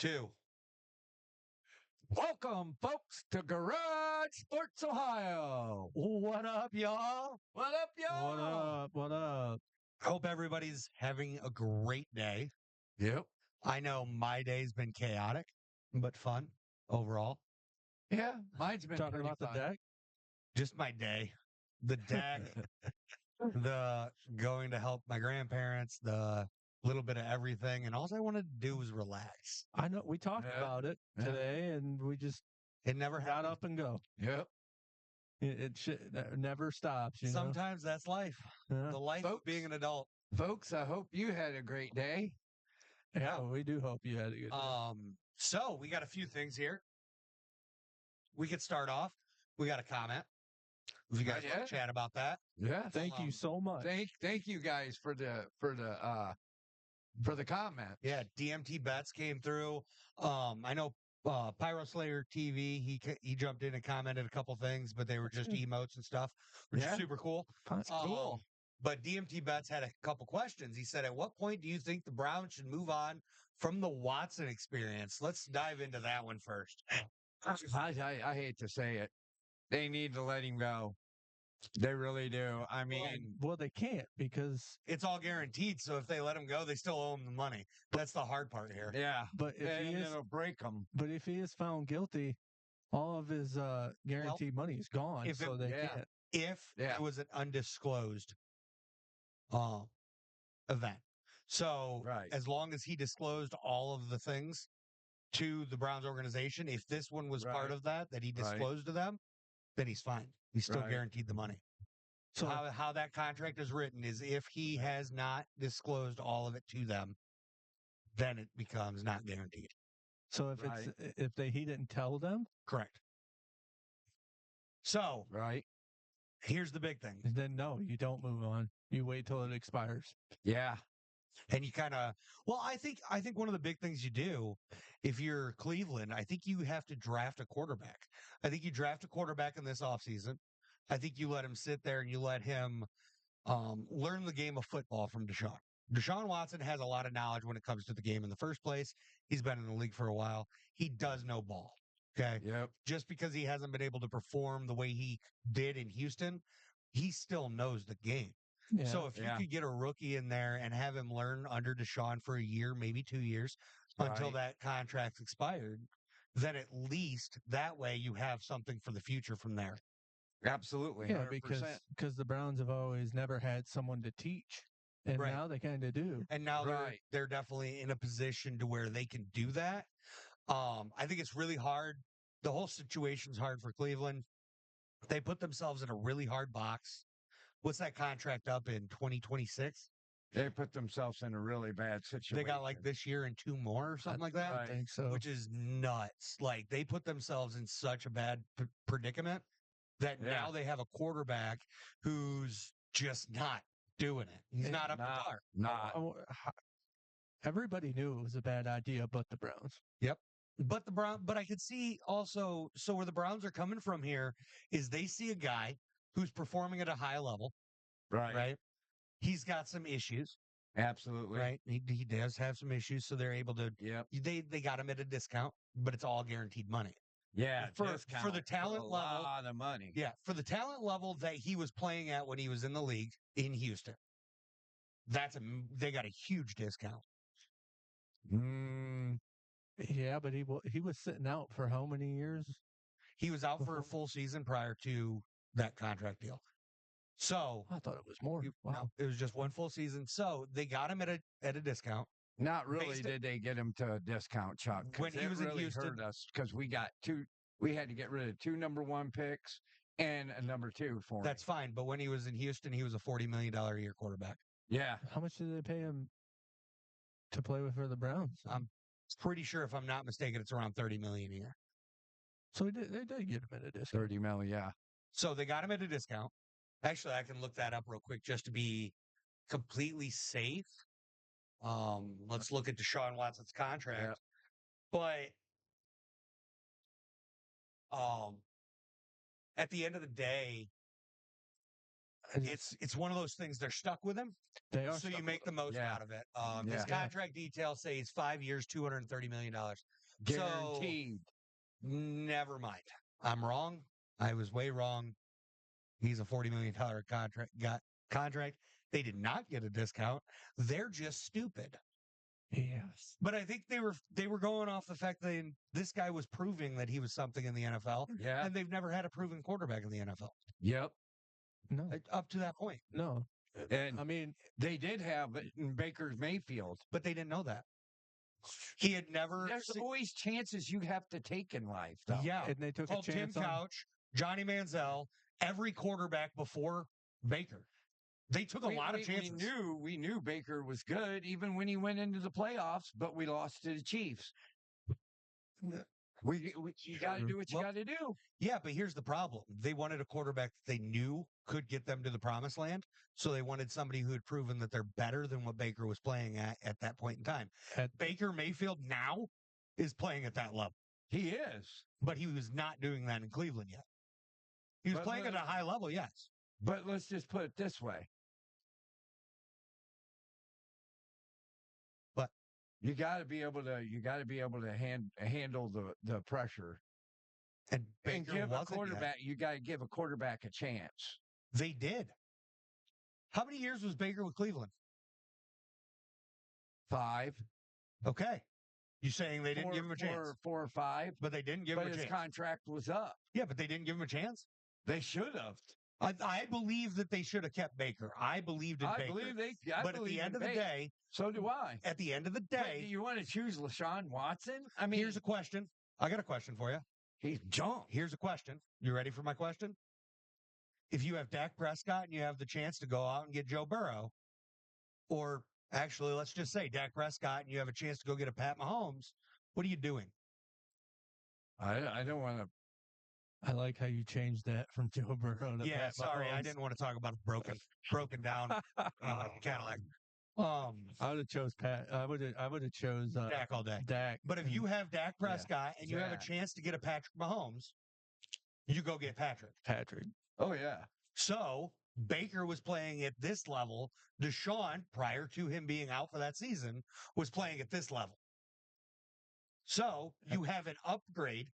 2. Welcome, folks, to Garage Sports Ohio. What up, y'all? What up, y'all? What up? What up? Hope everybody's having a great day. Yep. I know my day's been chaotic, but fun overall. Yeah, mine's been Talking pretty about fun. the deck? Just my day. The deck, the going to help my grandparents, the little bit of everything. And all I wanted to do was relax. I know we talked Yeah. about it Yeah. today, and we just It never got happened. up and go. Yep. It never stops. You know? Sometimes that's life. Yeah. The life of being an adult. Folks, I hope you had a great day. Yeah, we do hope you had a good day. So we got a few things here. We could start off. We got a comment. If you guys want to chat about that. Yeah. Thank you so much. Thank you guys for the comment. Yeah, DMT bets came through. I know Pyro Slayer TV. He jumped in and commented a couple things, but they were just emotes and stuff, which is super cool. That's cool. But DMT bets had a couple questions. He said, "At what point do you think the Browns should move on from the Watson experience?" Let's dive into that one first. I hate to say it. They need to let him go. They really do. I mean, Well, they can't because. It's all guaranteed. So if they let him go, they still owe him the money. That's the hard part here. yeah. But if he is, it'll break them. but if he is found guilty, all of his guaranteed money is gone. if So it- they yeah. can't. If it was an undisclosed event. So as long as he disclosed all of the things to the Browns organization, if this one was part of that he disclosed to them, then he's fine. He's still guaranteed the money. So how that contract is written is if he has not disclosed all of it to them, then it becomes not guaranteed. So if he didn't tell them, correct. So here's the big thing. Then no, you don't move on. You wait till it expires. Yeah. And you kind of, I think one of the big things you do if you're Cleveland, I think you have to draft a quarterback. I think you draft a quarterback in this offseason. I think you let him sit there and you let him learn the game of football from Deshaun. Deshaun Watson has a lot of knowledge when it comes to the game in the first place. He's been in the league for a while. He does know ball. Okay. Yep. Just because he hasn't been able to perform the way he did in Houston, he still knows the game. Yeah. So if you could get a rookie in there and have him learn under Deshaun for a year, maybe 2 years, until that contract's expired, then at least that way you have something for the future from there. Absolutely. Yeah, 100%. because the Browns have always never had someone to teach, and now they kind of do. And now they're definitely in a position to where they can do that. I think it's really hard. The whole situation's hard for Cleveland. They put themselves in a really hard box. What's that contract up in 2026? They put themselves in a really bad situation. They got like this year and 2 more or something like that. I think so. Which is nuts. Like they put themselves in such a bad predicament that now they have a quarterback who's just not doing it. He's not up to par. Everybody knew it was a bad idea, but the Browns. Yep. But I could see also, so where the Browns are coming from here is they see a guy who's performing at a high level. Right. He's got some issues. Absolutely. Right. He does have some issues. So they're able to, they got him at a discount, but it's all guaranteed money. Yeah. For the talent level. A lot of money. Yeah. For the talent level that he was playing at when he was in the league in Houston, they got a huge discount. Yeah, but he was sitting out for how many years? He was out for a full season prior to that contract deal. So I thought it was more. Wow. No, it was just one full season. So they got him at a discount. Not really did they get him to a discount, Chuck. When he was in Houston, hurt us because we had to get rid of 2 number 1 picks and a number 2 for him. That's fine. But when he was in Houston, he was a $40 million a year quarterback. Yeah. How much did they pay him to play with for the Browns? I'm pretty sure, if I'm not mistaken, it's around $30 million a year. So they did get him at a discount. $30 million, yeah. So they got him at a discount. Actually, I can look that up real quick just to be completely safe. Let's look at Deshaun Watson's contract. Yeah. But at the end of the day, It's one of those things. They're stuck with him, They are. so you stuck make with the him. most Yeah. out of it. Yeah. His contract details say he's 5 years, $230 million. So Guaranteed. never mind. I'm wrong. I was way wrong. He's a $40 million contract. They did not get a discount. They're just stupid. Yes. But I think they were going off the fact that this guy was proving that he was something in the NFL, Yeah. and they've never had a proven quarterback in the NFL Yep. No. up to that point. No. And I mean, they did have it in Baker's Mayfield. But they didn't know that. He had never. There's always chances you have to take in life, though. Yeah, and they took a called Tim chance on. Couch, Johnny Manziel, every quarterback before Baker. They took a lot of chances. We knew Baker was good even when he went into the playoffs, but we lost to the Chiefs. You got to do what you got to do. Yeah, but here's the problem. They wanted a quarterback that they knew could get them to the promised land. So they wanted somebody who had proven that they're better than what Baker was playing at that point in time. Baker Mayfield now is playing at that level. He is. But he was not doing that in Cleveland yet. He was playing at a high level, yes. But let's just put it this way. But you got to be able to handle the pressure. And Baker give wasn't a quarterback. Yet. You got to give a quarterback a chance. They did. How many years was Baker with Cleveland? 5. Okay. You saying they didn't give him a chance? 4 or 5. But they didn't give him a chance. But his contract was up. Yeah, but they didn't give him a chance? They should have. I believe that they should have kept Baker. I believed in Baker. But at the end of the day. So do I. At the end of the day. Do you want to choose LaShawn Watson? I mean. Here's a question. I got a question for you. He's jumped. Here's a question. You ready for my question? If you have Dak Prescott and you have the chance to go out and get Joe Burrow, or actually, let's just say Dak Prescott and you have a chance to go get a Pat Mahomes, what are you doing? I don't want to. I like how you changed that from Joe Burrow to Pat sorry, Mahomes. I didn't want to talk about a broken down Cadillac. I would have chose Pat. I would have chose Dak all day. Dak. But if you have Dak Prescott and you have a chance to get a Patrick Mahomes, you go get Patrick. Oh yeah. So Baker was playing at this level. Deshaun, prior to him being out for that season, was playing at this level. So you have an upgrade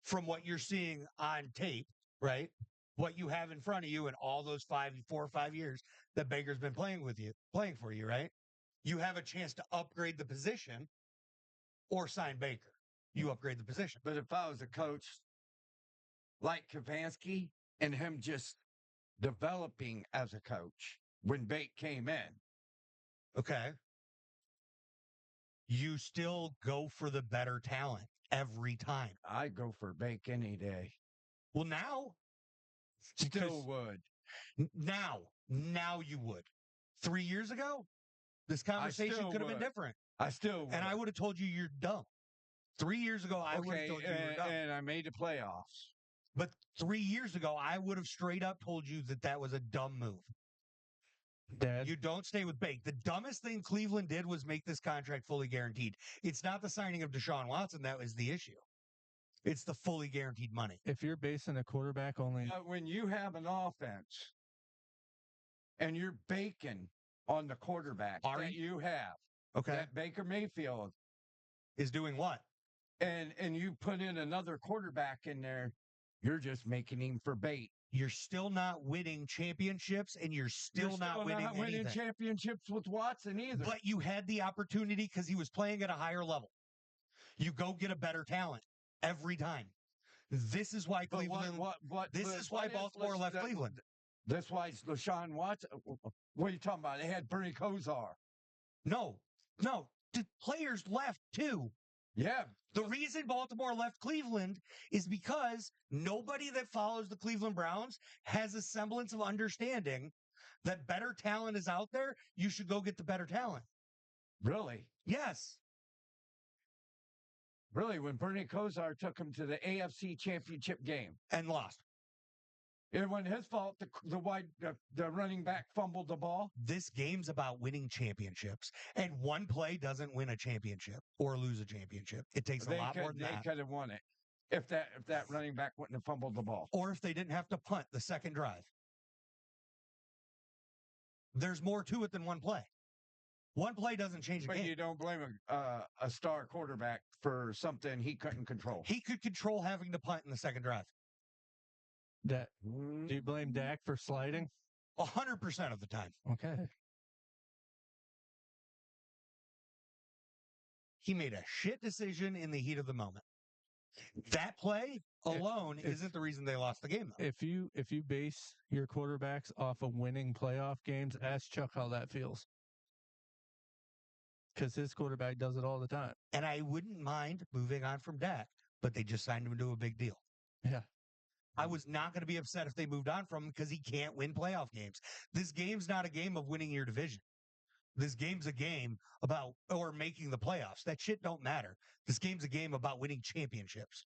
from what you're seeing on tape, right? What you have in front of you in all those 4 or 5 years that Baker's been playing for you, right? You have a chance to upgrade the position or sign Baker. You upgrade the position. But if I was a coach like Kavansky and him just developing as a coach when Bate came in. Okay. You still go for the better talent every time. I go for Bake any day. Well, now. Still would. Now you would. 3 years ago, this conversation could have been different. I still would. And I would have told you you're dumb. 3 years ago, I would have told you you're dumb. And I made the playoffs. But 3 years ago, I would have straight up told you that was a dumb move. Dad? You don't stay with Bake. The dumbest thing Cleveland did was make this contract fully guaranteed. It's not the signing of Deshaun Watson that was the issue. It's the fully guaranteed money. If you're basing a quarterback only... when you have an offense and you're baking on the quarterback you have, that Baker Mayfield is doing what? And you put in another quarterback in there, you're just making him for bait. You're still not winning championships, and you're still not winning championships with Watson either. But you had the opportunity because he was playing at a higher level. You go get a better talent every time. This is why Cleveland. This is why Baltimore left Cleveland. That's why LaShawn Watson. What are you talking about? They had Bernie Kosar. No. The players left too. Yeah. The reason Baltimore left Cleveland is because nobody that follows the Cleveland Browns has a semblance of understanding that better talent is out there. You should go get the better talent. Really? Yes. Really, when Bernie Kosar took him to the AFC Championship game. And lost. It wasn't his fault. The running back fumbled the ball. This game's about winning championships, and one play doesn't win a championship or lose a championship. It takes a lot more than that. They could have won it if that running back wouldn't have fumbled the ball, or if they didn't have to punt the second drive. There's more to it than one play. One play doesn't change a But game. you don't blame a star quarterback for something he couldn't control. He could control having to punt in the second drive. Do you blame Dak for sliding? 100% of the time. Okay. He made a shit decision in the heat of the moment. That play alone isn't the reason they lost the game, though. If you base your quarterbacks off of winning playoff games, ask Chuck how that feels. Because his quarterback does it all the time. And I wouldn't mind moving on from Dak, but they just signed him to a big deal. Yeah. I was not going to be upset if they moved on from him because he can't win playoff games. This game's not a game of winning your division. This game's a game about or making the playoffs. That shit don't matter. This game's a game about winning championships.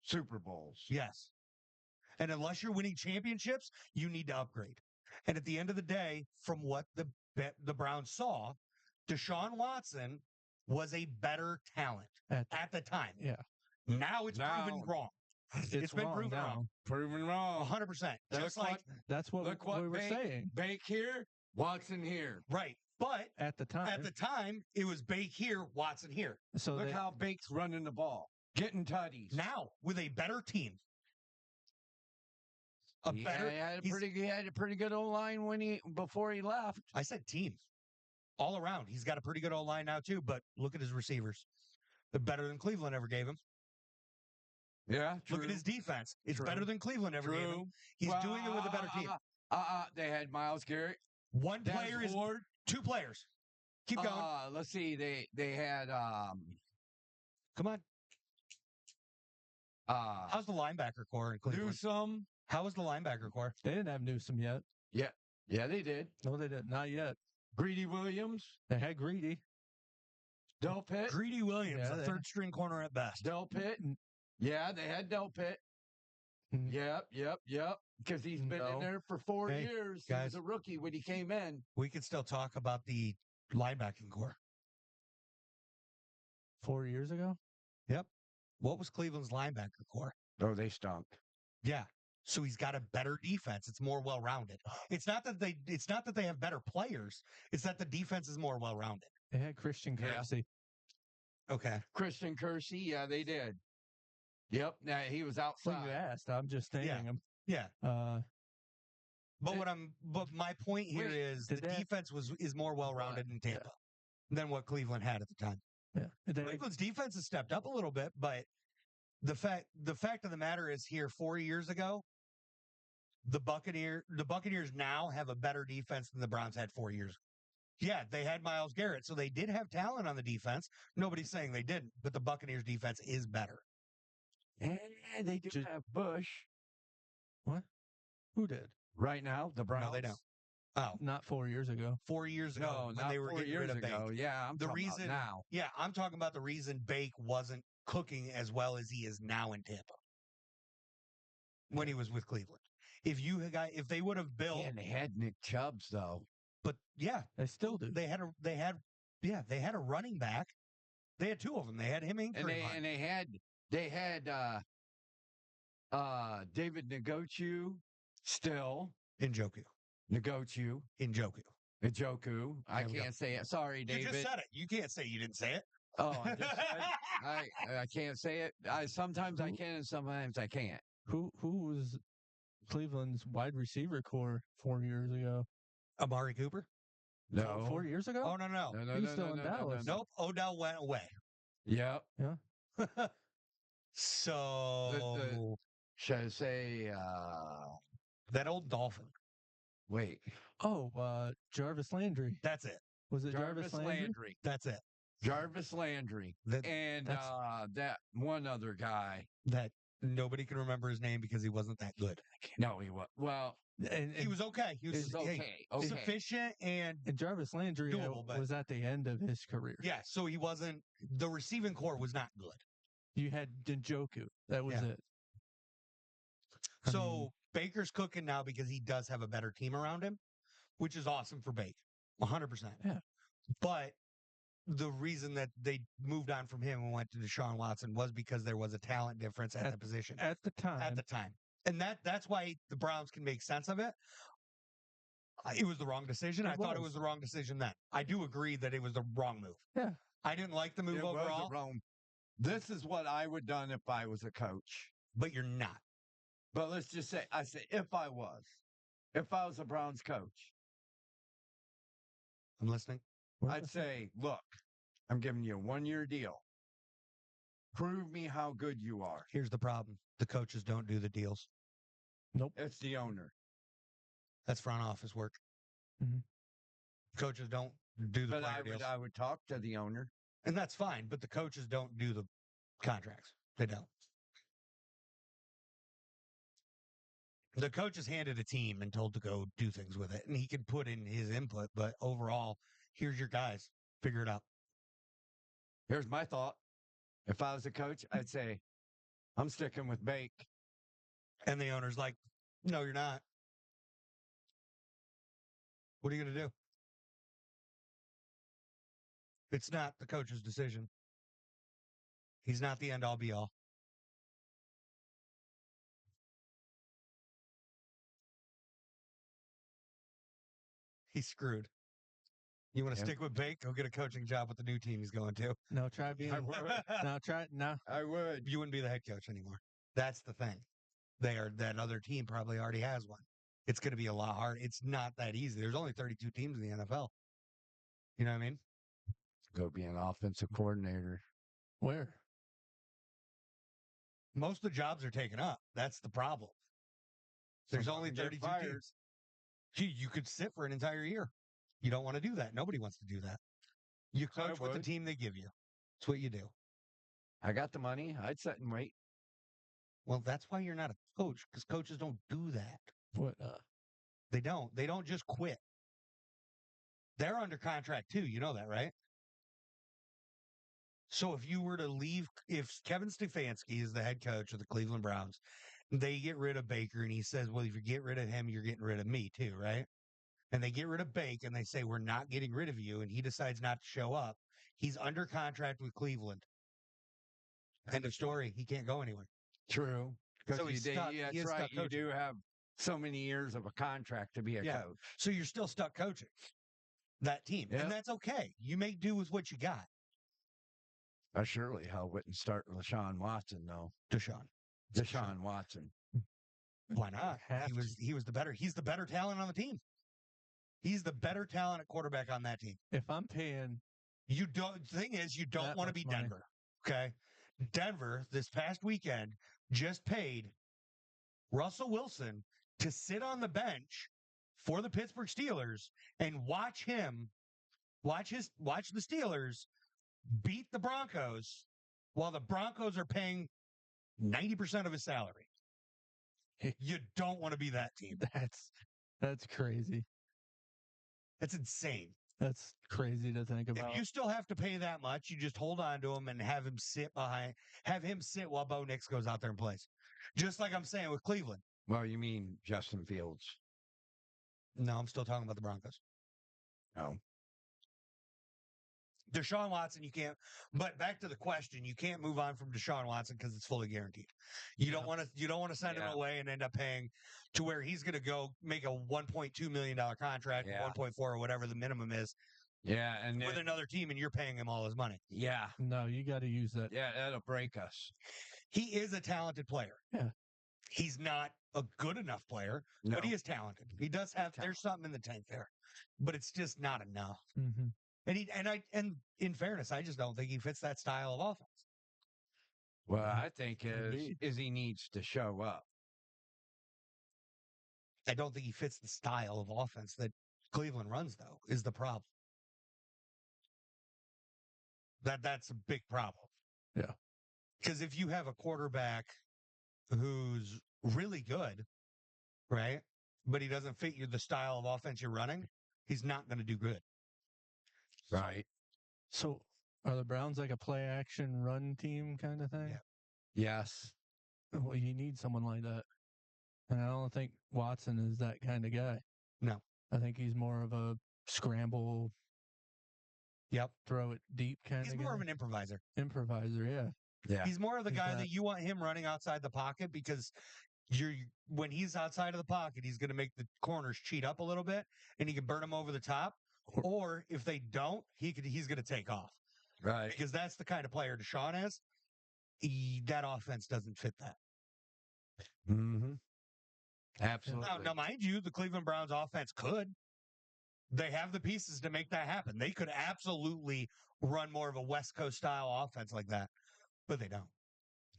Super Bowls. Yes. And unless you're winning championships, you need to upgrade. And at the end of the day, from what the Browns saw, Deshaun Watson was a better talent at the time. Yeah. Now it's proven wrong. It's been proven wrong. Proven wrong. 100%. Just like that's what we were saying. Bake here, Watson here. Right. But at the time, it was Bake here, Watson here. So look how Bake's running the ball, getting tutties. Now with a better team. He had a pretty good O line before he left. I said team. All around. He's got a pretty good O line now too, but look at his receivers. They're better than Cleveland ever gave him. Yeah, true. Look at his defense. It's better than Cleveland ever gave him. He's doing it with a better team. They had Myles Garrett. One player is two players. Keep going. Let's see. They had come on. How's the linebacker core in Cleveland? Newsome. How was the linebacker core? They didn't have Newsome yet. Yeah, they did. No, they didn't. Not yet. Greedy Williams. They had Greedy. Delpit. Greedy Williams, a third string corner at best. Delpit. Yeah, they had Delpit. Yep. Because he's been in there for 4 years. Guys, he was a rookie when he came in. We could still talk about the linebacking core. 4 years ago? Yep. What was Cleveland's linebacker core? Oh, they stunk. Yeah. So he's got a better defense. It's more well-rounded. It's not that they have better players. It's that the defense is more well-rounded. They had Christian Kersey. Okay. Christian Kersey, yeah, they did. Yep. Now he was outside. Well, you asked. I'm just naming him. Yeah. But my point here is the defense is more well-rounded in Tampa than what Cleveland had at the time. Yeah. Cleveland's defense has stepped up a little bit, but the fact of the matter is here 4 years ago, the Buccaneers now have a better defense than the Browns had 4 years ago. Yeah, they had Myles Garrett, so they did have talent on the defense. Nobody's saying they didn't, but the Buccaneers defense is better. And they do have Bush. What? Who did? Right now, the Browns. No, they don't. Oh, not 4 years ago. 4 years ago, when they were getting rid of Bake. Yeah, I'm talking about now. Yeah, I'm talking about the reason Bake wasn't cooking as well as he is now in Tampa when he was with Cleveland. If they would have built, and they had Nick Chubbs though. But yeah, they still do. They had a running back. They had two of them. They had him and they had David Njoku still. Njoku. I can't say it. Sorry, David. You just said it. You can't say you didn't say it. Oh, I just said I can't say it. Sometimes I can and sometimes I can't. Who was Cleveland's wide receiver core 4 years ago? Amari Cooper? No. 4 years ago? Oh, no. He's still in Dallas. Nope. Odell went away. Yep. Yeah. So should I say that old Dolphin? Wait. Oh, Jarvis Landry. That's it. Was it Jarvis Landry? That's it. Jarvis Landry. And that one other guy. That nobody can remember his name because he wasn't that good. No, he was. Well, and he was okay. He was okay. Sufficient and Jarvis Landry was at the end of his career. Yeah, so he wasn't. The receiving core was not good. You had Njoku. That was it. So Baker's cooking now because he does have a better team around him, which is awesome for Bake. 100%. Yeah. But the reason that they moved on from him and went to Deshaun Watson was because there was a talent difference at the position. At the time. And that's why the Browns can make sense of it. It was the wrong decision. I thought it was. was the wrong decision then. I do agree that it was the wrong move. Yeah. I didn't like the move It overall, was a wrong. This is what I would done if I was a coach. but you're not. But let's just say, if I was a Browns coach, I'm listening. I'd say, look, I'm giving you a 1-year deal. Prove me how good you are. Here's the problem. The coaches don't do the deals. Nope. It's the owner. That's front office work. Mhm. Coaches don't do the But player deals. I would talk to the owner. And that's fine, but the coaches don't do the contracts. They don't. The coach is handed a team and told to go do things with it, and he can put in his input, but overall, here's your guys. Figure it out. Here's my thought. If I was a coach, I'd say, I'm sticking with Bake. And the owner's like, no, you're not. What are you going to do? It's not the coach's decision. He's not the end all be all. He's screwed. You want to stick with Bake? Go get a coaching job with the new team he's going to. No, try being. No. I would. You wouldn't be the head coach anymore. That's the thing. That other team probably already has one. It's going to be a lot hard. It's not that easy. There's only 32 teams in the NFL. You know what I mean? Go be an offensive coordinator. Where? Most of the jobs are taken up. That's the problem. There's only 32 teams. You could sit for an entire year. You don't want to do that. Nobody wants to do that. You coach with the team they give you. That's what you do. I got the money. I'd sit and wait. Well, that's why you're not a coach, because coaches don't do that. What? They don't. They don't just quit. They're under contract too. You know that, right? So if you were to leave, if Kevin Stefanski is the head coach of the Cleveland Browns, they get rid of Baker, and he says, well, if you get rid of him, you're getting rid of me too, right? And they get rid of Bake, and they say, we're not getting rid of you, and he decides not to show up. He's under contract with Cleveland. End of story. He can't go anywhere. True. So he's stuck. Yeah, He that's is right. stuck You coaching. do have so many years of a contract to be a coach. So you're still stuck coaching that team. Yeah. And that's okay. You make do with what you got. I surely hell wouldn't start Deshaun Watson, though. Deshaun Watson. Why not? He's the better talent on the team. He's the better talent at quarterback on that team. If I'm paying, the thing is, you don't want to be Denver. Okay. Denver this past weekend just paid Russell Wilson to sit on the bench for the Pittsburgh Steelers and watch the Steelers beat the Broncos while the Broncos are paying 90% of his salary. You don't want to be that team. That's crazy. That's insane. That's crazy to think about. If you still have to pay that much, you just hold on to him and have him sit while Bo Nix goes out there and plays. Just like I'm saying with Cleveland. Well, you mean Justin Fields? No, I'm still talking about the Broncos. No. Deshaun Watson, you can't. But back to the question, you can't move on from Deshaun Watson because it's fully guaranteed. You don't want to send him away and end up paying to where he's going to go make a $1.2 million contract, 1.4 or whatever the minimum is. Yeah, and with another team, and you're paying him all his money. Yeah. No, you got to use that. Yeah, that'll break us. He is a talented player. Yeah. He's not a good enough player, but he is talented. He does have. There's something in the tank there, but it's just not enough. Mm-hmm. And in fairness, I just don't think he fits that style of offense. Well, I think is he needs to show up. I don't think he fits the style of offense that Cleveland runs, though, is the problem. That's a big problem. Yeah. Because if you have a quarterback who's really good, right, but he doesn't fit the style of offense you're running, he's not going to do good. Right. So are the Browns like a play action run team kind of thing? Yeah. Yes. Well, you need someone like that. And I don't think Watson is that kind of guy. No. I think he's more of a scramble. Yep. Throw it deep kind of guy. He's more of an improviser. Improviser, yeah. Yeah. He's more of the guy that you want him running outside the pocket because You're when he's outside of the pocket, he's going to make the corners cheat up a little bit, and he can burn them over the top. Or if they don't, he's going to take off. Right. Because that's the kind of player Deshaun is. That offense doesn't fit that. Mm-hmm. Absolutely. Now, mind you, the Cleveland Browns offense could. They have the pieces to make that happen. They could absolutely run more of a West Coast style offense like that, but they don't.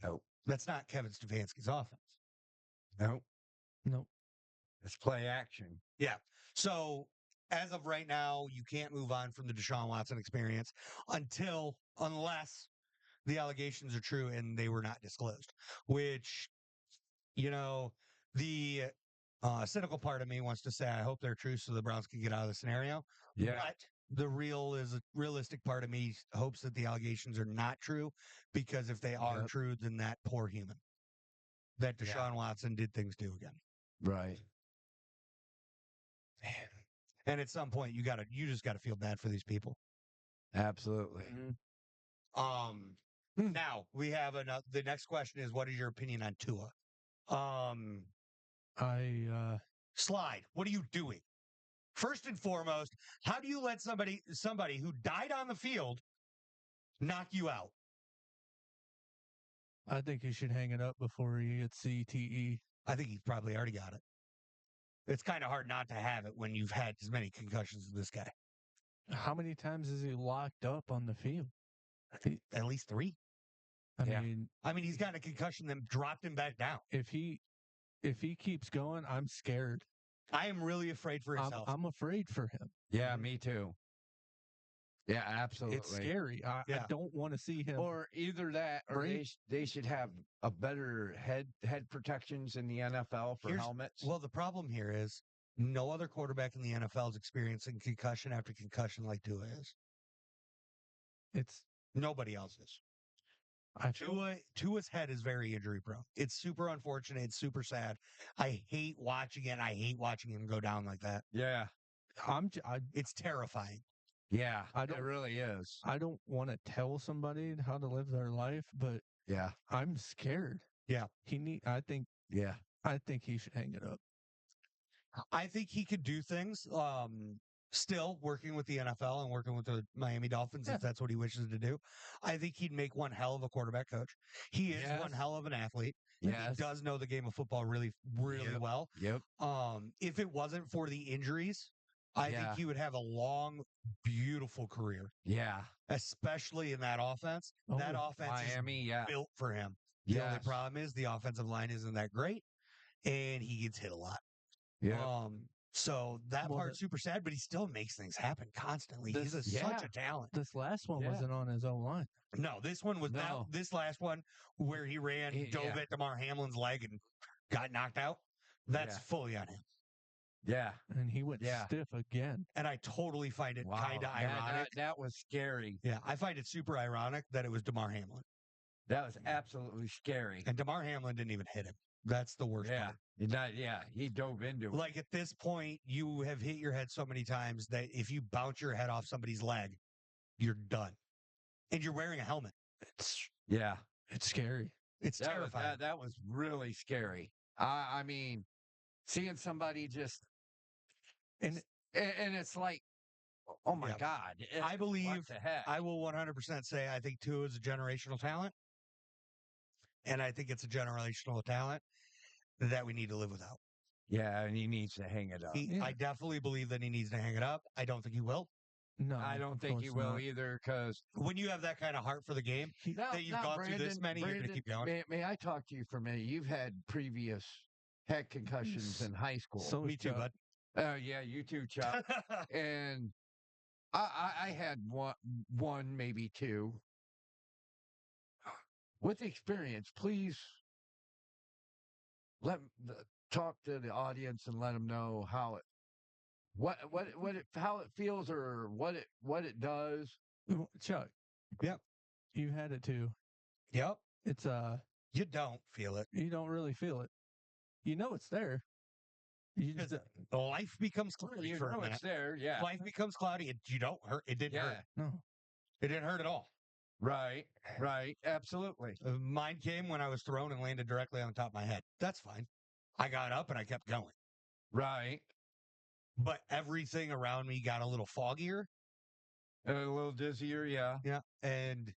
Nope. That's not Kevin Stefanski's offense. Nope. Nope. It's play action. Yeah. So as of right now, you can't move on from the Deshaun Watson experience unless the allegations are true and they were not disclosed, which, the cynical part of me wants to say, I hope they're true so the Browns can get out of the scenario. Yeah. But the realistic part of me hopes that the allegations are not true, because if they are true, then that poor human that Deshaun Watson did things to again. Right. Man. And at some point, you just gotta feel bad for these people. Absolutely. Now we have the next question is, what is your opinion on Tua? Slide. What are you doing? First and foremost, how do you let somebody who died on the field knock you out? I think he should hang it up before he gets CTE. I think he's probably already got it. It's kind of hard not to have it when you've had as many concussions as this guy. How many times is he locked up on the field? I think at least 3. I mean, he's gotten a concussion, then dropped him back down. If he keeps going, I'm scared. I am really afraid for his health. I'm afraid for him. Yeah, me too. Yeah, absolutely. It's scary. I don't want to see him. Or either that, or they should have a better head protections in the NFL for helmets. Well, the problem here is no other quarterback in the NFL is experiencing concussion after concussion like Tua is. Nobody else is. Tua's head is very injury prone. It's super unfortunate. It's super sad. I hate watching it. I hate watching him go down like that. Yeah. It's terrifying. Yeah, it really is. I don't want to tell somebody how to live their life, but I'm scared. Yeah. I think he should hang it up. I think he could do things. Still working with the NFL and working with the Miami Dolphins, if that's what he wishes to do. I think he'd make one hell of a quarterback coach. He is one hell of an athlete. He does know the game of football really, really well. Yep. If it wasn't for the injuries, I think he would have a long, beautiful career. Yeah. Especially in that offense. That offense Miami, is built for him. The only problem is the offensive line isn't that great, and he gets hit a lot. Yeah. So that part's super sad, but he still makes things happen constantly. He's such a talent. This last one wasn't on his own line. No, this one was this last one where he dove at DeMar Hamlin's leg and got knocked out. That's fully on him. Yeah. And he went stiff again. And I totally find it kind of ironic. That was scary. Yeah, I find it super ironic that it was DeMar Hamlin. That was absolutely scary. And DeMar Hamlin didn't even hit him. That's the worst part. He dove into it. Like, at this point, you have hit your head so many times that if you bounce your head off somebody's leg, you're done. And you're wearing a helmet. It's scary. It's terrifying. That was really scary. I mean, seeing somebody just and it's like, oh my God. I believe I will 100% say I think Tua is a generational talent. And I think it's a generational talent that we need to live without. Yeah, and he needs to hang it up. I definitely believe that he needs to hang it up. I don't think he will. No, I don't think he will either, because when you have that kind of heart for the game, that you've gone through this many, you're going to keep going. May I talk to you for a minute? You've had previous head concussions in high school. So me too, bud. Yeah, you too, Chuck. And I had one, maybe 2. With experience, please talk to the audience and let them know how it feels, or what it does. Chuck. Yep. You had it too. Yep. It's you don't feel it. You don't really feel it. You know it's there. Life becomes cloudy for a minute. It's there, yeah. Life becomes cloudy. You don't hurt. It didn't hurt. No. It didn't hurt at all. Right. Right. Absolutely. Mine came when I was thrown and landed directly on the top of my head. That's fine. I got up and I kept going. Right. But everything around me got a little foggier. A little dizzier. Yeah. Yeah. And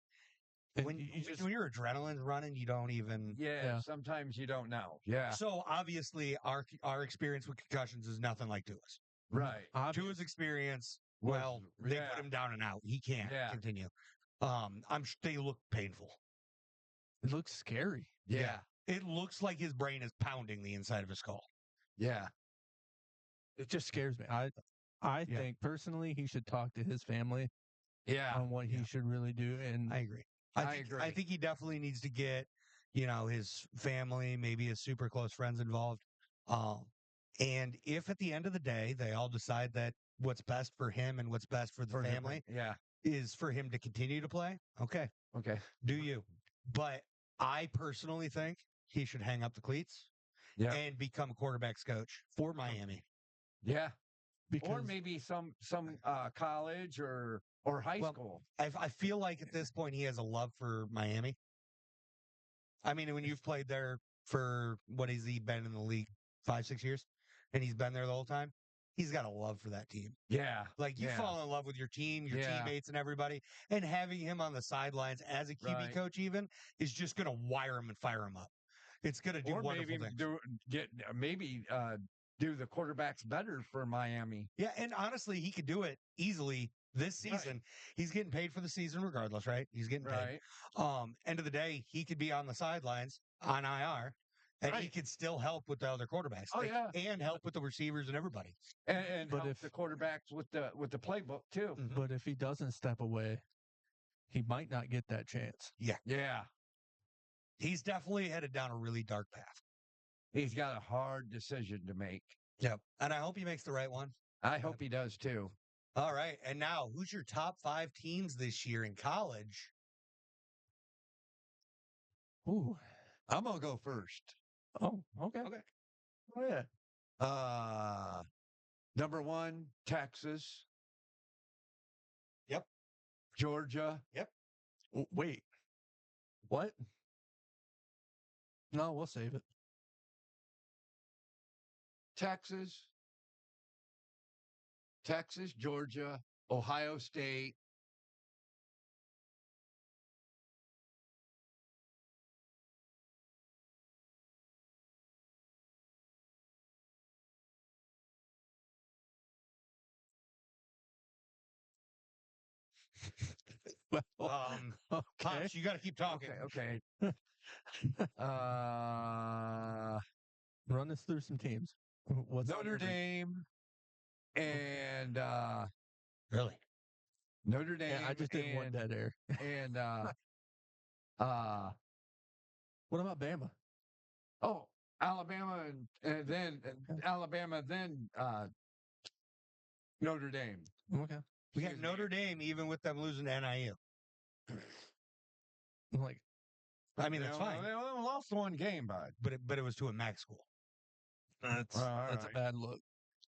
And when you just when your adrenaline's running, you don't even. Yeah. Yeah. Sometimes you don't know. Yeah. So obviously, our experience with concussions is nothing like Tua's. Right. Tua's experience, Was- well, they yeah. put him down and out. He can't Yeah. continue. They look painful. it looks scary. Yeah. It looks like his brain is pounding the inside of his skull. Yeah. It just scares me. I Yeah. think personally he should talk to his family Yeah. on what Yeah. he should really do. And I agree. I I agree. think he definitely needs to get, his family, maybe his super close friends involved. And if at the end of the day they all decide that what's best for him and what's best for the For him, family Yeah. is for him to continue to play, okay, Okay. do you? But I personally think he should hang up the cleats Yeah. and become a quarterback's coach for Miami. Yeah. because Or maybe some college or high Well, school. I feel like at this point he has a love for Miami. I mean, when you've played there for what has he been in the league 5, 6 years, and he's been there the whole time, he's got a love for that team. Yeah. Like you Yeah. fall in love with your team, your Yeah. teammates, and everybody, and having him on the sidelines as a QB Right. coach even is just going to wire him and fire him up. It's going to do Or wonderful maybe things. do the quarterbacks better for Miami. Yeah, and honestly, he could do it easily this Right. season. He's getting paid for the season regardless, right? He's getting paid. Right. End of the day, he could be on the sidelines on IR, and he Right. could still help with the other quarterbacks. Oh, Like, yeah. and help with the receivers and everybody. And But help if- the quarterbacks with the playbook too. Mhm. but if he doesn't step away, he might not get that chance. Yeah. He's definitely headed down a really dark path. He's got a hard decision to make. Yep, and I hope he makes the right one. I hope he does too. All right, and now who's your top 5 teams this year in college? Ooh. I'm gonna go first. Oh, okay. Okay. Oh, yeah. Number 1, Texas. Yep. Georgia. Wait. What? No, we'll save it. Texas, Georgia, Ohio State. Well, okay. Pops, you got to keep talking. Okay. uh, Run us through some teams. What's on Notre your- Dame and Really? Notre Dame. Yeah, I just didn't want and, that air. And What about Bama? oh, Alabama and then Alabama, then Notre Dame. Okay. We got Notre Dame even with them losing to NIU. Like, I mean, that's fine, They only lost one game, bud. but it was to a MAC school. that's All that's right. a bad look.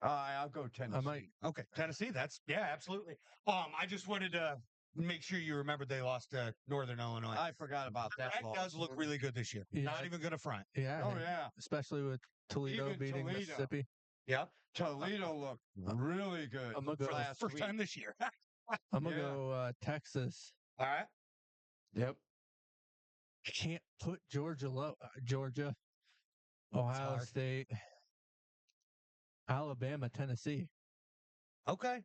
I'll go Tennessee. I might. Okay, Tennessee. Yeah, absolutely. I just wanted to make sure you remembered they lost to Northern Illinois. I forgot about that. That loss. does look really good this year. Yeah. Not even going to front. Yeah. Oh yeah, Especially with Toledo Even beating Toledo. Mississippi. Yep. Toledo looked really good. I'm gonna go For the last first week. time this year. I'm gonna Yeah. go Texas. All right. Yep. Can't put Georgia low. Georgia, Ohio hard. State, Alabama, Tennessee. Okay.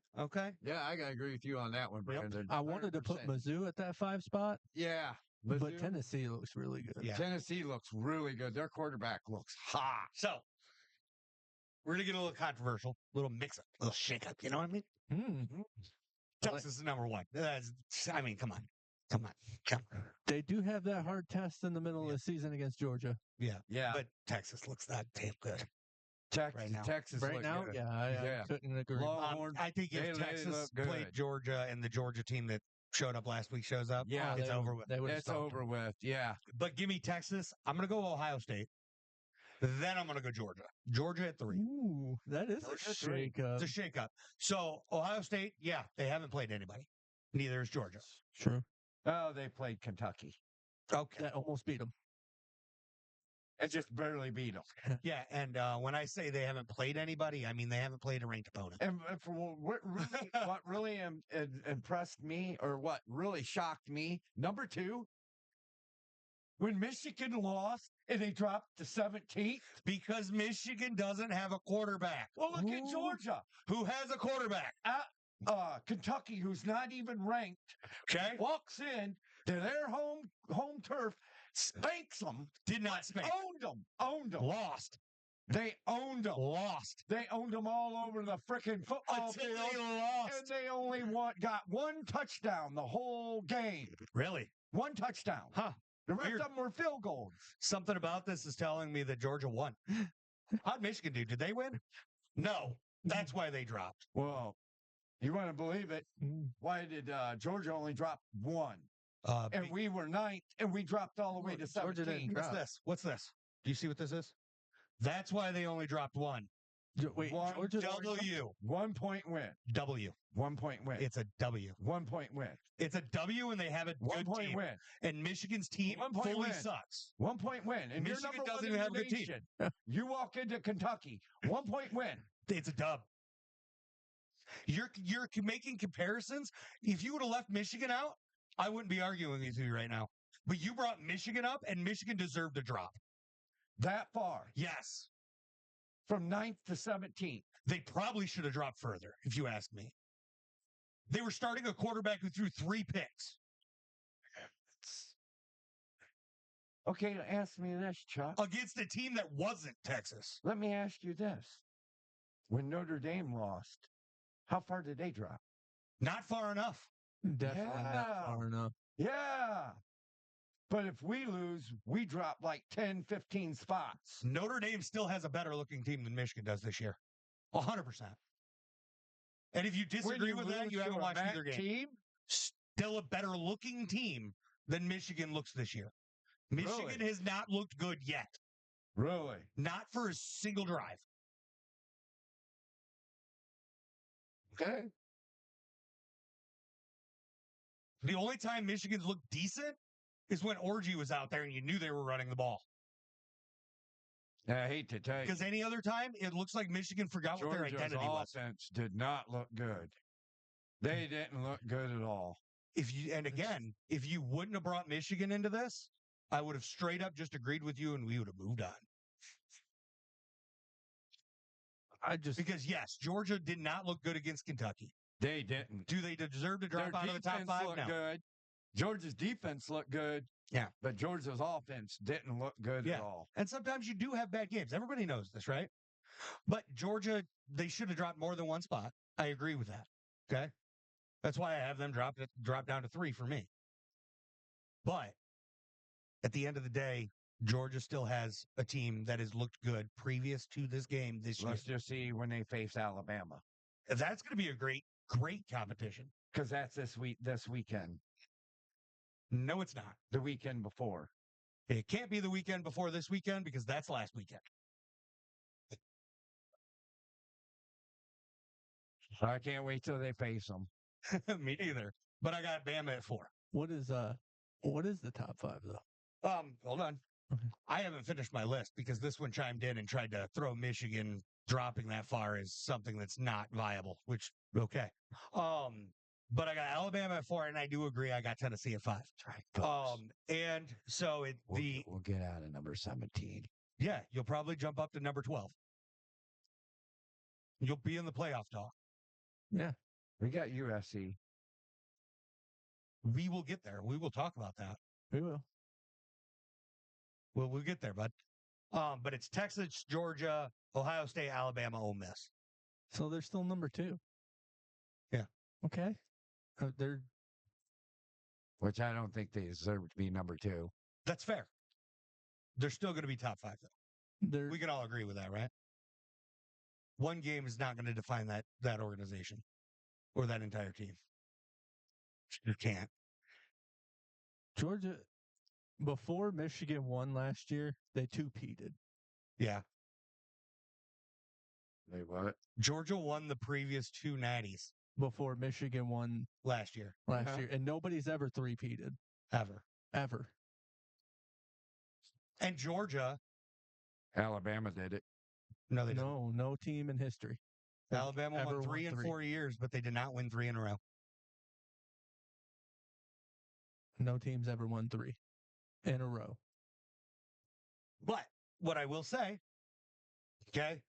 Yeah, I gotta agree with you on that one, Brandon. I wanted to put 100%. Mizzou at that 5 spot, Yeah, but Mizzou. Tennessee looks really good. Yeah. Tennessee looks really good. Their quarterback looks hot. So we're gonna get a little controversial, a little mix up, a little shake up. You know what I mean? Hmm. Texas is number 1. I mean, come on. They do have that hard test in the middle of the season against Georgia. Yeah. Yeah, But Texas looks that damn good. Texas, right now. Texas Right look now, good. yeah, I Yeah. couldn't agree. Longhorns, I think if they Texas look good. played Georgia and the Georgia team that showed up last week shows up, Yeah. it's they over would- with. They would have It's over with. Yeah, But give me Texas. I'm going to go Ohio State. Then I'm going to go Georgia. Georgia at 3. Ooh, that is a Georgia 3. shake up. It's a shakeup. So Ohio State, yeah, they haven't played anybody. Neither is Georgia. True. Oh, they played Kentucky. Okay. That almost beat them. It just barely beat them. Yeah, and when I say they haven't played anybody, I mean they haven't played a ranked opponent. And for what really impressed me, or what really shocked me, number 2, when Michigan lost and they dropped to 17th. Because Michigan doesn't have a quarterback. Well, look at Georgia. Who has a quarterback? Kentucky, who's not even ranked, Okay. walks in to their home turf, spanks them. Did not spank. Owned them. Lost. They owned them. Lost. They owned them all over the freaking football field. They lost. And they only got one touchdown the whole game. Really? One touchdown. Huh. The rest Weird. of them were field goals. Something about this is telling me that Georgia won. How'd Michigan do? Did they win? No. That's why they dropped. Well, you want to believe it? Why did Georgia only drop 1? And we were 9th, and we dropped all the way to 17. What's this? What's this? Do you see what this is? That's why they only dropped 1. Wait, Georgia W. 1 point win. W. 1 point win. It's a W. 1 point win. It's a W, and they have a good 1 point team. win. And Michigan's team 1 point fully win. sucks. 1 point win. And Michigan you're number doesn't one even in have the a good team. nation. You walk into Kentucky, 1 point win. It's a dub. You're making comparisons. If you would have left Michigan out, I wouldn't be arguing with you right now. But you brought Michigan up, and Michigan deserved a drop. That far. Yes. From 9th to 17th. They probably should have dropped further, if you ask me. They were starting a quarterback who threw 3 picks. Okay, ask me this, Chuck. Against a team that wasn't Texas. Let me ask you this. When Notre Dame lost, how far did they drop? Not far enough. Definitely not far enough. Yeah. But if we lose, we drop like 10, 15 spots. Notre Dame still has a better looking team than Michigan does this year. 100%. And if you disagree with that, you haven't watched either game. Team? Still a better looking team than Michigan looks this year. Michigan has not looked good yet. Really? Not for a single drive. Okay. The only time Michigan's looked decent is when Orgy was out there and you knew they were running the ball. I hate to tell you. Because any other time, it looks like Michigan forgot what their identity was. Georgia's offense did not look good. They didn't look good at all. If you wouldn't have brought Michigan into this, I would have straight up just agreed with you and we would have moved on. Because yes, Georgia did not look good against Kentucky. They didn't. Do they deserve to drop out of the top 5? Looked good. Georgia's defense looked good. Yeah. But Georgia's offense didn't look good at all. And sometimes you do have bad games. Everybody knows this, right? But Georgia, they should have dropped more than 1 spot. I agree with that. Okay? That's why I have them drop down to 3 for me. But at the end of the day, Georgia still has a team that has looked good previous to this game this year. Let's just see when they face Alabama. That's going to be a great competition. Because that's this weekend. No, it's not. The weekend before. It can't be the weekend before this weekend because that's last weekend. I can't wait till they face them. Me neither. But I got Bama at 4. What is the top 5 though? Hold on. Okay. I haven't finished my list because this one chimed in and tried to throw Michigan dropping that far as something that's not viable, which okay. But I got Alabama at 4, and I do agree I got Tennessee at 5. Right, and so we'll get out of number 17. Yeah, you'll probably jump up to number 12. You'll be in the playoff talk. Yeah. We got USC. We will get there. We will talk about that. We will. We'll get there, bud. But it's Texas, Georgia, Ohio State, Alabama, Ole Miss. So they're still number 2. Yeah. Okay. They're. Which I don't think they deserve to be number 2. That's fair. They're still going to be top 5, though. We can all agree with that, right? One game is not going to define that organization or that entire team. You can't. Georgia, before Michigan won last year, they 2-peated. Yeah. They what? Georgia won the previous 2 natties. before Michigan won last year, last year, and nobody's ever three-peated ever. ever. And Georgia, Alabama did it. no, they didn't. No team in history. has Alabama ever won 3 in 4 years, but they did not win 3 in a row. No team's ever won 3 in a row. But what I will say, okay,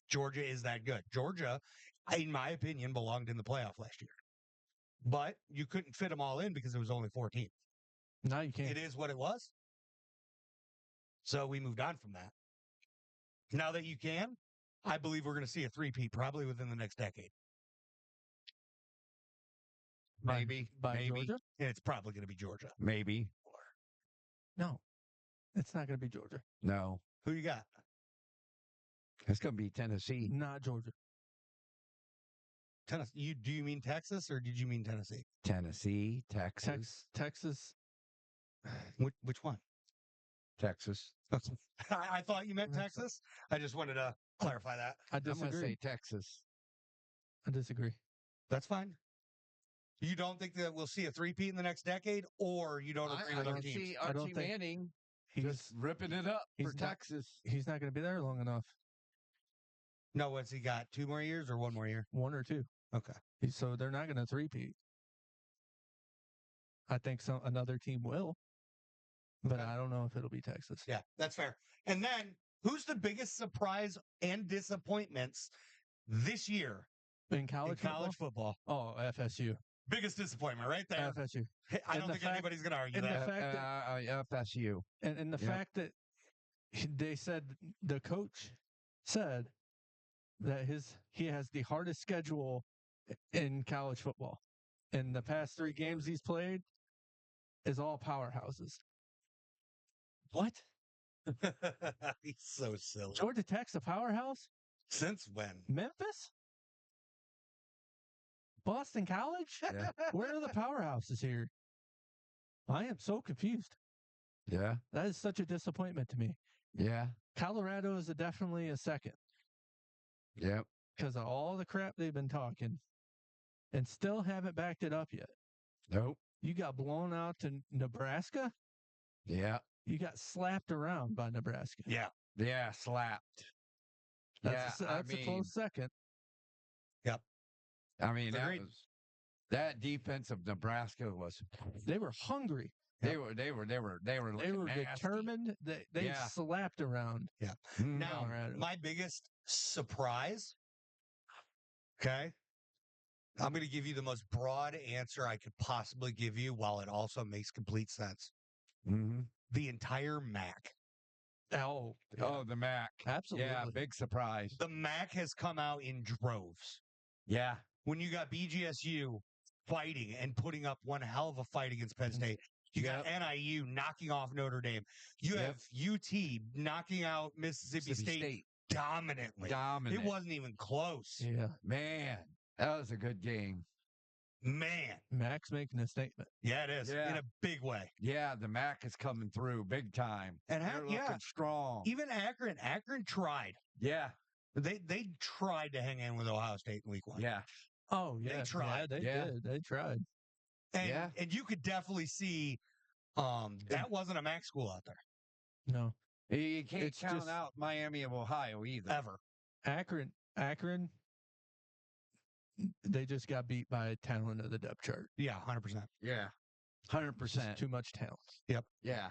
Georgia is that good. Georgia, in my opinion, belonged in the playoff last year. But you couldn't fit them all in because it was only 4 teams. Now you can't. It is what it was. So we moved on from that. Now that you can, I believe we're going to see a three-peat probably within the next decade. Maybe. by maybe. Georgia? And it's probably going to be Georgia. Maybe. No, it's not going to be Georgia. No. Who you got? It's going to be Tennessee. Not Georgia. Tennessee. Do you mean Texas or did you mean Tennessee? Tennessee, Texas. Texas. Which one? Texas. I thought you meant Texas. I just wanted to clarify that. I I'm going to disagree. say Texas. I disagree. That's fine. You don't think that we'll see a three-peat in the next decade, or you don't agree with our can teams? see I don't Archie think- Manning He's just ripping it up for he's not- Texas. he's not going to be there long enough. No, what's he got? 2 more years or 1 more year? 1 or 2. Okay. So they're not going to three-peat. I think another team will, but Okay. I don't know if it'll be Texas. Yeah, that's fair. And then, who's the biggest surprise and disappointments this year In in college, college football? football? Oh, FSU. Biggest disappointment right there. FSU. I and don't the think fact- anybody's going to argue and the that. fact that FSU. And the Yep. fact that they said the coach said that he has the hardest schedule in college football. In the past 3 games he's played is all powerhouses. What? He's so silly. Georgia Tech's a powerhouse? Since when? Memphis? Boston College? Yeah. Where are the powerhouses here? I am so confused. Yeah. That is such a disappointment to me. Yeah. Colorado is definitely a second Yep. because of all the crap they've been talking and still haven't backed it up yet. Nope. You got blown out to Nebraska. Yeah. You got slapped around by Nebraska. Yeah. Yeah. Slapped. That's yeah. a close second. I mean, Agreed. that defense of Nebraska was. They were hungry. They were They were nasty. determined. They Yeah. slapped around. Mm. Now, Colorado. my biggest surprise, okay? I'm going to give you the most broad answer I could possibly give you while it also makes complete sense. Mhm. The entire MAC. Oh, yeah. Oh, the MAC. Absolutely. Yeah, big surprise. The MAC has come out in droves. Yeah. When you got BGSU fighting and putting up one hell of a fight against Penn State, you got NIU knocking off Notre Dame. You Yep. have UT knocking out Mississippi State dominantly. Dominant. It wasn't even close. Yeah. Man, that was a good game. Man. Max making a statement. Yeah, it is. Yeah. In a big way. Yeah, the MAC is coming through big time. And They're looking strong. even Akron tried. Yeah. They tried to hang in with Ohio State in week 1. Yeah. Oh, yeah. tried. Yeah, they Yeah. did. They tried. And you could definitely see that wasn't a MAC school out there. No. You can't It's count just- out Miami of Ohio either. Ever. Akron, they just got beat by talent of the depth chart. Yeah, 100%. Yeah. Just 100%. too much talent. Yeah.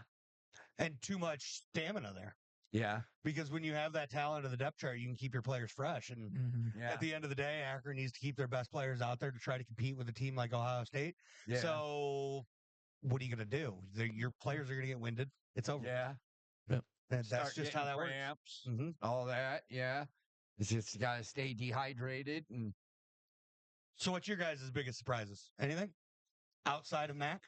And too much stamina there. Yeah. Because when you have that talent of the depth chart, you can keep your players fresh. And Mm-hmm. Yeah. at the end of the day, Akron needs to keep their best players out there to try to compete with a team like Ohio State. Yeah. So what are you going to do? Your players are going to get winded. It's over. yeah. And that's Start just how getting that works. cramps, Mhm. all that. Yeah. It's just got to stay dehydrated. And So what's your guys' biggest surprises? Anything outside of MAC?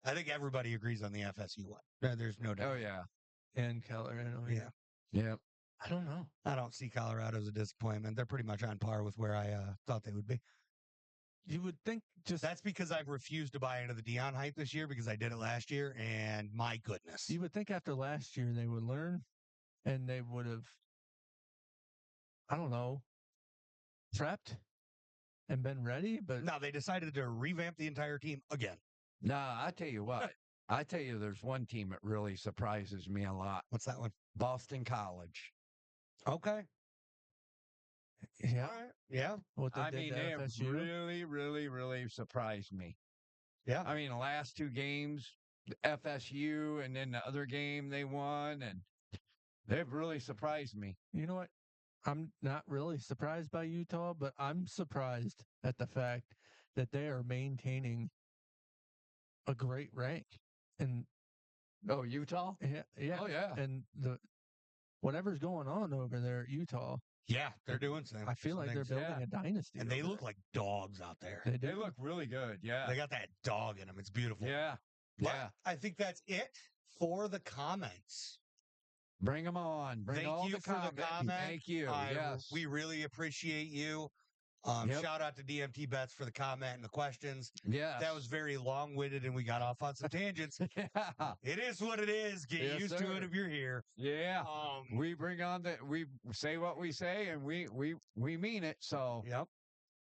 I think everybody agrees on the FSU one. There's no doubt. oh, yeah. And Colorado. Yeah. Yeah. I don't know. I don't see Colorado as a disappointment. They're pretty much on par with where I thought they would be. You would think just That's because I've refused to buy into the Dion hype this year because I did it last year, and my goodness. you would think after last year they would learn and they would have, I don't know, prepped and been ready, but No, they decided to revamp the entire team again. Nah, I tell you what. I tell you, there's one team that really surprises me a lot. What's that one? Boston College. Okay. yeah, All right. Yeah. what they I did mean, to they have FSU. really, really, really surprised me. Yeah. I mean, the last two games, FSU, and then the other game they won, and they've really surprised me. You know what? I'm not really surprised by Utah, but I'm surprised at the fact that they are maintaining a great rank. And Oh, Utah? yeah, Oh, yeah. and the whatever's going on over there at Utah, Yeah. They're doing some. I feel some like they're things. building yeah. a dynasty. And they over look like dogs out there. there. They look really good. Yeah. They got that dog in them. It's beautiful. Yeah. But Yeah. I think that's it for the comments. Bring them on. Bring Thank all you the for the comments. comment. Thank you. Yes. We really appreciate you. Yep. Shout out to DMT Bets for the comment and the questions. Yes. That was very long-winded, and we got off on some tangents. yeah. It is what it is. Get Yes, used to sir. it if you're here. Yeah. Um, We bring on we say what we say and we mean it. So Yep.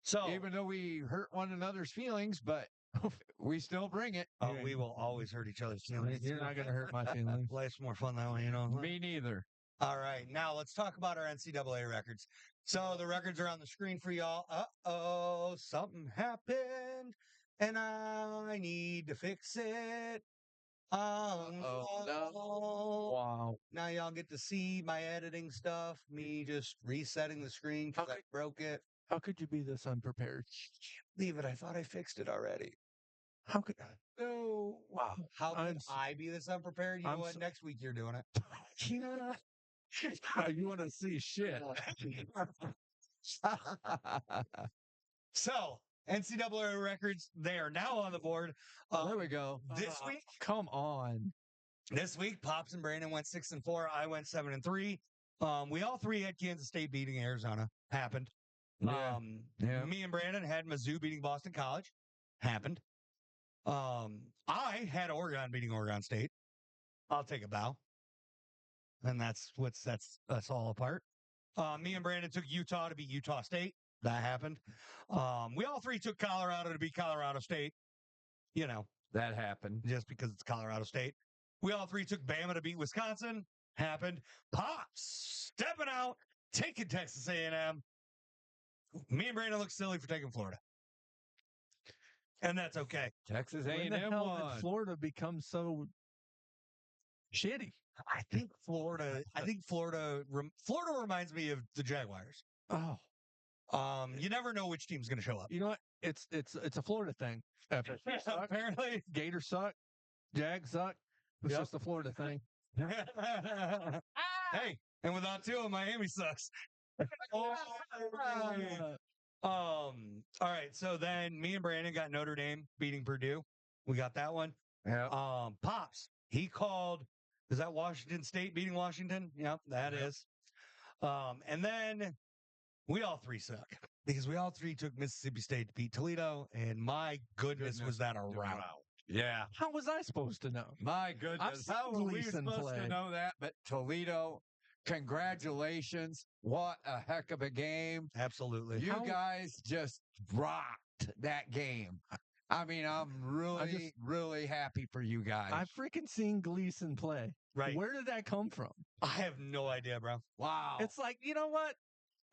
So even though we hurt one another's feelings, but we still bring it. we will always hurt each other's feelings. You're not going to hurt my feelings. Life's more fun that way, you know. Me neither. All right, now let's talk about our NCAA records. So the records are on the screen for y'all. Uh-oh, something happened, and I need to fix it. Uh-oh, No. Wow. Now y'all get to see my editing stuff, me just resetting the screen because I broke it. How could you be this unprepared? Leave it, I thought I fixed it already. How could No. wow? How I'm could s- I be this unprepared? You know I'm what? so- Next week you're doing it. you want to see shit? So, NCAA records, they are now on the board. There we go. This week, Come on. Pops and Brandon went 6-4. I went 7-3. We all three had Kansas State beating Arizona. Happened. Yeah. Yeah. Me and Brandon had Mizzou beating Boston College. Happened. I had Oregon beating Oregon State. I'll take a bow. And that's what sets us all apart. Me and Brandon took Utah to beat Utah State. That happened. We all three took Colorado to beat Colorado State. You know, That happened. just because it's Colorado State. We all three took Bama to beat Wisconsin. Happened. Pops stepping out, taking Texas A&M. Me and Brandon look silly for taking Florida. And that's okay. Texas When the A&M hell won. did Florida become so shitty? I think Florida reminds me of the Jaguars. Oh, You never know which team's going to show up. you know what? It's a Florida thing. Apparently. Gators suck. Jags suck. It's Yep. just a Florida thing. Hey, and without Tua, Miami sucks. All right. So then me and Brandon got Notre Dame beating Purdue. We got that one. Yeah. Pops, he called, is that Washington State beating Washington? Yep, that is. And then we all three suck because we all three took Mississippi State to beat Toledo. And my goodness was that a rout. Yeah. How was I supposed to know? My goodness. seen How were we Gleason supposed play. to know that? But Toledo, congratulations. What a heck of a game. Absolutely. You guys just rocked that game. I mean, I'm really, really happy for you guys. I've freaking seen Gleason play. Right. Where did that come from? I have no idea, bro. wow. It's like, you know what?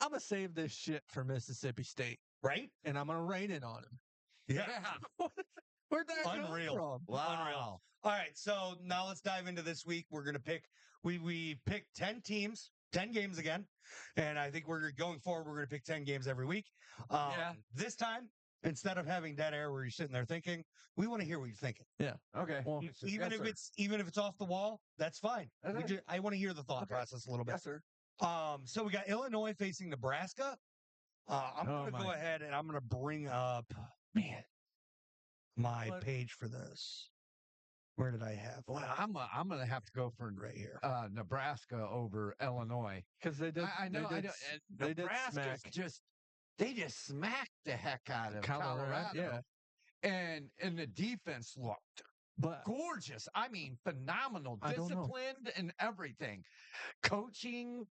I'm going to save this shit for Mississippi State, Right? and I'm going to rain it on him. Yeah. Where'd that Unreal. come from? wow. Unreal. All right, so now let's dive into this week. We're gonna pick. We picked 10 teams, 10 games again, and I think we're going forward. We're gonna pick 10 games every week. Yeah. This time, instead of having dead air where you're sitting there thinking, we want to hear what you're thinking. Okay. Well, Even Yes, if it's off the wall, that's fine. Okay. I want to hear the thought process a little bit. yes, sir. So we got Illinois facing Nebraska. I'm Oh, gonna go my. ahead and I'm gonna bring up my page for this. Where did I have? Well, I'm going to have to go for Right here. Nebraska over Illinois. Because they did. I know. They did, and they did Nebraska's smack they just smacked the heck out of Colorado. Yeah. And the defense looked But gorgeous. I mean, phenomenal, I don't know. disciplined and everything. Coaching,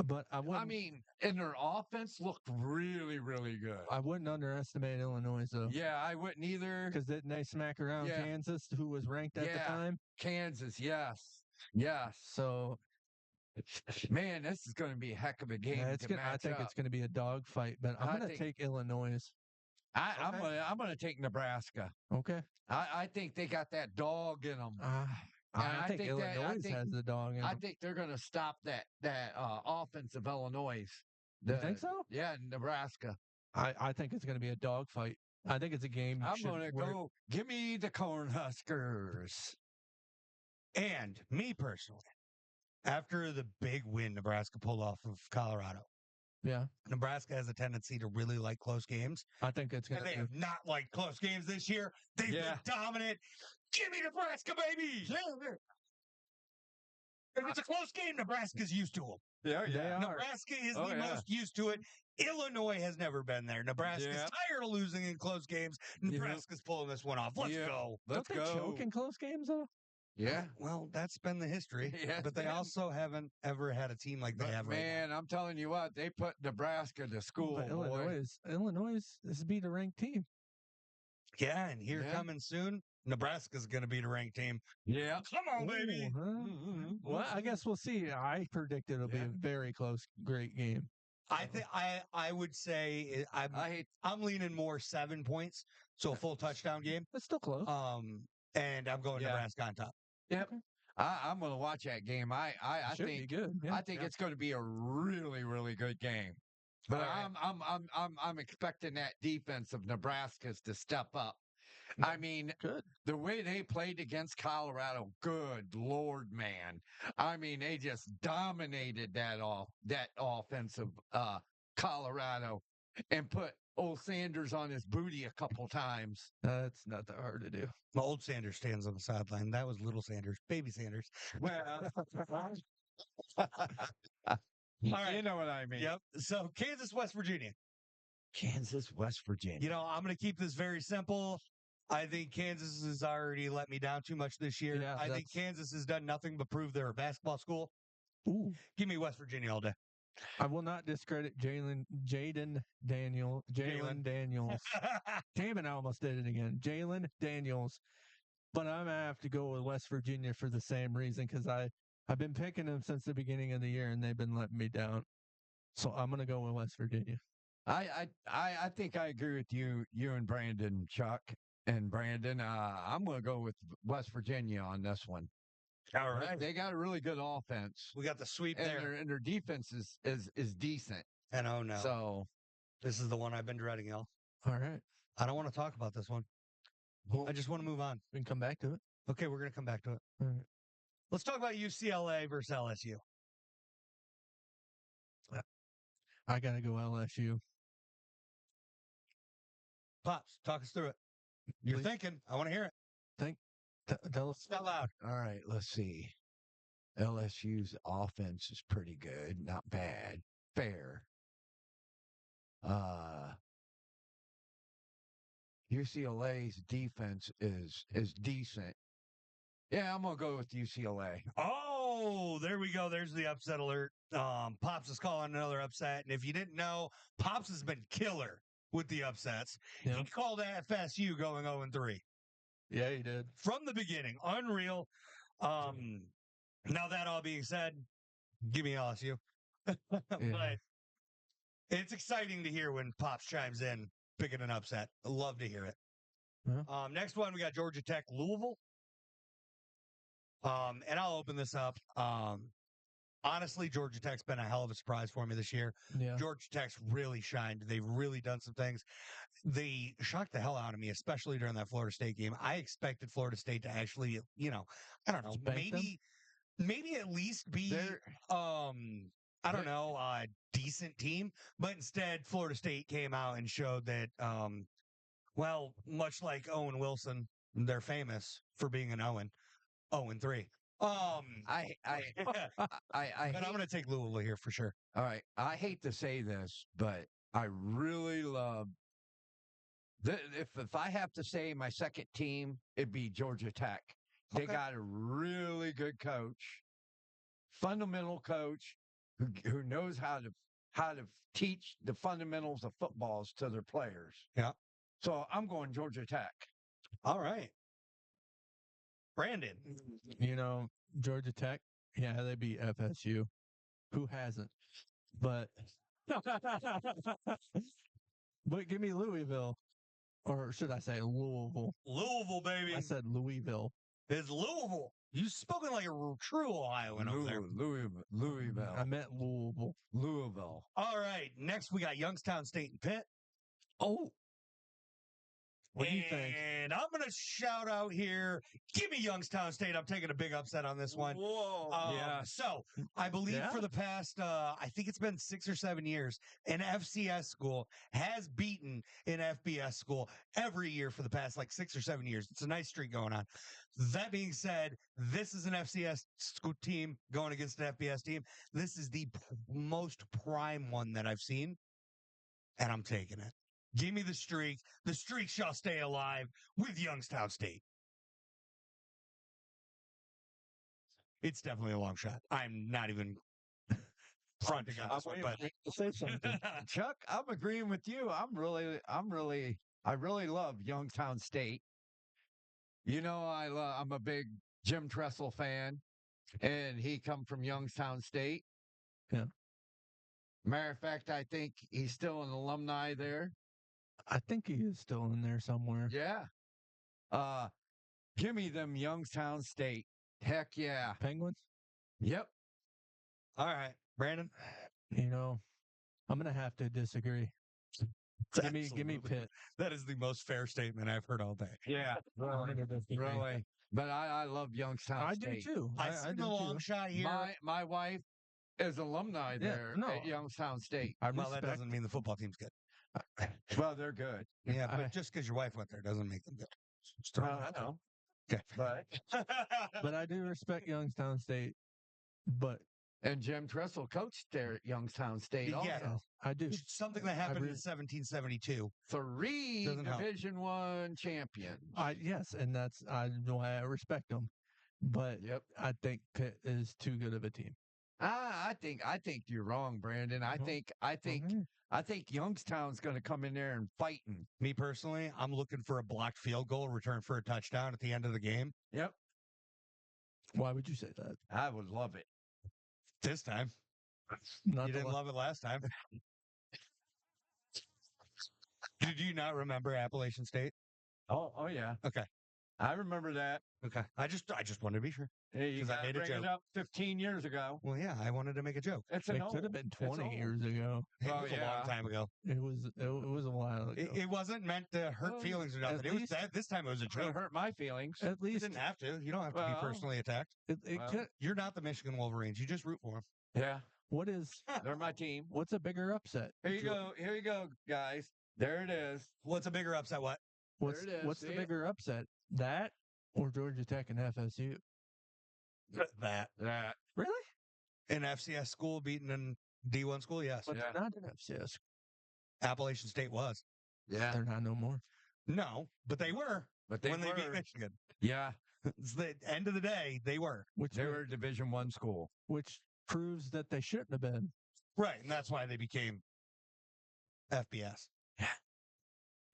But I I wouldn't. mean, and their offense looked really, really good. I wouldn't underestimate Illinois though, Yeah, I wouldn't either. because didn't they smack around Yeah. Kansas, who was ranked at the Yeah. time? Kansas, yes. Yes. So Man, this is going to be a heck of a game it's to gonna. I match think up. it's gonna be a dogfight, but I'm I gonna think take Illinois. I'm Okay. gonna take Nebraska. Okay. I think they got that dog in them. I think Illinois has the dog in I them. think they're going to stop that offense of Illinois. You think so? Yeah, Nebraska. I think it's gonna be a dogfight. I think it's a game. I'm going to go. Give me the Cornhuskers. And me personally, after the big win Nebraska pulled off of Colorado, Yeah, Nebraska has a tendency to really like close games. I think it's gonna And they be. have not liked close games this year. They've Yeah. been dominant. Give me Nebraska, baby. If it's a close game, Nebraska's used to them. Yeah, They are. Nebraska is Oh, the yeah. most used to it. Illinois has never been there. Nebraska's Yeah. tired of losing in close games. Nebraska's pulling this one off. Let's Yeah. go. Let's Don't they go. choke in close games though? Yeah. Well, that's been the history. Yeah, but they man. also haven't ever had a team like they But have right now. man, I'm telling you what, they put Nebraska to school. But Boy. Illinois is beat a ranked team. Yeah, and here Yeah. coming soon, Nebraska's going to be the ranked team. Yeah. Come on, baby. Ooh, huh? Mm-hmm. Well, I guess we'll see. I predict it'll be Yeah. a very close, great game. I think I would say I'm leaning more 7 points, so a full touchdown game. It's still close. And I'm going Yeah. Nebraska on top. Yep. I'm going to watch that game. I Should be think good. Yeah. I think it's going to be a really, really good game. But All right. I'm expecting that defense of Nebraska's to step up. I mean, Good. the way they played against Colorado, good Lord, man. I mean, they just dominated that offensive Colorado and put old Sanders on his booty a couple times. That's not that hard to do. My old Sanders stands on the sideline. That was little Sanders, baby Sanders. Well, All right. you know what I mean. Yep. So Kansas, West Virginia. Kansas, West Virginia. You know, I'm going to keep this very simple. I think Kansas has already let me down too much this year. Yeah, I think Kansas has done nothing but prove they're a basketball school. Ooh. Give me West Virginia all day. I will not discredit Jalen Daniels. Damn it, I almost did it again. Jalen Daniels. But I'm going to have to go with West Virginia for the same reason because I've been picking them since the beginning of the year and they've been letting me down. So I'm going to go with West Virginia. I think I agree with you and Brandon, Chuck and Brandon. I'm going to go with West Virginia on this one. All right. They got a really good offense. We got the sweep And there. their defense is decent. And oh no. So This is the one I've been dreading, y'all. All right. I don't want to talk about this one. I just want to move on. We can come back to it. Okay, we're going to come back to it. All right. Let's talk about UCLA versus LSU. I got to go LSU. Pops, talk us through it. You're Please. thinking. I want to hear it. Tell us. Out loud. all right, let's see. LSU's offense is pretty good, not bad, fair. UCLA's defense is decent. Yeah, I'm gonna go with UCLA. Oh, there we go. There's the upset alert. Pops is calling another upset. And if you didn't know, Pops has been killer with the upsets. Yeah. He called FSU going 0-3 Yeah, he did. from the beginning. Unreal. Now that all being said, give me LSU. But it's exciting to hear when Pops chimes in, picking an upset. I love to hear it. Yeah. Next one, we got Georgia Tech, Louisville. And I'll open this up. Honestly, Georgia Tech's been a hell of a surprise for me this year. Yeah. Georgia Tech's really shined. They've really done some things. They shocked the hell out of me, especially during that Florida State game. I expected Florida State to actually, I don't know, Spank them? maybe at least be I don't know, a decent team. But instead, Florida State came out and showed that well, much like Owen Wilson, they're famous for being an 0-3. I And I'm going to take Louisville here for sure. all right. I hate to say this, but I really love. If I have to say my second team, it'd be Georgia Tech. They Okay. got a really good coach, fundamental coach, who knows how to teach the fundamentals of footballs to their players. Yeah. So I'm going Georgia Tech. All right. Brandon. You know, Georgia Tech, yeah, they beat FSU. Who hasn't? But but give me Louisville. Or should I say Louisville? Louisville, baby. I said Louisville. It's Louisville. You've spoken like a true Ohioan over there. Louisville. I meant Louisville. Louisville. All right. Next, we got Youngstown State and Pitt. Oh. What do you think? And I'm going to shout out here. Give me Youngstown State. I'm taking a big upset on this one. Whoa. Yeah. So I believe for the past, I think it's been 6 or 7 years, an FCS school has beaten an FBS school every year for the past like 6 or 7 years. It's a nice streak going on. That being said, this is an FCS school team going against an FBS team. This is the most prime one that I've seen, and I'm taking it. Give me the streak. The streak shall stay alive with Youngstown State. It's definitely a long shot. I'm not even fronting on this one, but Say something. Chuck, I'm agreeing with you. I really love Youngstown State. You know, I'm a big Jim Tressel fan, and he come from Youngstown State. Yeah. Matter of fact, I think he's still an alumni there. I think he is still in there somewhere. Yeah. Give me them Youngstown State. Heck yeah. Penguins? Yep. all right, Brandon. You know, I'm gonna have to disagree. Give me Absolutely. Pitt. That is the most fair statement I've heard all day. Yeah. Really. But I love Youngstown I do State. too. I see the long shot here. My wife is alumni there no. at Youngstown State. I Well, that respect. doesn't mean the football team's good. Well, they're good. Yeah, but I- just because your wife went there doesn't make them good. Just throwing it out I know. there. But But I do respect Youngstown State. But and Jim Tressel coached there at Youngstown State also. Yeah. I do. Something that happened in 1772. 3 Doesn't help. Division One champions. Yes, and that's why I respect them. But Yep. I think Pitt is too good of a team. I think you're wrong, Brandon. I Mhm. think Youngstown's going to come in there and fighting. Me personally, I'm looking for a blocked field goal, return for a touchdown at the end of the game. Yep. Why would you say that? I would love it. This time. Not You the didn't love it last time. Did you not remember Appalachian State? Oh yeah. Okay. I remember that. Okay. I just wanted to be sure. Hey, you 'Cause I gotta made a bring joke. it up 15 years ago. Well, yeah, I wanted to make a joke. It's It an could have been 20 old. years ago. It Well, was a long yeah. time ago. It was a while ago. It wasn't meant to hurt Well, feelings or at nothing. It was least- that this time it was a It's going joke. to hurt my feelings. At You least didn't have to. You don't have to be Well, personally attacked. it Well, could, You're not the Michigan Wolverines. You just root for them. Yeah. what is They're my team. what's a bigger upset? Here you go. Here you go, guys. There it is. What's a bigger upset? What? What's it is, what's the see it? bigger upset? That or Georgia Tech and FSU? That. That. Really? An FCS school beating a D1 school? Yes. But Yeah. they're not an FCS. Appalachian State was. Yeah. They're not no more. No, but they were But they when they beat were. Michigan. Yeah. It's the end of the day, they were. Which They were a Division One school. which proves that they shouldn't have been. Right. And that's why they became FBS.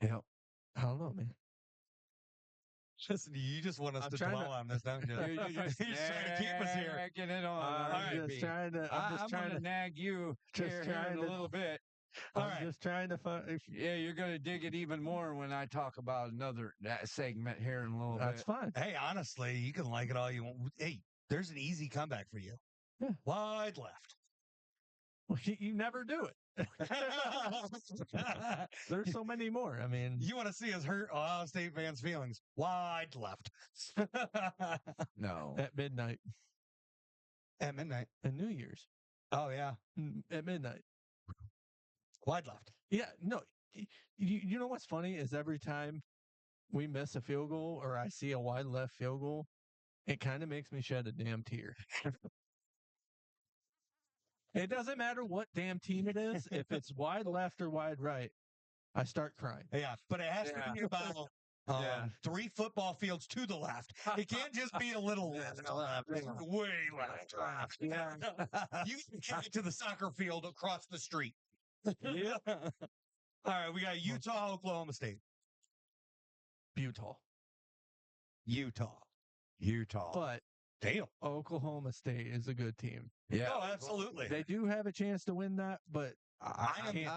Yep. I don't know, man. Listen, you just want us I'm to trying dwell to- on this, don't you? You're just He's trying to keep us here. nagging it on. I'm R&B. just trying to. I'm just trying gonna to. nag you just here in trying a to- little bit. All I'm right. just trying to find. Yeah, you're gonna dig it even more when I talk about that segment here in a little That's bit. fine. Hey, honestly, you can like it all you want. Hey, there's an easy comeback for you. Yeah. Wide left. Well, you never do it. There's so many more. I mean, You want to see us hurt Ohio State fans' feelings? Wide left. No. at midnight At midnight. and New Year's Oh, yeah. at midnight. Wide left. Yeah, no. You know what's funny is every time we miss a field goal or I see a wide left field goal, it kind of makes me shed a damn tear. It doesn't matter what damn team it is. If it's wide left or wide right, I start crying. Yeah. But it has to Yeah. be about Yeah. 3 football fields to the left. It can't just be a little left. Way left. Yeah. You can kick it to the soccer field across the street. Yeah. All right, we got Utah, Oklahoma State. Utah. Utah. Utah. But Damn. Oklahoma State is a good team. Yeah. Oh, absolutely. They do have a chance to win that, but I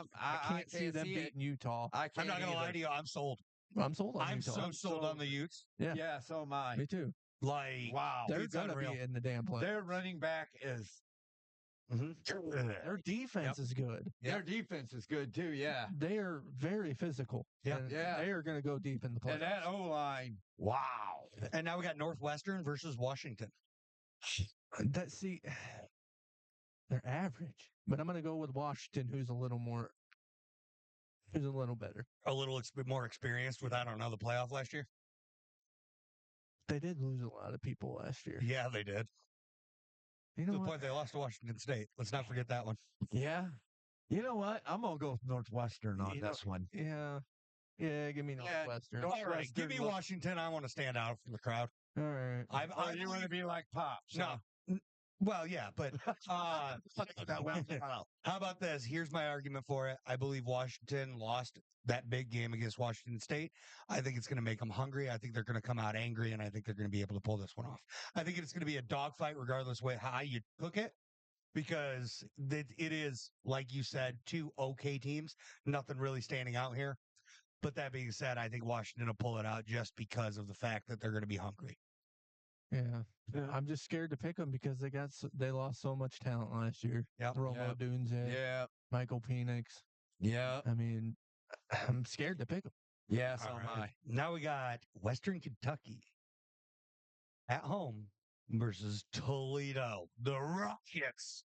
can't see them beating Utah. I I'm can't not going to lie either. to you. I'm sold. I'm sold on I'm Utah. so sold on the Utes. Yeah. Yeah, so am I. Me too. Like, Wow. They're it's gonna unreal. be in the damn play. Their running back is Their defense is good. their defense is good too, yeah. They are very physical. Yeah. and Yeah. They are going to go deep in the playoffs. And that O line, wow. And now we got Northwestern versus Washington. They're average, but I'm going to go with Washington, who's a little better. A little more experienced with, I don't know, the playoff last year. They did lose a lot of people last year. Yeah, they did. You To know the what? point they lost to Washington State. Let's not forget that one. Yeah. You know what? I'm gonna go with Northwestern on You know- this one. Yeah. Yeah, give me Northwestern. All right, give me Northwestern look- Washington. I want to stand out from the crowd. All right. Oh, you want to be like Pops? No. Well, yeah, but how about this? Here's my argument for it. I believe Washington lost that big game against Washington State. I think it's going to make them hungry. I think they're going to come out angry, and I think they're going to be able to pull this one off. I think it's going to be a dogfight, regardless of how you cook it, because it is, like you said, 2 okay teams. Nothing really standing out here. But that being said, I think Washington will pull it out just because of the fact that they're going to be hungry. Yeah. I'm just scared to pick them because they lost so much talent last year. Yep. Romo Yep. Dunze, Yeah. Michael Penix. Yeah. I mean, I'm scared to pick them. Yeah, so All am right. I. Now we got Western Kentucky at home versus Toledo, the Rockets.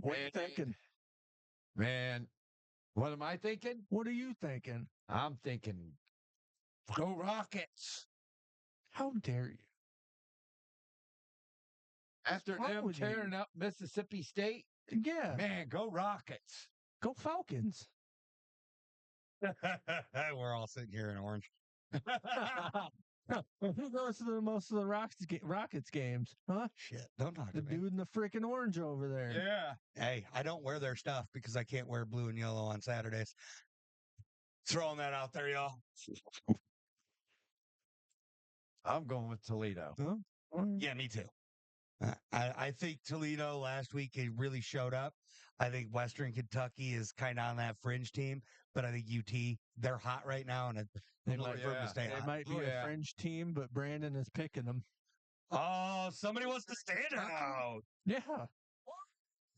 What are you thinking? Man, what am I thinking? What are you thinking? I'm thinking go Rockets. How dare you? After How them would you? tearing up Mississippi State, Yeah. man, go Rockets. Go Falcons. We're all sitting here in orange. Who goes to most of the Rockets games? Huh? Shit, don't talk The to me. dude in the freaking orange over there. Yeah. Hey, I don't wear their stuff because I can't wear blue and yellow on Saturdays. Throwing that out there, y'all. I'm going with Toledo. Yeah, me too. I think Toledo last week it really showed up. I think Western Kentucky is kind of on that fringe team, but I think UT they're hot right now, and They I'm looking for them to stay They hot. might be a fringe team, but Brandon is picking them. Oh, somebody wants to stand out. Yeah.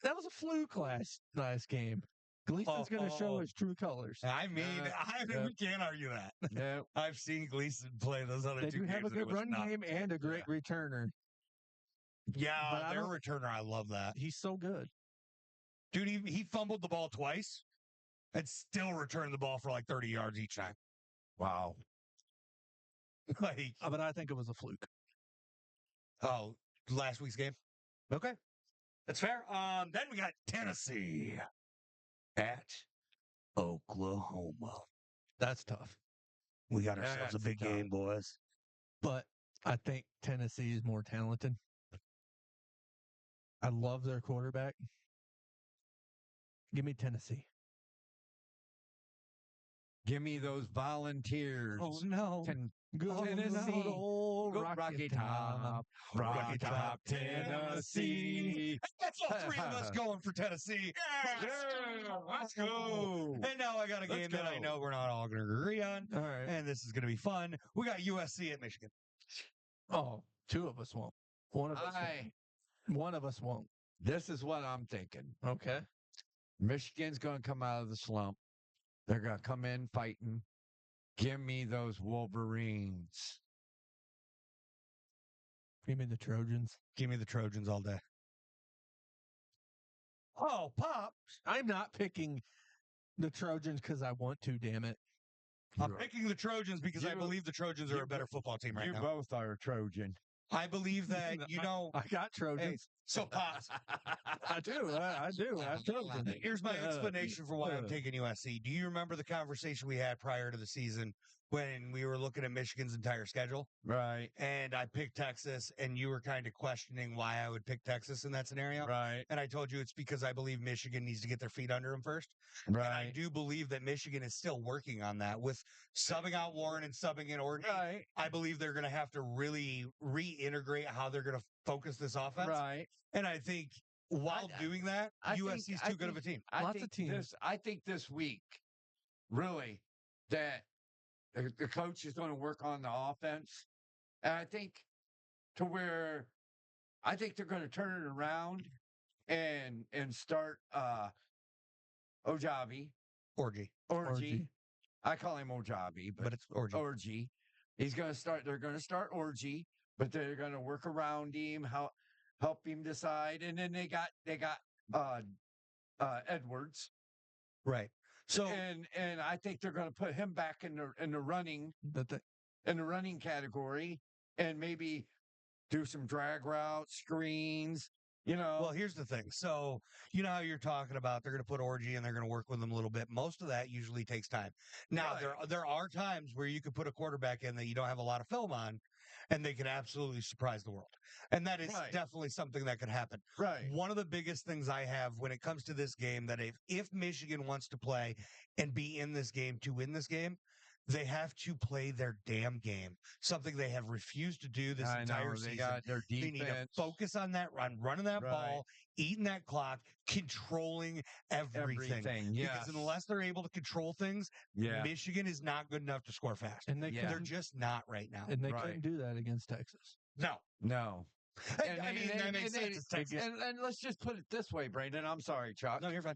That was a fluke last game. Gleason's going to show his true colors. I mean, yeah. we can't argue that. Yeah. I've seen Gleason play those other They two do games. have a and it good was run nuts. game and a great returner. Yeah, But I their don't- returner, I love that. He's so good. Dude, he fumbled the ball twice and still returned the ball for like 30 yards each time. Wow. Like, But I think it was a fluke. oh, last week's game? Okay. That's fair. Then we got Tennessee at Oklahoma. That's tough. We got ourselves a That's big tough. game, boys. But I think Tennessee is more talented. I love their quarterback. Give me Tennessee. Give me those volunteers. no. Go Tennessee. Go Go Rocky Top. Rocky Top, Tennessee. That's all 3 of us going for Tennessee. Yeah, let's go. And now I got a Let's game that I go. know we're not all going to agree on. All right. And this is going to be fun. We got USC at Michigan. Oh, 2 of us won't. One of us won't. One of us won't. This is what I'm thinking. Okay. Michigan's going to come out of the slump. They're going to come in fighting. Give me those Wolverines. Give me the Trojans. Give me the Trojans all day. Oh, Pop. I'm not picking the Trojans because I want to, damn it. I'm picking the Trojans because I You- believe the Trojans are you- a better football team right You now. both are a Trojan. I believe that, I got Trojans. so Pops, I do. I do. I have Trojans. here's my explanation for why I'm taking USC. Do you remember the conversation we had prior to the season when we were looking at Michigan's entire schedule? Right. And I picked Texas, and you were kind of questioning why I would pick Texas in that scenario. Right. And I told you it's because I believe Michigan needs to get their feet under them first. And I Right. do believe that Michigan is still working on that with subbing out Warren and subbing in Oregon. Right. I believe they're going to have to really reintegrate how they're going to focus this offense. Right. And I think while doing that, USC is too good of a team. Lots of teams. I think this week, really, that the coach is going to work on the offense. And I think to where I think they're going to turn it around and start Ojabi. Orgy. Orgy. I call him Ojabi, But it's Orgy. Orgy. They're going to start Orgy, but they're going to work around him, help him decide. And then they got Edwards. Right. So and I think they're going to put him back in the running in the running category and maybe do some drag route screens. Well, here's the thing. So, you know how you're talking about they're going to put Orgy and they're going to work with them a little bit. Most of that usually takes time. Now, there are times where you could put a quarterback in that you don't have a lot of film on, and they can absolutely surprise the world. And that is definitely something that could happen. Right. One of the biggest things I have when it comes to this game that if Michigan wants to play and be in this game to win this game, they have to play their damn game. Something they have refused to do this entire season. They got their defense. They need to focus on that run, running that ball, eating that clock, controlling everything. Because unless they're able to control things, Michigan is not good enough to score fast. And they're just not right now. And they couldn't do that against Texas. No. I mean, that makes sense. It's Texas. And let's just put it this way, Brandon. I'm sorry, Chuck. No, you're fine.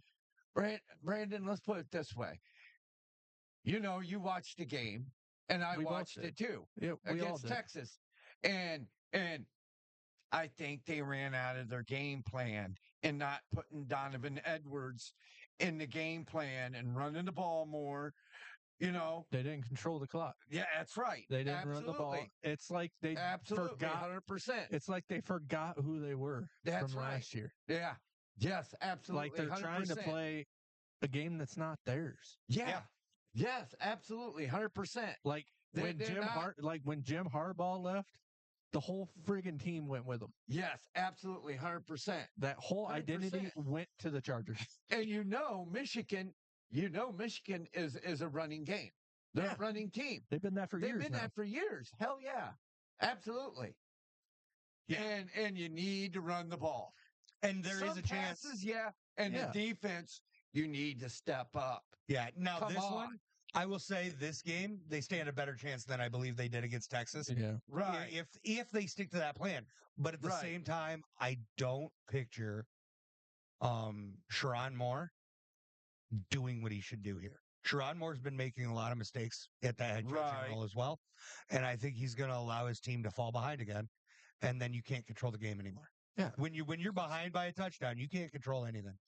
Brandon, let's put it this way. You watched the game, and I watched it too. Yeah, against Texas, and I think they ran out of their game plan and not putting Donovan Edwards in the game plan and running the ball more. They didn't control the clock. Yeah, that's right. They didn't run the ball. It's like they forgot 100%. It's like they forgot who they were from last year. Yeah. Yes, absolutely. Like they're 100%. trying to play a game that's not theirs. Yeah. Yes, absolutely, 100%. Like when Jim Harbaugh left, the whole friggin' team went with him. Yes, absolutely, 100%. That whole 100%. identity went to the Chargers. And Michigan is a running game. They're a running team. They've been that for years. They've been that for years. Hell yeah, absolutely. Yeah. And you need to run the ball. And there is a chance. And the defense, you need to step up. Yeah. Now, one, I will say this game, they stand a better chance than I believe they did against Texas. Yeah. Right. If they stick to that plan. But at the same time, I don't picture Sherrone Moore doing what he should do here. Sherrone Moore's been making a lot of mistakes at the head coaching role as well. And I think he's going to allow his team to fall behind again. And then you can't control the game anymore. Yeah. When you're behind by a touchdown, you can't control anything.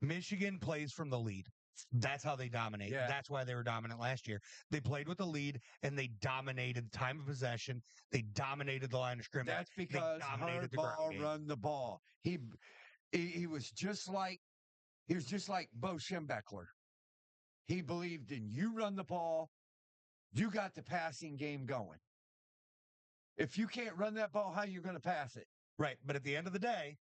Michigan plays from the lead. That's how they dominate. Yeah. That's why they were dominant last year. They played with the lead, and they dominated time of possession. They dominated the line of scrimmage. That's because Harbaugh run the ball. He was just like Bo Schembechler. He believed in you run the ball, you got the passing game going. If you can't run that ball, how are you going to pass it? Right. But at the end of the day,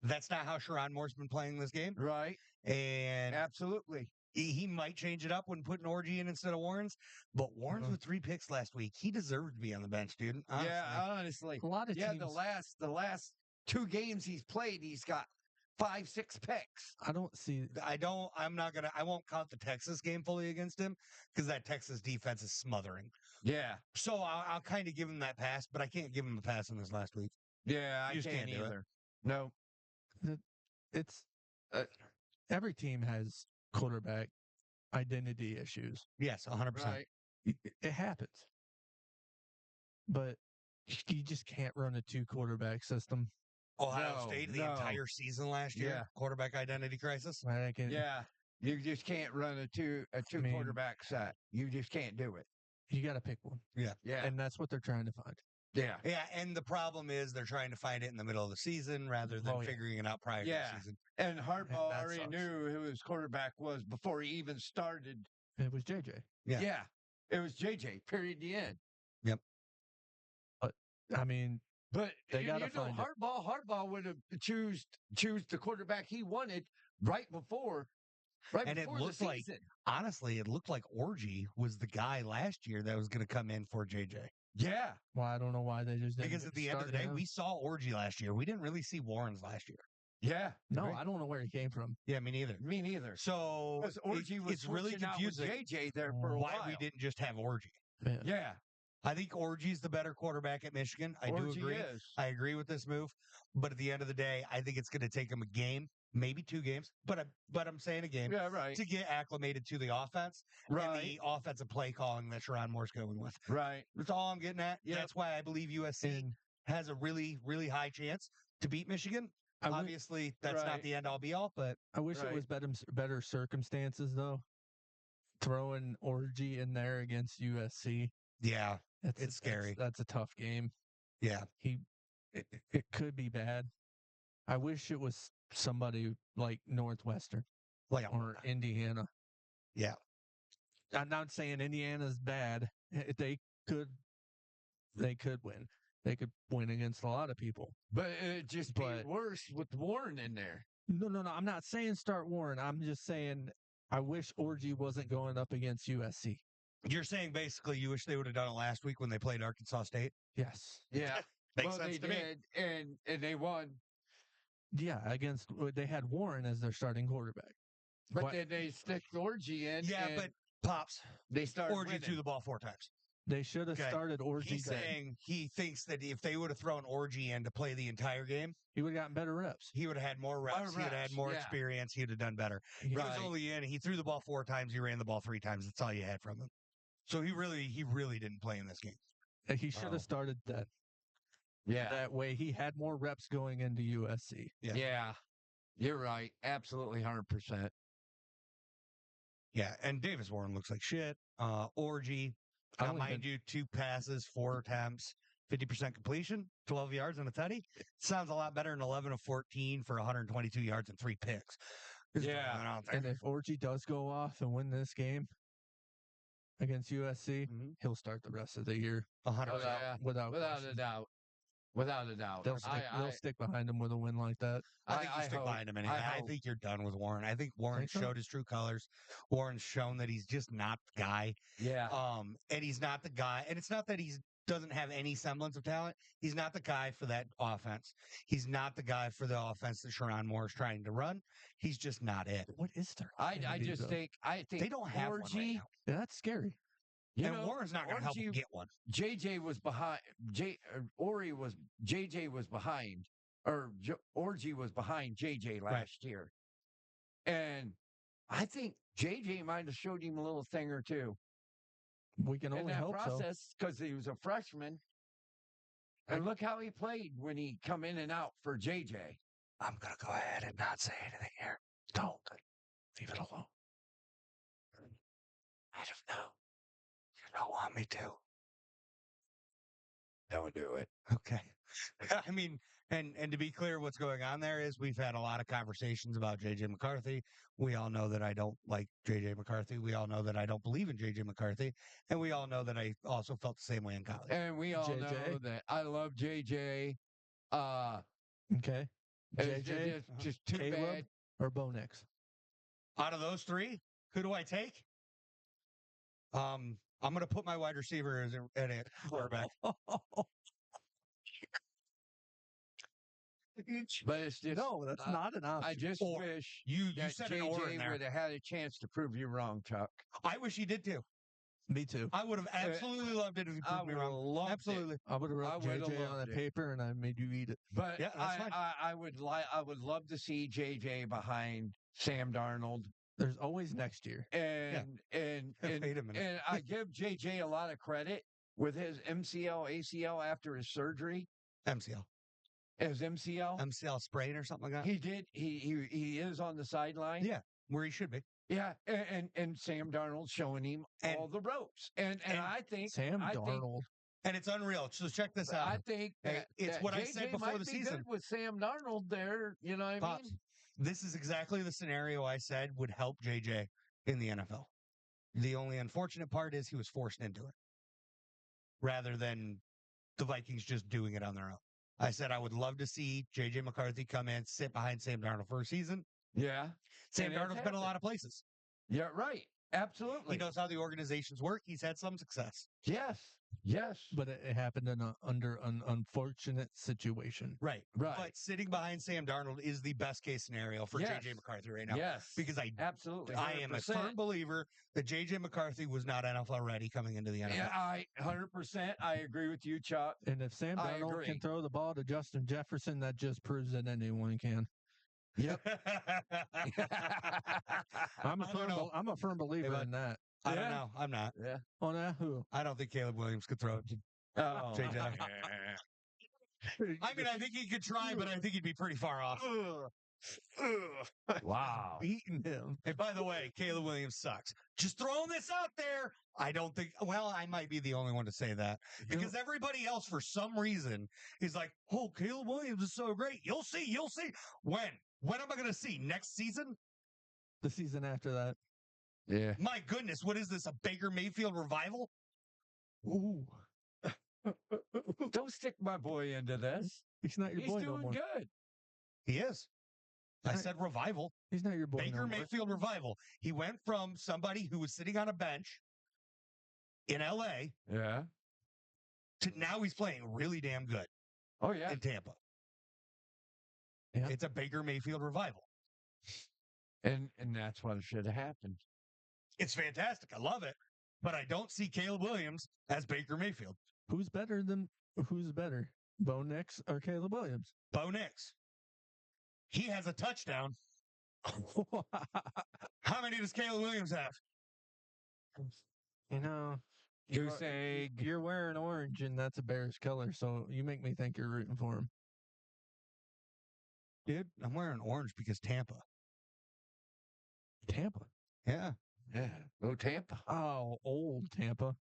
that's not how Sherrone Moore's been playing this game. Right. And absolutely. He might change it up when putting Orgy in instead of Warren's, but Warren's with 3 picks last week. He deserved to be on the bench, dude. Honestly. Yeah, honestly. A lot of teams. The last 2 games he's played, he's got 5-6 picks. I won't count the Texas game fully against him because that Texas defense is smothering. Yeah. So I'll kind of give him that pass, but I can't give him a pass in this last week. Yeah, I can't either. No. It's every team has quarterback identity issues. Yes, 100%. Right. It happens. But you just can't run a 2 quarterback system. Ohio State the entire season last year, quarterback identity crisis. You just can't run a two quarterback set. You just can't do it. You got to pick one. Yeah. And that's what they're trying to find. Yeah. Yeah, and the problem is they're trying to find it in the middle of the season rather than Oh, yeah. figuring it out prior to Yeah. the season. And Harbaugh that already sucks. knew who his quarterback was before he even started. It was JJ. Yeah. It was JJ, period, the end. I mean, But They gotta find it. Harbaugh would have choose the quarterback he wanted right before And it the looked like, season. honestly, it looked like Orgy was the guy last year that was going to come in for JJ. Yeah. well, I don't know why they just didn't Because at the end of the start day, him. we saw Orgy last year. We didn't really see Warren's last year. Yeah. No, Right. I don't know where he came from. Yeah, me neither. Me neither. So Because Orgy was it's really switching out with confusing JJ there for a why while. we didn't just have Orgy. Yeah. Yeah. I think Orgy's the better quarterback at Michigan. I do Orgy agree. is. I agree with this move. But at the end of the day, I think it's going to take him a game, maybe 2 games, but I'm saying a game Yeah, right. to get acclimated to the offense and Right. the offensive play calling that Sharon Moore's going with. Right. That's all I'm getting at. Yep. That's why I believe USC And has a really, really high chance to beat Michigan. I wi- Obviously, that's not Right. the end all be all, but I wish it Right. was better circumstances though. Throwing Orgy in there against USC, yeah, It's scary. That's a tough game. yeah. It could be bad. I wish it was somebody like Northwestern Like, or Indiana. Yeah. I'm not saying Indiana's bad. Could they could win. They could win against a lot of people. But it'd just be But- worse with Warren in there. No. I'm not saying start Warren. I'm just saying I wish Orgy wasn't going up against USC. You're saying basically you wish they would have done it last week when they played Arkansas State? Yes. Yeah. Makes well, sense they to me. did, and they won. Yeah, they had Warren as their starting quarterback. But What- then they stick Orgy in. Yeah, and but Pops, they started Orgy winning. threw the ball 4 times. They should have Okay. started Orgy. He's saying he thinks that if they would have thrown Orgy in to play the entire game, He would have gotten better reps. he would have had more reps. He would have had reps, more yeah. experience. He would have done better. He- He Right. was only in. He threw the ball 4 times. He ran the ball 3 times. That's all you had from him. So he really didn't play in this game. He should Oh. have started that. Yeah. That way, he had more reps going into USC. Yeah. Yeah. You're right. Absolutely 100%. Yeah, and Davis Warren looks like shit. Orgy, I now don't mind you, 2 passes, 4 attempts, 50% completion, 12 yards and a tutty. Sounds a lot better than 11 of 14 for 122 yards and 3 picks. Who's Yeah. going out there? And if Orgy does go off and win this game against USC, Mhm. he'll start the rest of the year 100%. Oh, yeah. without Without a question. doubt. Without a doubt. They'll stick behind him with a win like that. I think you I stick hope- behind him anyway. I I hope. think you're done with Warren. I think Warren Think so? showed his true colors. Warren's shown that he's just not the guy. Yeah. And he's not the guy. And it's not that he doesn't have any semblance of talent. He's not the guy for that offense. He's not the guy for the offense that Sharon Moore is trying to run. He's just not it. What is there? I just think They don't have one Orgy, right now. Yeah, that's scary. you And know, Warren's not going to help Orgy- him get one. JJ was behind. JJ was behind, or Orgy was behind JJ last year, and I think JJ might have showed him a little thing or two We can in only that hope so. process because he was a freshman. And look how he played when he come in and out for JJ. I'm going to go ahead and not say anything here. Don't leave it alone. I don't know. You don't want me to. Don't do it. Okay. I mean, and to be clear, what's going on there is we've had a lot of conversations about JJ McCarthy. We all know that I don't like JJ McCarthy. We all know that I don't believe in JJ McCarthy. And we all know that I also felt the same way in college. And we all know JJ? that I love JJ. Okay. It's JJ, just too Caleb, bad. or Bo Nix? Out of those 3, who do I take? I'm going to put my wide receiver as a quarterback. But it's just No, that's I- not an option. I just Or wish You that said an or in JJ there. would have had a chance to prove you wrong, Chuck. I wish he did too. Me too. I would have absolutely loved it if he I proved me would have wong. loved it. Absolutely. I would have I wrote would've JJ on a loved it. paper and I made you eat it. But Yeah, that's fine. I would I would love to see JJ behind Sam Darnold. There's always next year. And Wait a minute. and I give JJ a lot of credit with his MCL, ACL after his surgery. MCL. His MCL. MCL sprain or something like that. He did. He is on the sideline. Yeah. Where he should be. Yeah. And Sam Darnold showing him And- all the ropes. And and I think Sam I think Darnold. And it's unreal. So check this out. I think Hey, that, it's that what I JJ said before might the be season. good with Sam Darnold there. You know what I Pops, mean? this is exactly the scenario I said would help JJ in the NFL. The only unfortunate part is he was forced into it rather than the Vikings just doing it on their own. I said I would love to see JJ McCarthy come in, sit behind Sam Darnold for a season. Yeah. Sam And it's Darnold's been a happened. lot of places. Yeah, right. He Absolutely. knows how the organizations work. He's had some success. Yes. Yes. But it happened under an unfortunate situation. Right. Right. But sitting behind Sam Darnold is the best case scenario for Yes. JJ McCarthy right now. Yes. Because absolutely. I am a 100%. firm believer that JJ McCarthy was not NFL ready coming into the NFL. Yeah, I 100%. I agree with you, Chuck. And if Sam I Darnold agree. can throw the ball to Justin Jefferson, that just proves that anyone can. Yep. I'm I don't know. a firm believer bud. in that. I don't Yeah. know. I'm not. Yeah. On that who? I don't think Caleb Williams could throw it. Oh. JJ. I mean, I think he could try, but I think he'd be pretty far off. Wow. Beating him. And by the way, Caleb Williams sucks. Just throwing this out there. I don't think, well, I might be the only one to say that because everybody else, for some reason, is like, oh, Caleb Williams is so great. You'll see. You'll see. When? When am I going to see? Next season? The season after that. Yeah. My goodness, what is this? A Baker Mayfield revival? Ooh. Don't stick my boy into this. He's not your He's boy no doing more. good. He is. I said revival. He's not your boy Baker no more. Mayfield revival. He went from somebody who was sitting on a bench in LA Yeah. to now he's playing really damn good Oh, yeah. in Tampa. Yeah. It's a Baker Mayfield revival. And that's what should have happened. It's fantastic. I love it. But I don't see Caleb Williams as Baker Mayfield. Who's better? Bo Nix or Caleb Williams? Bo Nix. He has a touchdown. How many does Caleb Williams have? You know, Goose egg. you're wearing orange, and that's a Bears color, so you make me think you're rooting for him. Dude, I'm wearing orange because Tampa. Tampa. Yeah. Yeah. Go Tampa. Oh, old Tampa.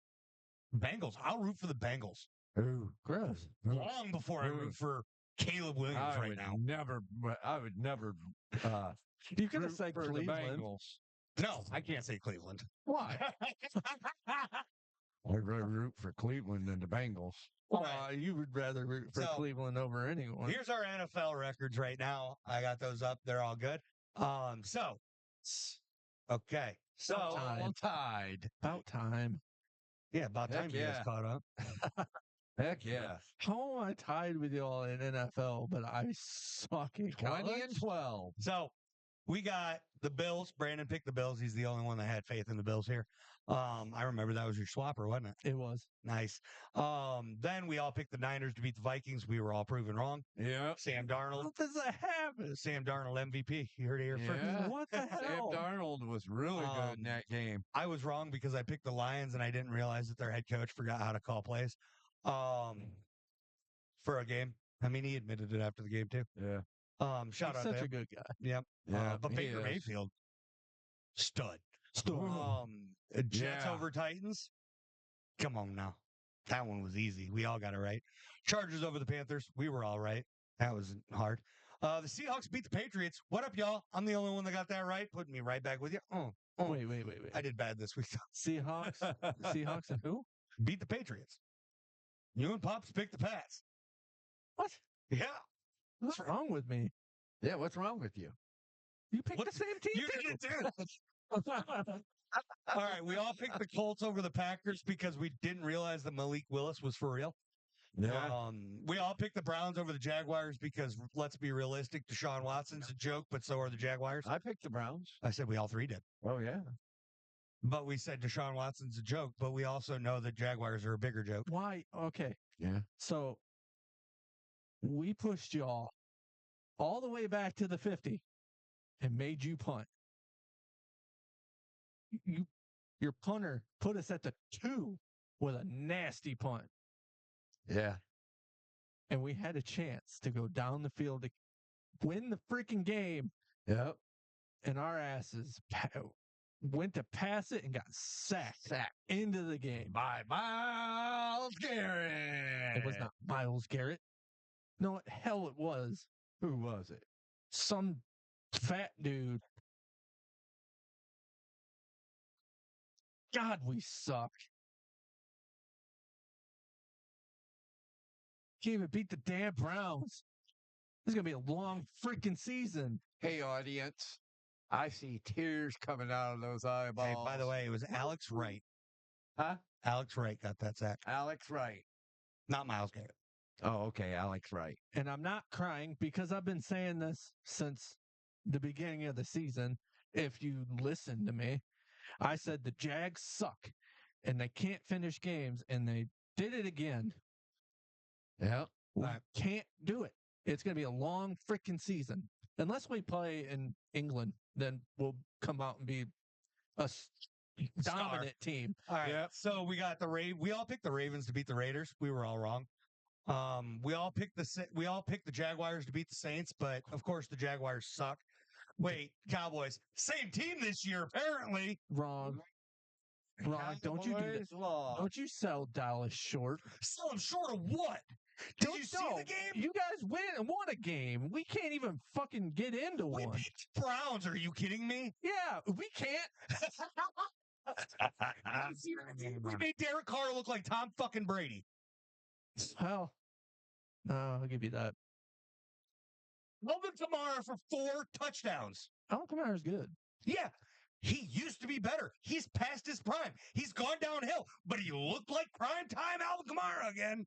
Bengals. I'll root for the Bengals. Ooh. Gross. Long before I root for Caleb Williams right now. I would never. You could have root said for the Cleveland. Bengals. No, I can't say Cleveland. Why? I'd rather root for Cleveland than the Bengals. You would rather root for So, Cleveland over anyone. Here's our NFL records right now. I got those up. They're all good. Okay. So, Time. Tied. About time. yeah, about Heck time you guys yeah. caught up. Heck yeah. How am I tied with y'all in NFL, but I suck at 20 college? and 12. So, we got the Bills. Brandon picked the Bills. He's the only one that had faith in the Bills here. I remember that was your swapper, wasn't it? It was. Nice. Then we all picked the Niners to beat the Vikings. We were all proven wrong. Yep. Sam Darnold. What does that happen? Sam Darnold MVP. You heard it here first. Yeah. What the Sam hell? Darnold was really good in that game. I was wrong because I picked the Lions and I didn't realize that their head coach forgot how to call plays for a game. I mean, he admitted it after the game too. Yeah. Shout He's out such to a him. good guy. Yep. Yeah. But he Baker is. Mayfield, stud. Ooh. Jets Yeah. over Titans. Come on now. That one was easy. We all got it right. Chargers over the Panthers. We were all right. That was hard. The Seahawks beat the Patriots. What up, y'all? I'm the only one that got that right. Putting me right back with you. Wait. I did bad this week. Seahawks? Seahawks and who? Beat the Patriots. You and Pops picked the Pats. What? Yeah. What's wrong with me? Yeah, what's wrong with you? You picked What- the same team. You did it too. All right. We all picked the Colts over the Packers because we didn't realize that Malik Willis was for real. We all picked the Browns over the Jaguars because, let's be realistic, Deshaun Watson's a joke, but so are the Jaguars. I picked the Browns. I said we all three did. Oh, yeah. But we said Deshaun Watson's a joke, but we also know that Jaguars are a bigger joke. Why? Okay. Yeah. So we pushed y'all all the way back to the 50 and made you punt. Your punter put us at the 2 with a nasty punt. Yeah. And we had a chance to go down the field to win the freaking game. Yep. And our asses went to pass it and got sacked Sack into the game. by Miles Garrett. It was not Miles Garrett. No, what hell it was. Who was it? Some fat dude. God, we suck. Can't even beat the damn Browns. This is going to be a long freaking season. Hey, audience. I see tears coming out of those eyeballs. Hey, by the way, it was Alex Wright. Huh? Alex Wright got that sack, Alex Wright. not Miles Garrett. Oh, okay. Alex Wright. And I'm not crying because I've been saying this since the beginning of the season. If you listen to me, I said the Jags suck and they can't finish games, and they did it again. Yeah. We Right. can't do it. It's going to be a long freaking season. Unless we play in England, then we'll come out and be a dominant team. All right. Yep. So we got we all picked the Ravens to beat the Raiders. We were all wrong. We all picked the Jaguars to beat the Saints, but of course the Jaguars suck. Wait, Cowboys, same team this year apparently. Wrong. Wrong. Don't you do that. Don't you sell Dallas short. Sell them short of what? Did Don't you see know. the game? You guys won a game. We can't even fucking get into We one. beat the Browns. Are you kidding me? Yeah, we can't. We made Derek Carr look like Tom fucking Brady. Well, no, I'll give you that. Melvin Kamara for 4 touchdowns. Alvin Kamara's good. Yeah, he used to be better. He's past his prime. He's gone downhill, but he looked like prime time Alvin Kamara again.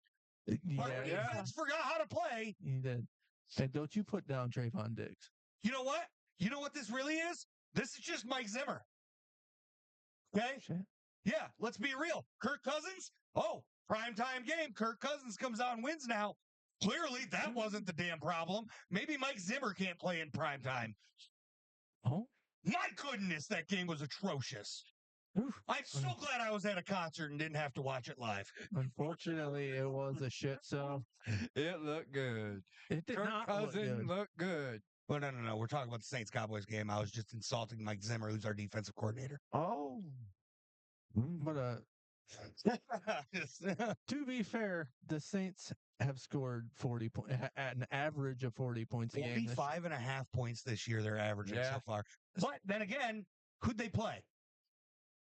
Our defense forgot how to play. He did. And don't you put down Trayvon Diggs. You know what? You know what this really is? This is just Mike Zimmer. Okay? Shit. Yeah, let's be real. Kirk Cousins, primetime game. Kirk Cousins comes out and wins now. Clearly, that wasn't the damn problem. Maybe Mike Zimmer can't play in primetime. Oh, My goodness, that game was atrocious. oof. I'm so glad I was at a concert and didn't have to watch it live. Unfortunately, it was a shit. So It looked good. it did Kirk not look Cousins good. looked good. Well, no. We're talking about the Saints-Cowboys game. I was just insulting Mike Zimmer, who's our defensive coordinator. Oh. But to be fair, the Saints have scored 40 points at an average of 40 points a game. 45.5 points this year they're averaging so far. But then again, who'd they play?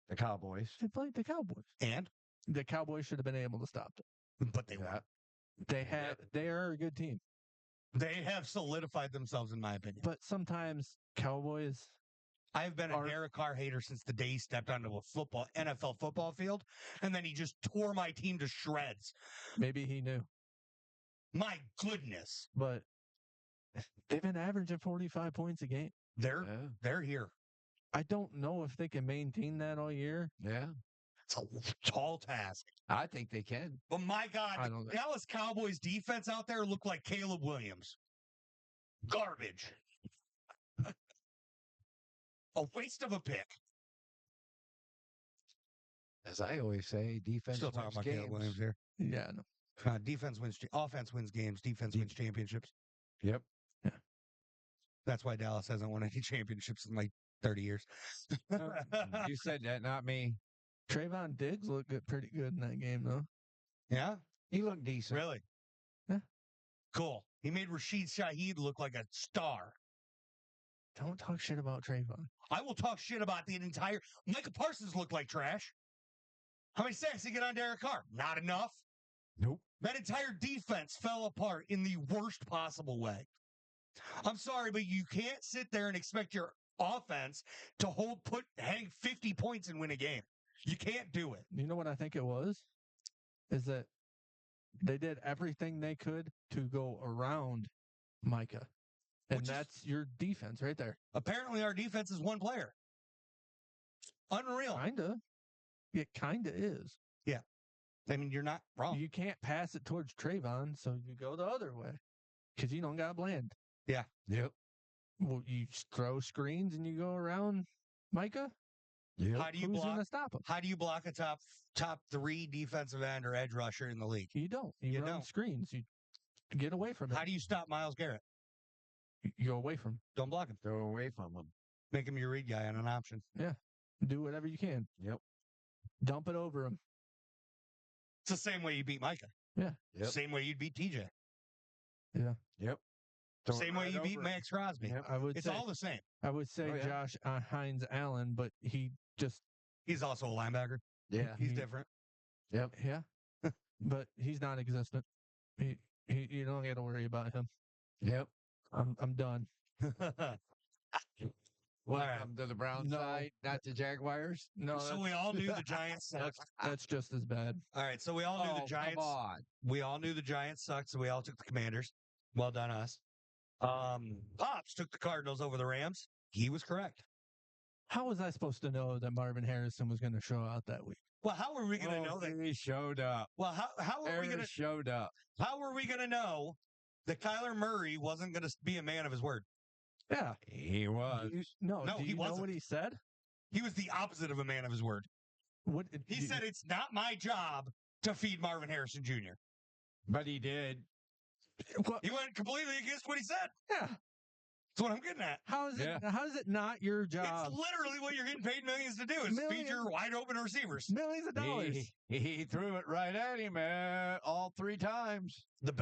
The Cowboys. They played the Cowboys. And? The Cowboys should have been able to stop them. But they weren't. They are a good team. They have solidified themselves, in my opinion. But sometimes Cowboys, I've been a Derek Carr hater since the day he stepped onto a NFL football field, and then he just tore my team to shreds. maybe he knew. My goodness. But they've been averaging 45 points a game. They're here. I don't know if they can maintain that all year. Yeah. It's a tall task. I think they can. But my God, I don't the know. Dallas Cowboys defense out there looked like Caleb Williams. Garbage. A waste of a pick. As I always say, defense Still talking wins about games. Caleb Williams here. Yeah, no. Offense wins games. Defense wins championships. Yep. That's why Dallas hasn't won any championships in like 30 years. You said that, not me. Trayvon Diggs looked pretty good in that game, though. Yeah? He looked decent. Really? Yeah. Cool. He made Rashid Shaheed look like a star. Don't talk shit about Trayvon. I will talk shit about the entire... Micah Parsons looked like trash. How many sacks did he get on Derek Carr? Not enough. Nope. That entire defense fell apart in the worst possible way. I'm sorry, but you can't sit there and expect your offense to hang 50 points and win a game. You can't do it. You know what I think it was? Is that they did everything they could to go around Micah. And that's your defense right there. Apparently, our defense is one player. Unreal. Kinda. It kinda is. Yeah. I mean, you're not wrong. You can't pass it towards Trayvon, so you go the other way. Because you don't got Bland. Yeah. Yep. Well, you throw screens and you go around Micah? Yep. How do you Who's block? going to stop him? How do you block a top 3 defensive end or edge rusher in the league? You don't. You run don't. screens. You get away from him. How do you stop Myles Garrett? You go away from him. Don't block him. Go away from him. Make him your read guy on an option. And Do whatever you can. Yep. Dump it over him. It's the same way you beat Micah. Yeah. Yep. Same way you'd beat TJ. Yeah. Yep. Throw it Same way right you beat over. Max Crosby. Yep. It's all the same. I would say Oh, yeah. Josh Hines Allen, but he just He's also a linebacker. Yeah. He's he- different. Yep. yeah, but he's non-existent. He you don't got to worry about him. Yep. I'm done. Welcome to the Brown No. side, not the Jaguars. No, so we all knew the Giants sucked. that's just as bad. All right, so we all knew the Giants. Come on. We all knew the Giants sucked, so we all took the Commanders. Well done, us. Pops took the Cardinals over the Rams. He was correct. How was I supposed to know that Marvin Harrison was going to show out that week? Well, how were we going to know that? He showed up. Well, how were we going to Showed up. how were we going to know that Kyler Murray wasn't going to be a man of his word? Yeah. He was. No, No, do he you know wasn't. what he said? He was the opposite of a man of his word. What He said it's not my job to feed Marvin Harrison Jr. But he did. What? He went completely against what he said. Yeah. That's what I'm getting at. How is it? Yeah. How is it not your job? It's literally what you're getting paid millions to do is feed Millions. your wide open receivers. Millions of dollars. He threw it right at him all 3 times. The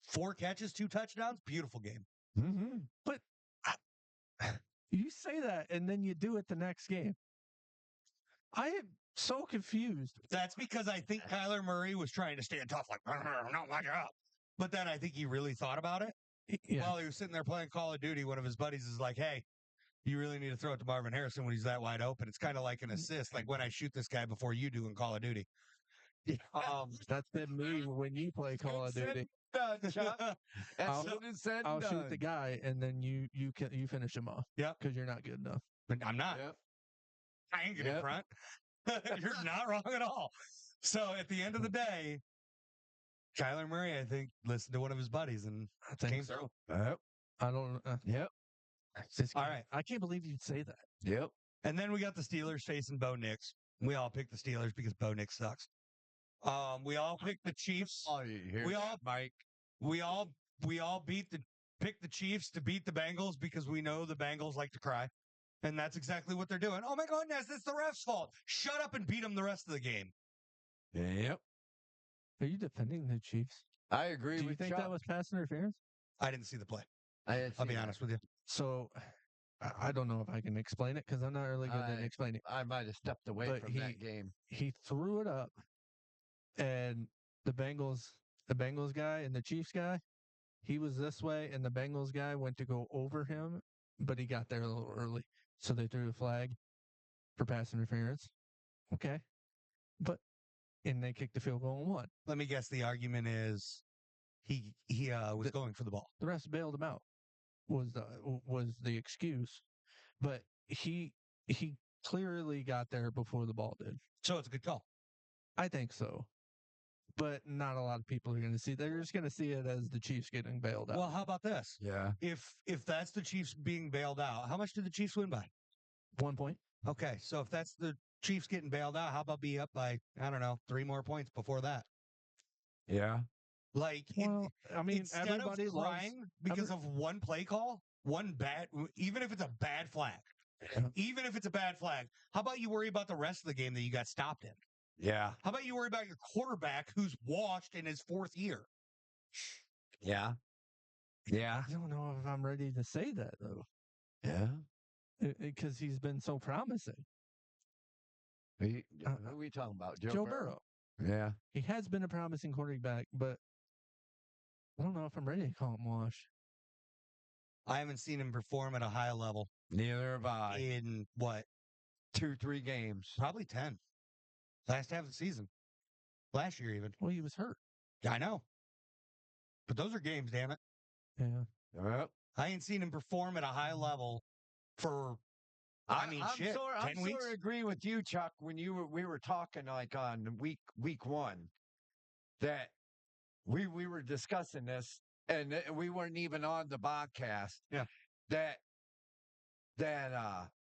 4 catches, 2 touchdowns, beautiful game. Mm-hmm. But you say that, and then you do it the next game. I am so confused. That's because I think Kyler Murray was trying to stand tough, like, not my job. But then I think he really thought about it. Yeah. While he was sitting there playing Call of Duty, one of his buddies is like, hey, you really need to throw it to Marvin Harrison when he's that wide open. It's kind of like an assist, like when I shoot this guy before you do in Call of Duty. That's been me when you play Call of Duty. I'll- I'll shoot the guy, and then you finish him off. Yep. Because you're not good enough. But I'm not. Yep. I ain't getting in Yep. front. You're not wrong at all. So at the end of the day, Kyler Murray, I think, listened to one of his buddies and I think came so. through. Yep. I don't. Yep. All right. I can't believe you'd say that. Yep. And then we got the Steelers facing Bo Nix. We all picked the Steelers because Bo Nix sucks. We all picked the Chiefs. Oh, you hear We that, all- Mike? We all picked the Chiefs to beat the Bengals because we know the Bengals like to cry. And that's exactly what they're doing. Oh my goodness, it's the ref's fault. Shut up and beat them the rest of the game. Yep. Are you defending the Chiefs? I agree Do with you think Chuck. that was pass interference? I didn't see the play. I'll I'll be honest with you. So I don't know if I can explain it because I'm not really good at explaining it. I might have stepped away But from that game. He threw it up, and the Bengals guy and the Chiefs guy, he was this way, and the Bengals guy went to go over him, but he got there a little early, so they threw a flag for pass interference. Okay, and they kicked the field goal and won. Let me guess. The argument is he was going for the ball. The rest bailed him out. Was the excuse, but he clearly got there before the ball did. So it's a good call. I think so. But not a lot of people are going to see. They're just going to see it as the Chiefs getting bailed out. Well, how about this? Yeah. If that's the Chiefs being bailed out, how much did the Chiefs win by? 1 point. Okay, so if that's the Chiefs getting bailed out, how about be up by, I don't know, 3 more points before that? Yeah. Like, Well, I mean, instead everybody of crying because of one play call, one bad, even if it's a bad flag, Yeah. even if it's a bad flag, how about you worry about the rest of the game that you got stopped in? Yeah. How about you worry about your quarterback who's washed in his 4th year? Yeah. Yeah. I don't know if I'm ready to say that though, Yeah. because he's been so promising. Who are we talking about? Joe Burrow. Yeah. He has been a promising quarterback, but I don't know if I'm ready to call him wash. I haven't seen him perform at a high level Neither have I. in what? 2-3 games. Probably 10. Last half of the season. Last year, even. Well, he was hurt. I know. But those are games, damn it. Yeah. Yep. I ain't seen him perform at a high level for, I mean, I'm shit, sort 10 weeks? of agree with you, Chuck, when we were talking like on week 1 that we were discussing this and we weren't even on the podcast. Yeah. That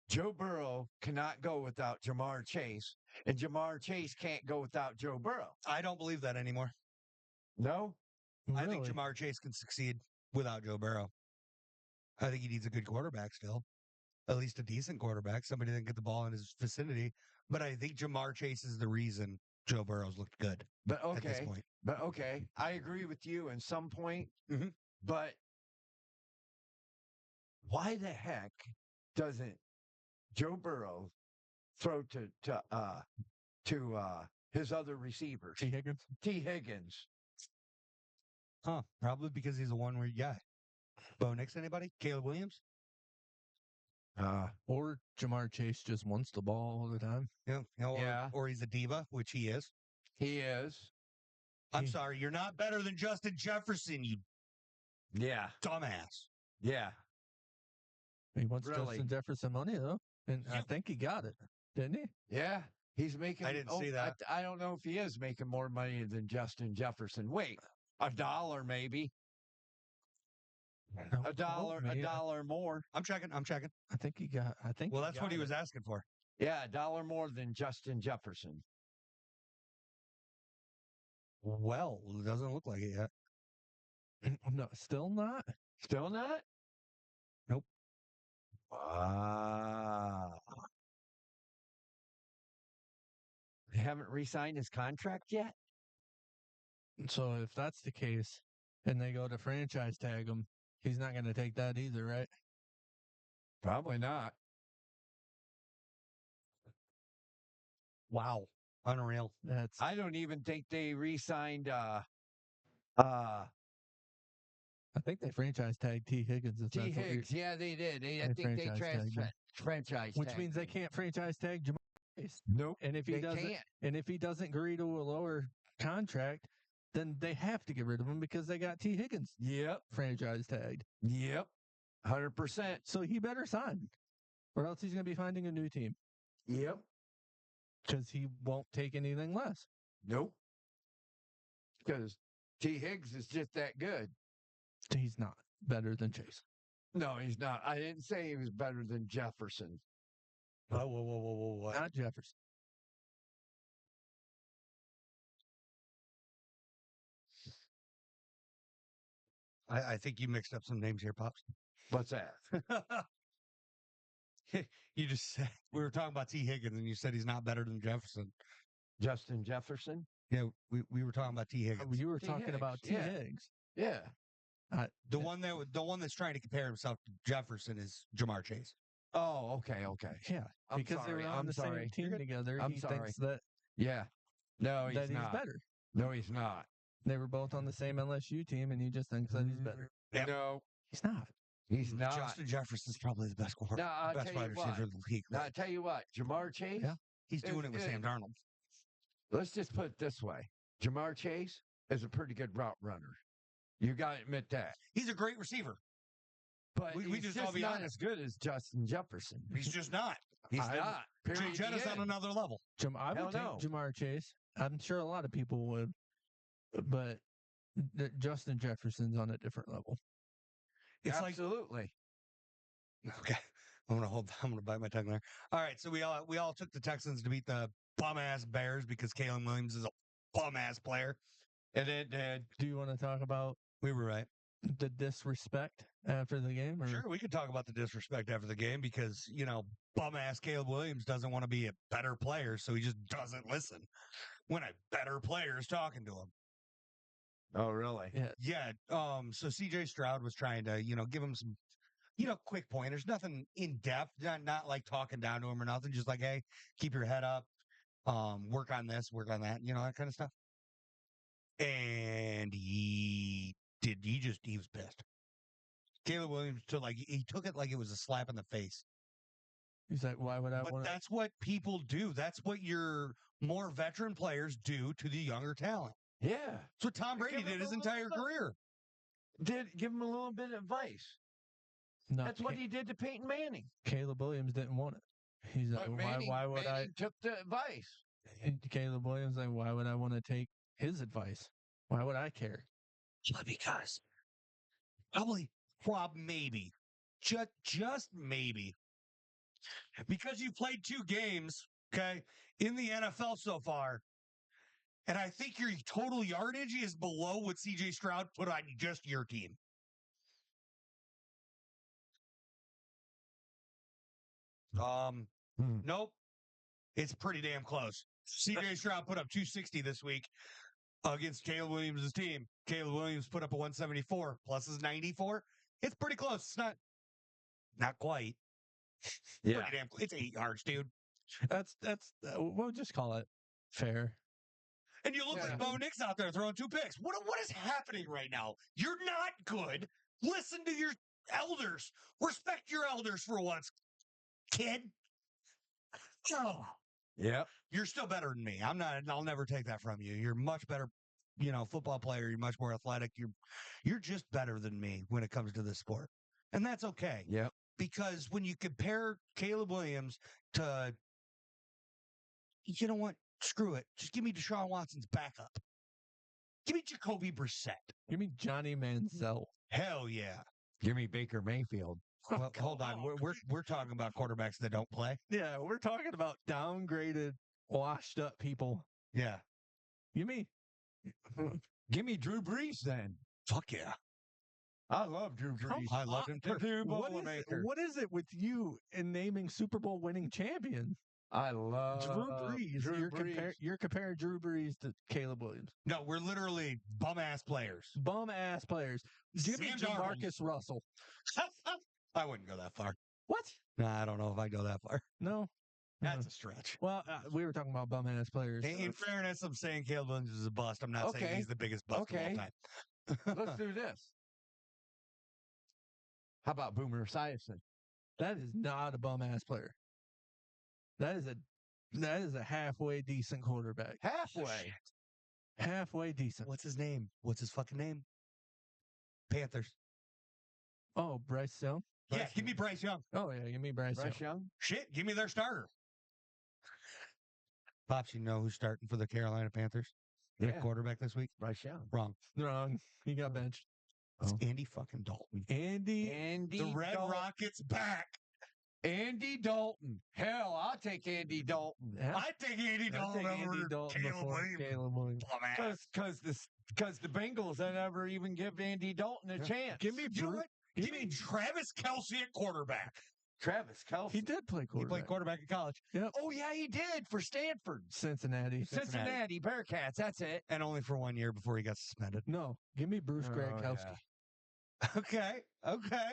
Joe Burrow cannot go without Jamar Chase, and Jamar Chase can't go without Joe Burrow. I don't believe that anymore. No? I think Really? Jamar Chase can succeed without Joe Burrow. I think he needs a good quarterback still. at least a decent quarterback, somebody that can get the ball in his vicinity. But I think Jamar Chase is the reason Joe Burrow's looked good But at this okay, point. but okay, I agree with you in some point. Mhm. But why the heck doesn't Joe Burrow throw to his other receivers? T. Higgins. T. Higgins. Huh. Probably because he's a one-read guy. Bo Nix, anybody? Caleb Williams? Or Jamar Chase just wants the ball all the time. Yeah. Or he's a diva, which he is. He is. I'm sorry, you're not better than Justin Jefferson, you Yeah. dumbass. Yeah. He wants Really? Justin Jefferson money, though. And I think he got it, didn't he? Yeah. He's making. I didn't see that. I don't know if he is making more money than Justin Jefferson. Wait, $1 maybe. A dollar more. I'm checking. I think he got. Well, that's what he was asking for. Yeah, $1 more than Justin Jefferson. Well, it doesn't look like it yet. No, still not. Still not? Nope. They haven't re-signed his contract yet? So if that's the case, and they go to franchise tag him, he's not going to take that either, right? Probably not. Wow. Unreal. I don't even think they re-signed I think they franchise tagged T. Higgins. T. Higgs. Yeah, they did. I think they franchise which tagged means they him. can't franchise tag Jamar Chase. Nope. And if he doesn't, can't. and if he doesn't agree to a lower contract, then they have to get rid of him because they got T. Higgins Yep. franchise tagged. Yep. 100%. So he better sign, or else he's going to be finding a new team Yep. because he won't take anything less. Nope. Because T. Higgs is just that good. He's not better than Chase. No, he's not. I didn't say he was better than Jefferson. Whoa. What? Not Jefferson. I think you mixed up some names here, Pops. What's that? You just said we were talking about T. Higgins, and you said he's not better than Jefferson. Justin Jefferson? Yeah, we were talking about T. Higgins. You were T. talking Higgs, about T. yeah. Higgs. Yeah. The one that's trying to compare himself to Jefferson is Jamar Chase. Oh, okay. Yeah, because they were on the same team together. I'm he sorry. thinks that Yeah. No, he's that he's not. better. No, he's not. They were both on the same LSU team, and he just thinks that he's better. Yep. No, He's not. he's not. Justin Jefferson's probably the best quarterback, No, I'll best tell you wide receiver what. in the league. Now, I tell you what, Jamar Chase. Yeah. He's doing it with Sam Darnold. Let's just put it this way: Jamar Chase is a pretty good route runner. You got to admit that. He's a great receiver, but we he's just just all be not honest. as good as Justin Jefferson. He's just not. He's not. Jay Period. Jettis on another level. I would no. take Jamar Chase. I'm sure a lot of people would, but Justin Jefferson's on a different level. It's Absolutely. Okay. I'm gonna bite my tongue there. All right, so we all took the Texans to beat the bum ass Bears because Caleb Williams is a bum ass player. And it did. Do you want to talk about We were right. the disrespect after the game? Or? Sure, we could talk about the disrespect after the game because, bum ass Caleb Williams doesn't want to be a better player, so he just doesn't listen when a better player is talking to him. Oh, really? Yeah. So CJ Stroud was trying to, give him some, quick pointers, nothing in depth, not like talking down to him or nothing, just like, hey, keep your head up, work on this, work on that, that kind of stuff. And he was pissed. Caleb Williams he took it like it was a slap in the face. He's like, why would I But want to? that's what people do. That's what your more veteran players do to the younger talent. Yeah. That's what Tom Brady did his entire career. Did give him a little bit of advice. No, That's what he did to Peyton Manning. Caleb Williams didn't want it. He's like, why would Manning took the advice. Caleb Williams like, why would I want to take his advice? Why would I care? Because maybe, just maybe, because you played 2 games, okay, in the NFL so far, and I think your total yardage is below what CJ Stroud put on just your team. Nope. It's pretty damn close. CJ Stroud put up 260 this week against Caleb Williams' team. Caleb Williams put up a 174 plus his 94. It's pretty close. It's not quite. Yeah. Pretty damn. It's 8 yards, dude. That's we'll just call it fair. And you look like Bo Nix out there throwing 2 picks. What is happening right now? You're not good. Listen to your elders. Respect your elders for once, kid. Oh, Yep. you're still better than me. I'll never take that from you. You're much better, football player. You're much more athletic. You're just better than me when it comes to this sport. And that's okay. Yep. Because when you compare Caleb Williams to, you know what? Screw it. Just give me Deshaun Watson's backup. Give me Jacoby Brissett. Give me Johnny Manziel. Hell yeah. Give me Baker Mayfield. Well, hold on. We're talking about quarterbacks that don't play. Yeah, we're talking about downgraded, washed up people. Yeah. Give me Drew Brees then. Fuck yeah. I love Drew Brees. I love him too. What is it with you in naming Super Bowl winning champions? I love Drew Brees. You're comparing Drew Brees to Caleb Williams. No, we're literally bum ass players. Bum ass players. Give me Sam Darnold. Jamarcus Russell. I wouldn't go that far. What? No, I don't know if I go that far. No. That's a stretch. Well, we were talking about bum ass players. In fairness, I'm saying Caleb Williams is a bust. I'm not saying he's the biggest bust of all time. Let's do this. How about Boomer Esiason? That is not a bum ass player. That is a halfway decent quarterback. Halfway. Halfway decent. What's his name? What's his fucking name? Panthers. Oh, Bryce Young? Yeah, give me Bryce Young. Oh, yeah, give me Bryce Young. Shit, give me their starter. Pops, you know who's starting for the Carolina Panthers? Their quarterback this week? Bryce Young. Wrong. He got benched. It's Andy fucking Dalton. Andy. The Red Rockets back. Andy Dalton. Hell, I'll take Andy Dalton. Yeah. I'd take Andy Dalton over Caleb Williams. Because the Bengals that never even give Andy Dalton a chance. Give me Travis Kelce at quarterback. Travis Kelce. He did play quarterback. He played quarterback in college. Yep. Oh, yeah, he did for Stanford. Cincinnati Bearcats. That's it. And only for 1 year before he got suspended. No, give me Bruce Gradkowski. Yeah. Okay.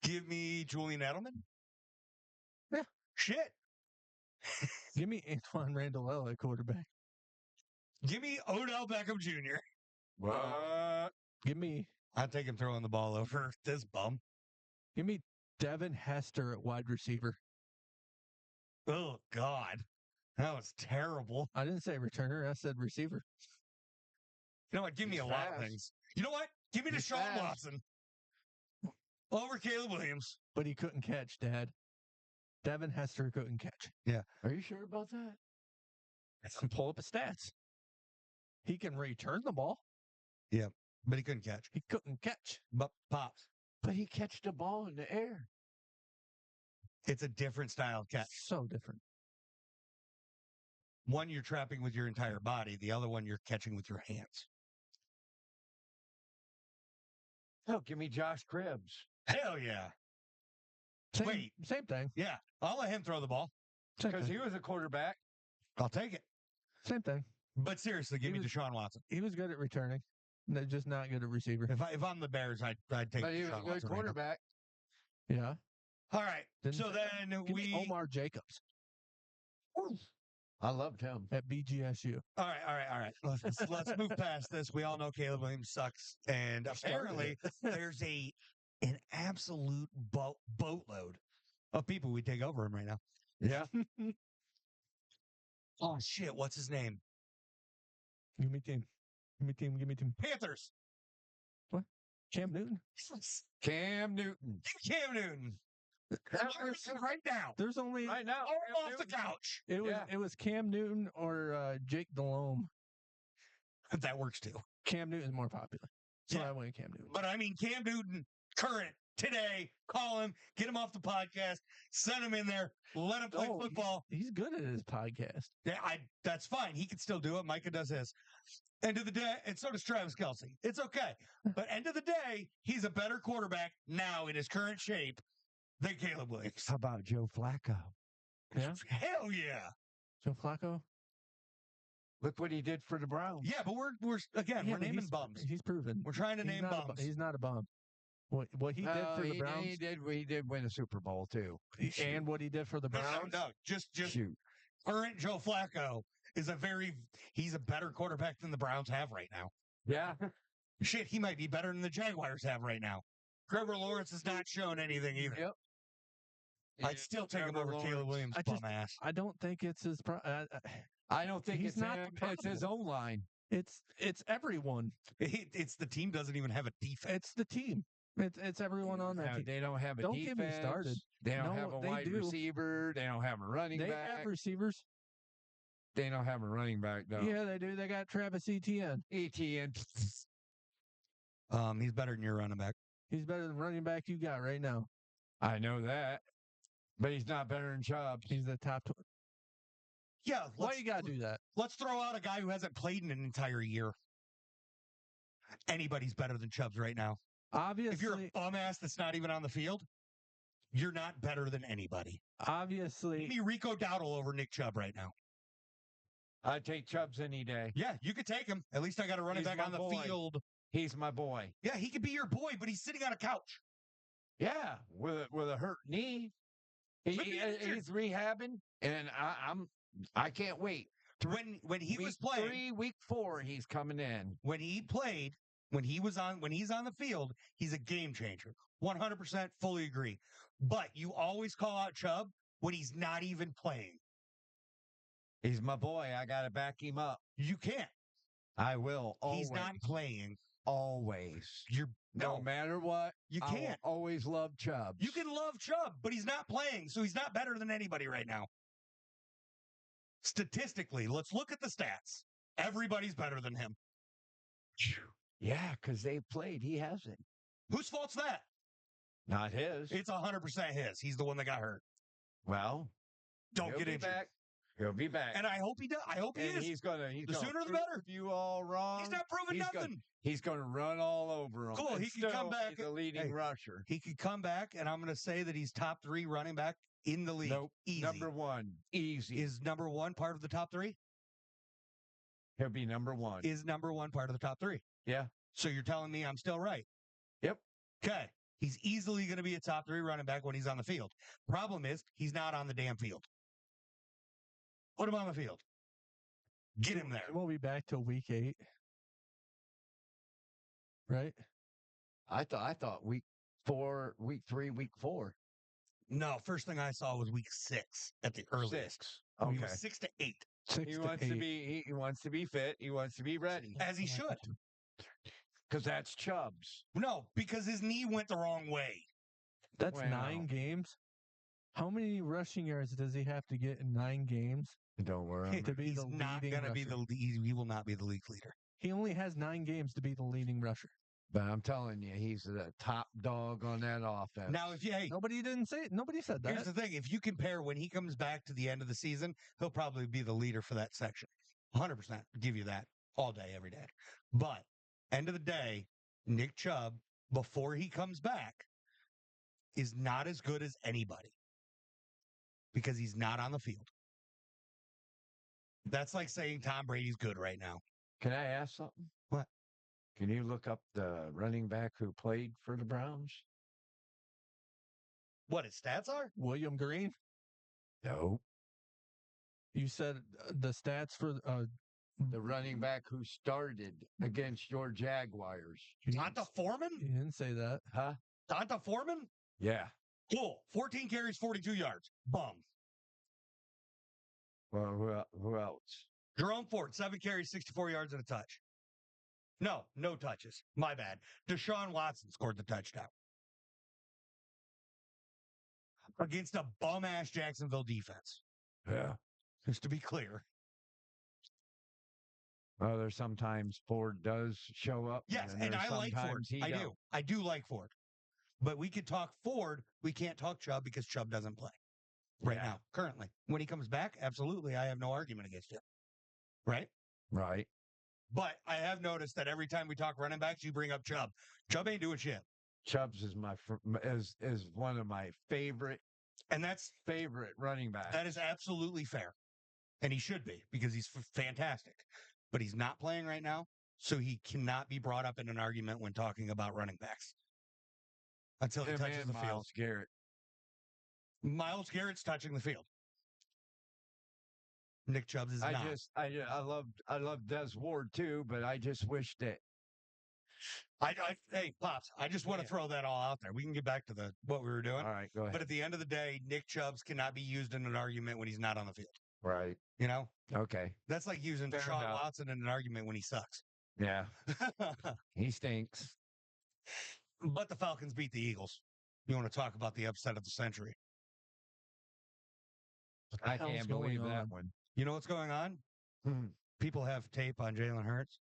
Give me Julian Edelman. Yeah. Shit. Give me Antoine Randall at quarterback. Give me Odell Beckham Jr. What? Give me. I'd take him throwing the ball over this bum. Give me Devin Hester at wide receiver. Oh, God. That was terrible. I didn't say returner. I said receiver. You know what? Give me a lot of things. You know what? Give me Deshaun Watson over Caleb Williams. But he couldn't catch, Dad. Devin Hester couldn't catch. Yeah. Are you sure about that? Pull up his stats. He can return the ball. Yeah, but he couldn't catch. He couldn't catch. But Pops. But he catched the ball in the air. It's a different style of catch. So different. One, you're trapping with your entire body. The other one, you're catching with your hands. Oh, give me Josh Cribbs. Hell yeah. Same thing. Yeah, I'll let him throw the ball. Because he was a quarterback. I'll take it. Same thing. But seriously, give me Deshaun Watson. He was good at returning. Just not good at receiver. If I'm the Bears, I'd take But he was Deshaun a good Watson quarterback. Yeah. All right. So then Give me Omar Jacobs. I loved him. At BGSU. All right. Let's move past this. We all know Caleb Williams sucks. And apparently there's an absolute boatload of people we take over him right now. Yeah. Oh, shit. What's his name? Give me team. Panthers. What? Cam Newton? Cam Newton. Cam Newton. Right now. There's only right now. Off the couch. It was Cam Newton or Jake Delhomme. That works too. Cam Newton's more popular. So I went Cam Newton. But I mean Cam Newton, current, today, call him, get him off the podcast, send him in there, let him play football. He's good at his podcast. Yeah, that's fine. He can still do it. Micah does his. End of the day, and so does Travis Kelce. It's okay. But end of the day, he's a better quarterback now in his current shape than Caleb Williams. How about Joe Flacco? Yeah. Hell yeah. Joe Flacco. Look what he did for the Browns. Yeah, but we're Yeah, we're but naming he's, bums. He's proven. We're trying to He's name not bums. he's not a bum. What he did for the Browns He did win a Super Bowl too. and what he did for the No, Browns. no, just Shoot. current Joe Flacco is he's a better quarterback than the Browns have right now. Yeah. Shit, he might be better than the Jaguars have right now. Trevor Lawrence has not shown anything either. Yep. I'd still take him Trevor over Caleb Lawrence. Williams, I bum just- ass. I don't think it's his. I don't think He's it's not him. the It's his own line. It's everyone. It's the team doesn't even have a defense. It's the team. It's everyone on that Yeah, team. they don't have a Don't defense. get me started. They don't No, have a they wide do. receiver. They don't have a running They back. have receivers. They don't have a running back though. Yeah, they do. They got Travis Etienne. ETN. He's better than your running back. He's better than running back you got right now. I know that, but he's not better than Chubb. He's the top. Yeah, Why you gotta do that? let's throw out a guy who hasn't played in an entire year. Anybody's better than Chubbs right now. If you're Obviously, a bum ass that's not even on the field, you're not better than anybody. Give obviously, me Rico Dowdle over Nick Chubb right now. I'd take Chubb's any day. Yeah, you could take him. At least I got a running He's back my on the boy. field. He's my boy. Yeah, he could be your boy, but he's sitting on a couch. Yeah, with a hurt knee. Could be injured. He's rehabbing, and I can't wait. When he was Week playing, 3, week 4, he's coming in. when he played, when he's on the field, he's a game changer. 100% fully agree. But you always call out Chubb when he's not even playing. He's my boy. I got to back him up. You can't. I will. Always. He's not playing. Always. You're No matter what, You I will can't. always love Chubb. You can love Chubb, but he's not playing, so he's not better than anybody right now. Statistically, let's look at the stats. Everybody's better than him. Yeah, because they played. He hasn't. Whose fault's that? Not his. It's 100% his. He's the one that got hurt. Well, Don't he'll get be injured. back. He'll be back. And I hope he does. I hope he And is. he's gonna. The sooner the better. You all wrong. He's not proving nothing. He's gonna run all over him. Cool, And he can come still back be the and- leading hey, rusher. He could come back, and I'm going to say that he's top 3 running back in the league. Nope. Easy. Number 1. Easy. Is number 1 part of the top 3? He'll be number 1. Is number 1 part of the top 3? Yeah. So you're telling me I'm still right? Yep. Okay. He's easily going to be a top 3 running back when he's on the field. Problem is, he's not on the damn field. Put him on the field. Get him there. we'll be back till week 8, right? I thought week 4, week 3, week 4. No, first thing I saw was week 6 at the earliest. 6. He Okay. was 6 to 8, 6 He to wants 8. to be. He wants to be fit. He wants to be ready. as he should. Because that's Chubb's. No, because his knee went the wrong way. That's Wow. 9 games. How many rushing yards does he have to get in 9 games? Don't worry. To be He's the not leading going to be rusher. he will not be the league leader. He only has 9 games to be the leading rusher. But I'm telling you, he's the top dog on that offense. Now, if you hey, Nobody didn't say it. Nobody said that. here's the thing: if you compare when he comes back to the end of the season, he'll probably be the leader for that section. 100%, give you that all day, every day. But end of the day, Nick Chubb, before he comes back, is not as good as anybody because he's not on the field. That's like saying Tom Brady's good right now. Can I ask something? What? Can you look up the running back who played for the Browns? What his stats are? William Green. No. You said the stats for The running back who started against your Jaguars. Donta Foreman? You didn't say that. Huh? Donta Foreman? Yeah. Cool. 14 carries, 42 yards. Bum. Well, who else? Jerome Ford, 7 carries, 64 yards and a touch. No touches. My bad. Deshaun Watson scored the touchdown. Against a bum-ass Jacksonville defense. Yeah. Just to be clear. Well, there's sometimes Ford does show up. Yes, then and there's I like Ford. sometimes he I don't. do. I do like Ford. But we could talk Ford. We can't talk Chubb because Chubb doesn't play right Yeah. now, currently. When he comes back, absolutely, I have no argument against him. Right? Right. But I have noticed that every time we talk running backs, you bring up Chubb. Chubb ain't doing shit. Chubbs is is one of my favorite And running backs. that is absolutely fair. And he should be because he's fantastic. But he's not playing right now, so he cannot be brought up in an argument when talking about running backs until he Him touches and the field. Myles Garrett. Myles Garrett's touching the field. Nick Chubbs is not. I love Des Ward too, but I just wish that Hey, Pops, I just want to throw that all out there. We can get back to what we were doing. All right, go ahead. But at the end of the day, Nick Chubbs cannot be used in an argument when he's not on the field. Right. You know? Okay. That's like using Fair Deshaun enough. Watson in an argument when he sucks. Yeah. He stinks. But the Falcons beat the Eagles. You want to talk about the upset of the century? I can't believe that one. You know what's going on? People have tape on Jalen Hurts.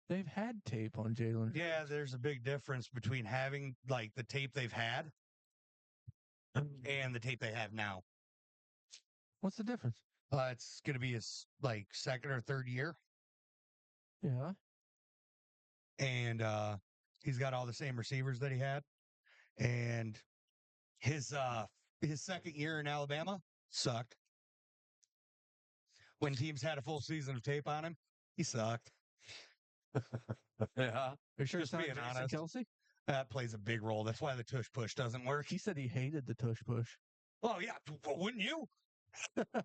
They've had tape on Jalen. Yeah, there's a big difference between having like the tape they've had and the tape they have now. What's the difference? It's going to be his like second or third year, Yeah. and he's got all the same receivers that he had. And his second year in Alabama sucked. When teams had a full season of tape on him, he sucked. Yeah. Are you sure Just it's not being Jason honest. Kelce? That plays a big role. That's why the tush push doesn't work. He said he hated the tush push. Oh yeah, well, wouldn't you?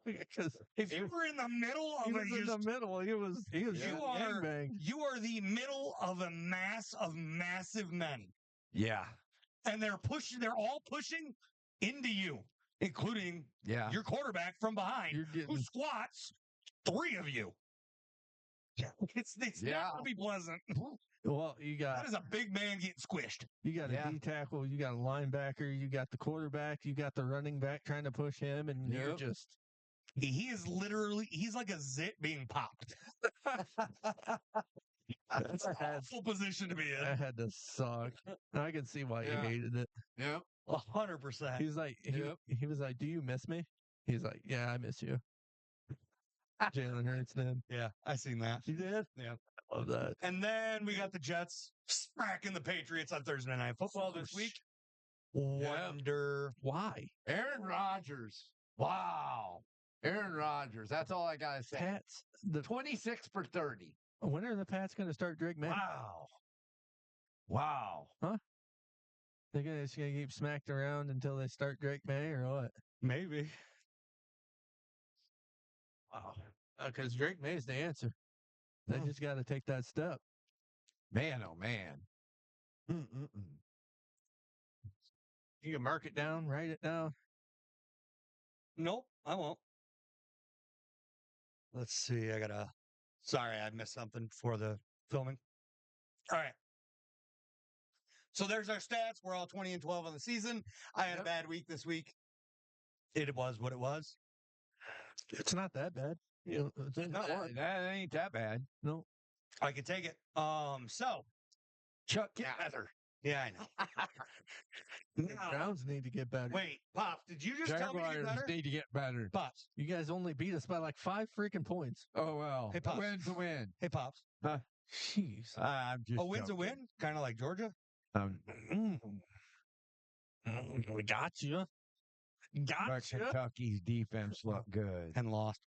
Because If you were in the middle of he was in the middle. He was you gangbanged. are the middle of a mass of massive men, Yeah. and they're all pushing into you, including your quarterback from behind, You're who getting squats three of you. It's not gonna be pleasant. well. You got That is a big man getting squished. you got a D tackle. You got a linebacker. You got the quarterback. You got the running back trying to push him, and you're just He is literally he's like a zit being popped. That's an awful position to be in. that had to suck. I can see why he hated it. Yep. 100%. He's like he was like, "Do you miss me?" He's like, "Yeah, I miss you." Jalen Hurts did. Yeah, I seen that. You did? Yeah. I love that. And then we got the Jets smacking the Patriots on Thursday Night Football this week. Wonder why. Aaron Rodgers. Wow. Aaron Rodgers. That's all I gotta say. Pats. The 26 for 30. when are the Pats going to start Drake May? Wow. They're just gonna keep smacked around until they start Drake May, or what? maybe. Wow. Because Drake May is the answer. They just got to take that step. Man, oh man. You can mark it down, write it down. Nope, I won't. Let's see. Sorry, I missed something for the filming. All right. So there's our stats. We're all 20-12 on the season. I had a bad week this week. It was what it was. It's not that bad. It's not one. That ain't that bad. No. I can take it. So Chuck Gather. yeah, I know. The Browns need to get better. Wait, Pops, did you just tell me to get Jaguars better? need to get better. Pops. You guys only beat us by like 5 freaking points. Oh, well. Hey, Pops. Win's a win. Hey, Pops. Jeez. I'm just A win's a joking. win? Kind of like Georgia? We got you. But Kentucky's defense looked good. And lost.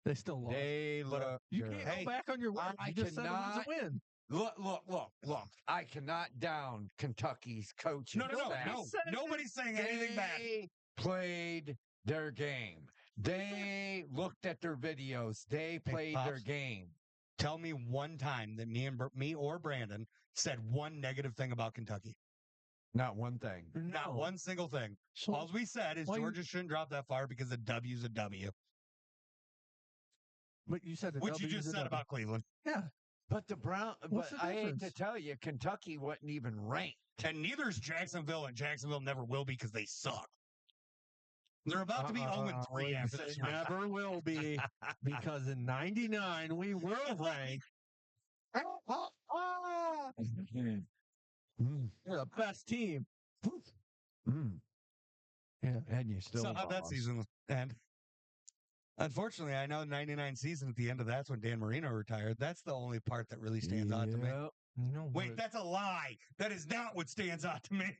They still lost. They look You good. can't go back on your word. I You just said it was a win. Look. I cannot down Kentucky's coaching No. staff. Nobody's saying anything bad. They played their game. They looked at their videos. They played their Pops. game. Tell me one time that me or Brandon said one negative thing about Kentucky. Not one thing. Not one single thing. So, All we said is why you- Georgia shouldn't drop that far because a W's a W. but you said the Which you W just is a said W. about Cleveland. Yeah. But the Brown. What's But the I hate to difference? tell you, Kentucky wasn't even ranked. And neither is Jacksonville, and Jacksonville never will be because they suck. They're about to be 0-3 after this. They never will be, because in '99 we were ranked. We're the best team. Yeah. And you still So how'd that lost. season end? Unfortunately, I know '99 season at the end of that's when Dan Marino retired. That's the only part that really stands out to me. Yep. No, Wait, that's a lie. That is not what stands out to me.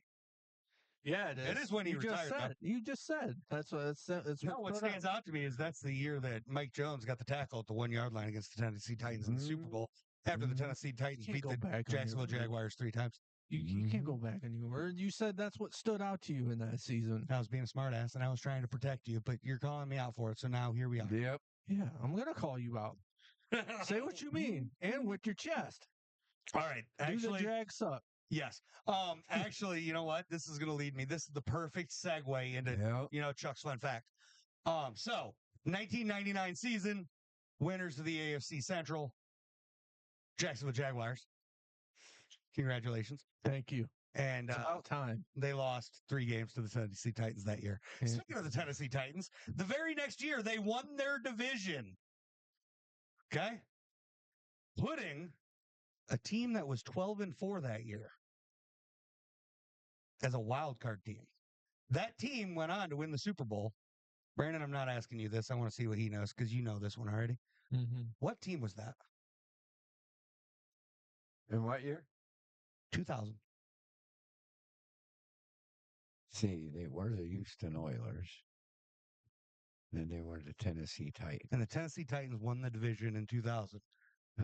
yeah, it is. It is when he you just retired, though. said. You just said. That's what it's No, what stands out to me is that's the year that Mike Jones got the tackle at the 1 yard line against the Tennessee Titans in the Super Bowl after the Tennessee Titans can't beat go the back on your Jacksonville word. Jaguars 3 times. You can't go back on your word. You said that's what stood out to you in that season. I was being a smartass and I was trying to protect you, but you're calling me out for it. So now here we are. Yep. Yeah, I'm gonna call you out. Say what you mean, and with your chest. All right. Do the Actually, Jags suck? yes. Actually, you know what? This is going to lead me. This is the perfect segue into, Yep. Chuck's fun fact. So 1999 season, winners of the AFC Central, Jacksonville Jaguars. Congratulations. Thank you. And It's about time. they lost 3 games to the Tennessee Titans that year. Yeah. Speaking of the Tennessee Titans, the very next year they won their division. Okay? Putting a team that was 12-4 that year as a wild card team. That team went on to win the Super Bowl. Brandon, I'm not asking you this. I want to see what he knows because you know this one already. Mm-hmm. What team was that? In what year? 2000. See, they were the Houston Oilers. Then they were the Tennessee Titans. And the Tennessee Titans won the division in 2000.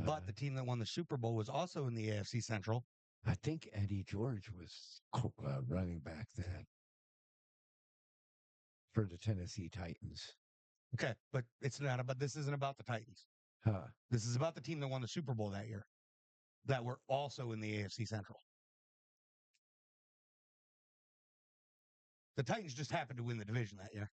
But the team that won the Super Bowl was also in the AFC Central. I think Eddie George was running back then for the Tennessee Titans. Okay, but it's not about. This isn't about the Titans. Huh. This is about the team that won the Super Bowl that year, that were also in the AFC Central. The Titans just happened to win the division that year.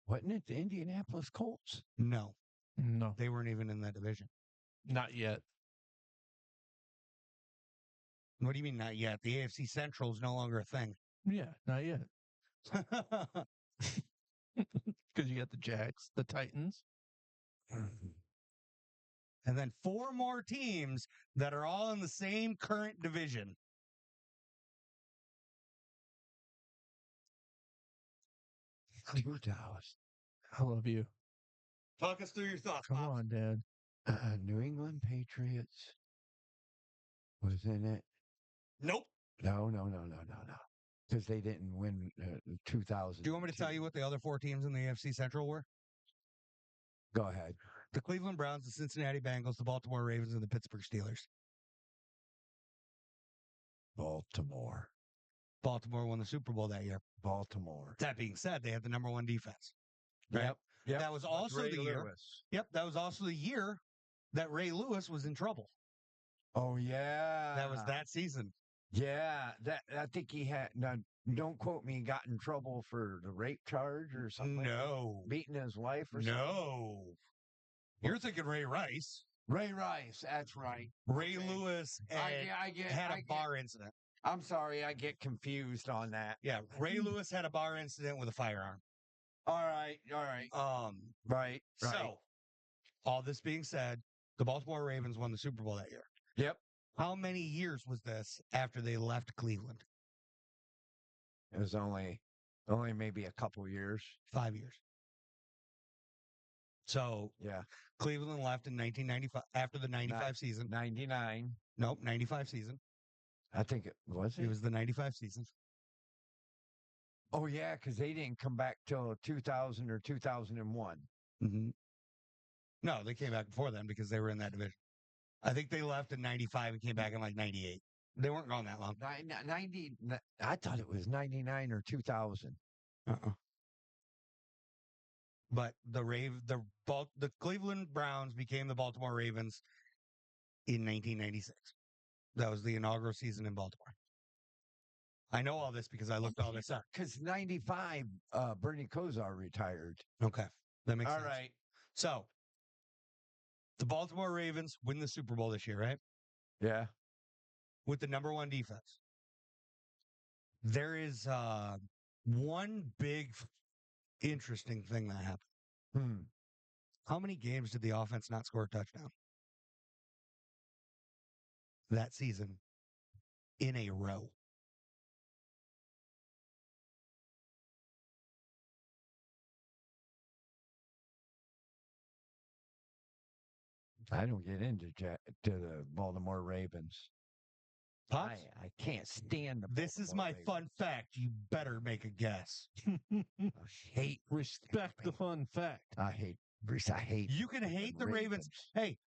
Wasn't it the Indianapolis Colts? No, No, they weren't even in that division. not yet. What do you mean not yet? The AFC Central is no longer a thing. Yeah, not yet. Because you got the Jags, the Titans. And then 4 more teams that are all in the same current division. I love you. Talk us through your thoughts, Come Pops. on, Dad. New England Patriots was in it. Nope. No. Because they didn't win 2000. Do you want me to tell you what the other 4 teams in the AFC Central were? Go ahead. The Cleveland Browns, the Cincinnati Bengals, the Baltimore Ravens, and the Pittsburgh Steelers. Baltimore. Baltimore won the Super Bowl that year. Baltimore. That being said, they had the number 1 defense. Right? Yep. That was also the year. Yep, that was also the year that Ray Lewis was in trouble. Oh yeah. That was that season. Yeah, that I think he had. Now, don't quote me. Got in trouble for the rape charge or something. No, beating his wife or something. no. You're thinking Ray Rice. Ray Rice. That's right. Ray Lewis had a bar incident. I'm sorry, I get confused on that. Yeah, Ray Lewis had a bar incident with a firearm. All right. Right. So, all this being said, the Baltimore Ravens won the Super Bowl that year. Yep. How many years was this after they left Cleveland? It was only maybe a couple years. 5 years. So, Yeah. Cleveland left in 1995 after the 95 season. 99. Nope, 95 season. I think it was. It was the 95 season. Oh yeah, because they didn't come back till 2000 or 2001. Mm-hmm. No, they came back before then because they were in that division. I think they left in 95 and came back in like 98. They weren't gone that long. 90. I thought it was 99 or 2000. But the Cleveland Browns became the Baltimore Ravens in 1996. That was the inaugural season in Baltimore. I know all this because I looked all this up. Because 95, Bernie Kosar retired. Okay, that makes sense. All right. So, the Baltimore Ravens win the Super Bowl this year, right? Yeah. With the number 1 defense. There is one big interesting thing that happened. How many games did the offense not score a touchdown that season in a row? I don't get into to the Baltimore Ravens. Pops, I can't stand the this is Baltimore my Ravens. fun fact. You better make a guess. I hate Respect the fun fact. I hate Bruce. I hate You can hate the Ravens. Hey,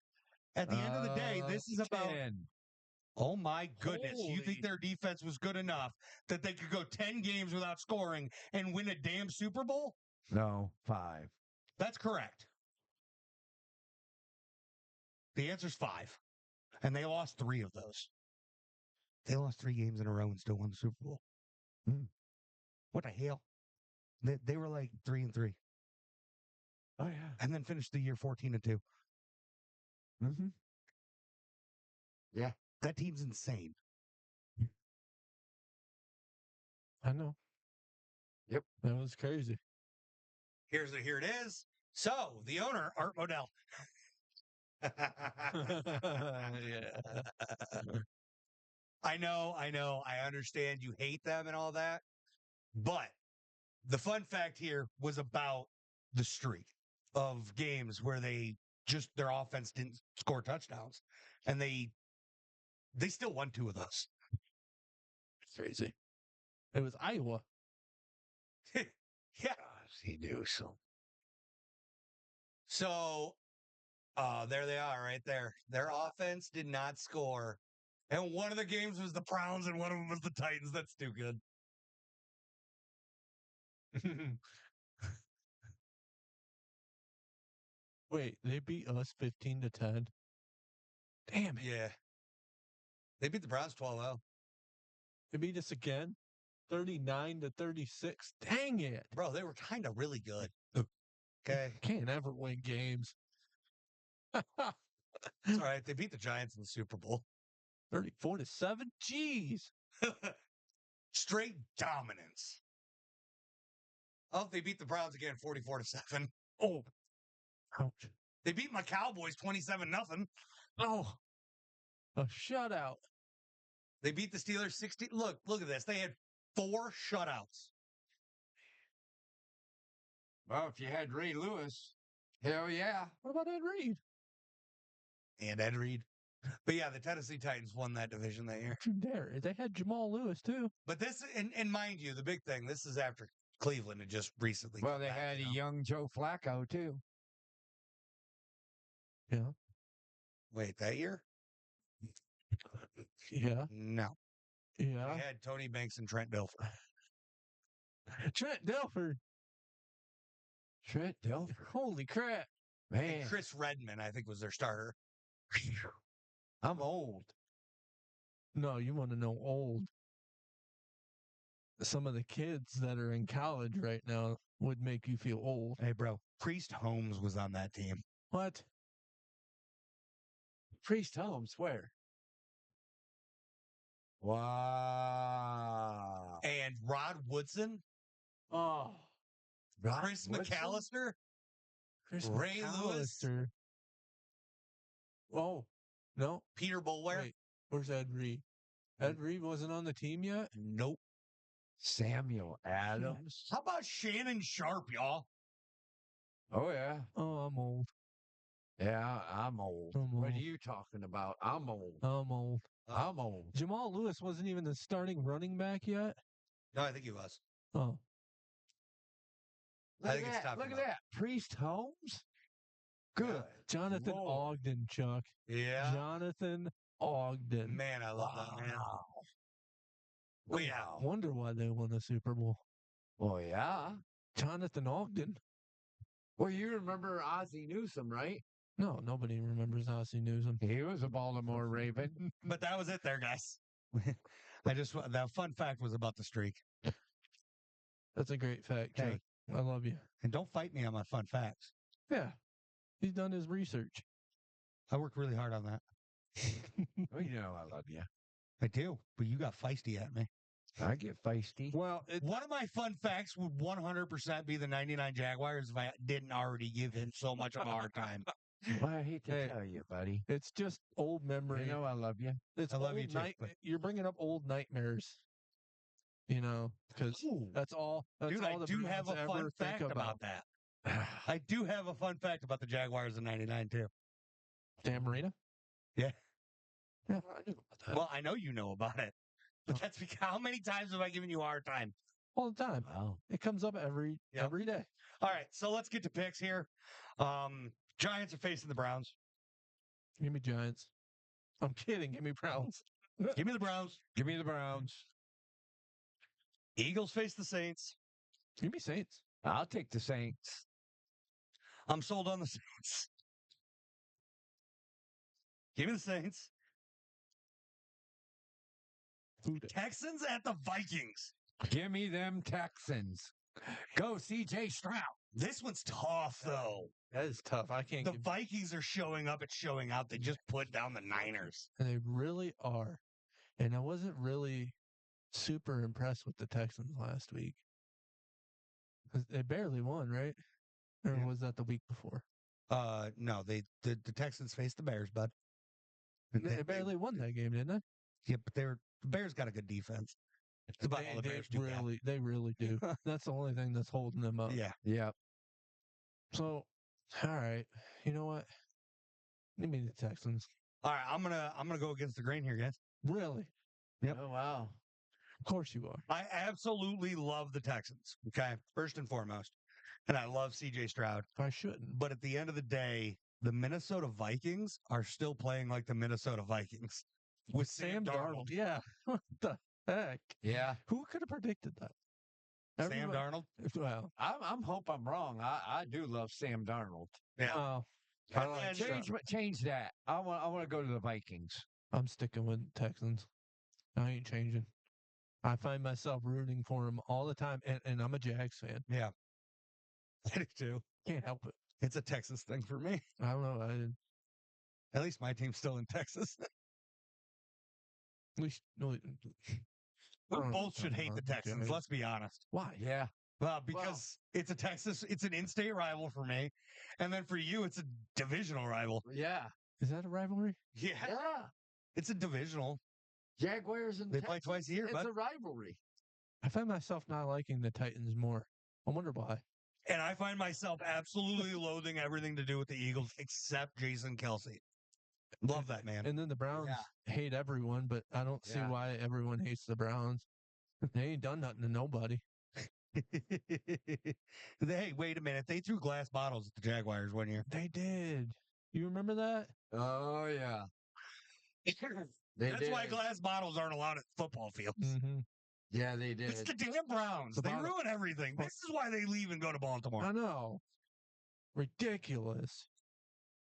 at the end of the day, this is about 10. oh my goodness. You think Holy- their defense was good enough that they could go 10 games without scoring and win a damn Super Bowl? No, 5. That's correct. The answer's 5. And they lost 3 of those. They lost 3 games in a row and still won the Super Bowl. Hmm. What the hell? They were like 3-3 Oh yeah. and then finished the year 14-2. Mm-hmm. Yeah. That team's insane. I know. Yep. That was crazy. Here it is. So the owner, Art Modell. Yeah. I know. I understand you hate them and all that. But the fun fact here was about the streak of games where their offense didn't score touchdowns. And they still won 2 of those. Crazy. It was Iowa. Yeah. He knew so. So there they are right there. Their offense did not score. And one of the games was the Browns and one of them was the Titans. That's too good. Wait, they beat us 15-10. Damn it. Yeah. They beat the Browns 12-0. They beat us again. 39-36. Dang it. Bro, they were kind of really good. Okay. Can't ever win games. It's all right. They beat the Giants in the Super Bowl. 34-7. Jeez. Straight dominance. Oh, they beat the Browns again 44-7. Oh. Ouch. They beat my Cowboys 27-0. Oh. A shutout. They beat the Steelers 60. Look at this. They had 4 shutouts. Well, if you had Ray Lewis, hell yeah. What about Ed Reed? And Ed Reed. But yeah, the Tennessee Titans won that division that year. Don't you dare. They had Jamal Lewis, too. But this, and mind you, the big thing, this is after Cleveland had just recently. Well, come they back, had you a know? young Joe Flacco too. Yeah. Wait, that year? Yeah. No. Yeah. They had Tony Banks and Trent Dilfer. Trent Dilfer. Trent Dilfer. Holy crap. Man, And Chris Redman, I think, was their starter. I'm old. No, you want to know old. Some of the kids that are in college right now would make you feel old. Hey, bro. Priest Holmes was on that team. What? Priest Holmes, where? Wow. And Rod Woodson, Oh. Chris McAllister, Chris Ray Lewis. McAllister. Oh. No. Peter Boulware. Wait. Where's Ed Reed? Ed Reed wasn't on the team yet? Nope. Samuel Adams. How about Shannon Sharp, y'all? Oh yeah. Oh, I'm old. Yeah, I'm old. I'm What are old. you talking about? I'm old. I'm old. I'm old. Jamal Lewis wasn't even the starting running back yet? No, I think he was. Oh. I think it's tough Look at enough. that. Priest Holmes. Good. Jonathan Lord. Ogden, Chuck. Yeah. Jonathan Ogden. Man, I love that man. Wow. Well, yeah. Wonder why they won the Super Bowl. Well, yeah. Jonathan Ogden. Well, you remember Ozzie Newsome, right? No, nobody remembers Ozzie Newsome. He was a Baltimore Raven. But that was it there, guys. That fun fact was about the streak. That's a great fact, Chuck. Hey. I love you. And don't fight me on my fun facts. Yeah. He's done his research. I worked really hard on that. Well, you know I love you. I do, but you got feisty at me. I get feisty. Well, One of my fun facts would 100% be the 99 Jaguars if I didn't already give him so much of a hard time. Well, I hate to Hey. tell you, buddy. it's just old memory. You know I love you. It's I love old you too, but- You're bringing up old nightmares. You know, because that's all. That's Dude, all I the do have a Bruins fun ever fact think about that. I do have a fun fact about the Jaguars in 99 too. Dan Marino? Yeah. Yeah, I knew about that. Well, I know you know about it. But that's because how many times have I given you a hard time? All the time. Wow. It comes up every day. All right, so let's get to picks here. Giants are facing the Browns. Give me Giants. I'm kidding. Give me Browns. Give me the Browns. Give me the Browns. Eagles face the Saints. Give me Saints. I'll take the Saints. I'm sold on the Saints. Give me the Saints. Texans at the Vikings. Give me them Texans. Go CJ Stroud. This one's tough, though. That is tough. I can't The give. Vikings are showing up and showing out. They just put down the Niners. And they really are. And I wasn't really super impressed with the Texans last week. 'Cause they barely won, right? Or Yeah. was that the week before? No, the Texans faced the Bears, bud. They barely won that game, didn't they? Yeah, but the Bears got a good defense. It's about all the Bears do. They really do. That's the only thing that's holding them up. Yeah. Yep. So, all right. You know what? Give me the Texans. All right, I'm gonna go against the grain here, guys. Really? Yep. Oh, wow. Of course you are. I absolutely love the Texans. Okay, first and foremost, and I love CJ Stroud. I shouldn't. But at the end of the day, the Minnesota Vikings are still playing like the Minnesota Vikings with Sam Darnold. Yeah. What the heck? Yeah. Who could have predicted that? Sam Darnold. Well, I'm hope I'm wrong. I do love Sam Darnold. Yeah. I like Change that. I want to go to the Vikings. I'm sticking with Texans. I ain't changing. I find myself rooting for him all the time, and I'm a Jags fan. Yeah. I do too. Can't help it. It's a Texas thing for me. I don't know. At least my team's still in Texas. At least We both should hate the Texans. Let's be honest. Why? Yeah. Well, because it's a Texas, it's an in-state rival for me, and then for you, it's a divisional rival. Yeah. Is that a rivalry? Yeah, Yeah. it's a divisional. Jaguars and They play twice a year, It's bud. a rivalry. I find myself not liking the Titans more. I wonder why. And I find myself absolutely loathing everything to do with the Eagles except Jason Kelsey. Love that man. And then the Browns hate everyone, but I don't see why everyone hates the Browns. They ain't done nothing to nobody. Hey, wait a minute. They threw glass bottles at the Jaguars one year. They did. You remember that? Oh, yeah. That's why glass bottles aren't allowed at football fields. Mm-hmm. Yeah, they did. It's the damn Browns. They ruin everything. This is why they leave and go to Baltimore. I know. Ridiculous.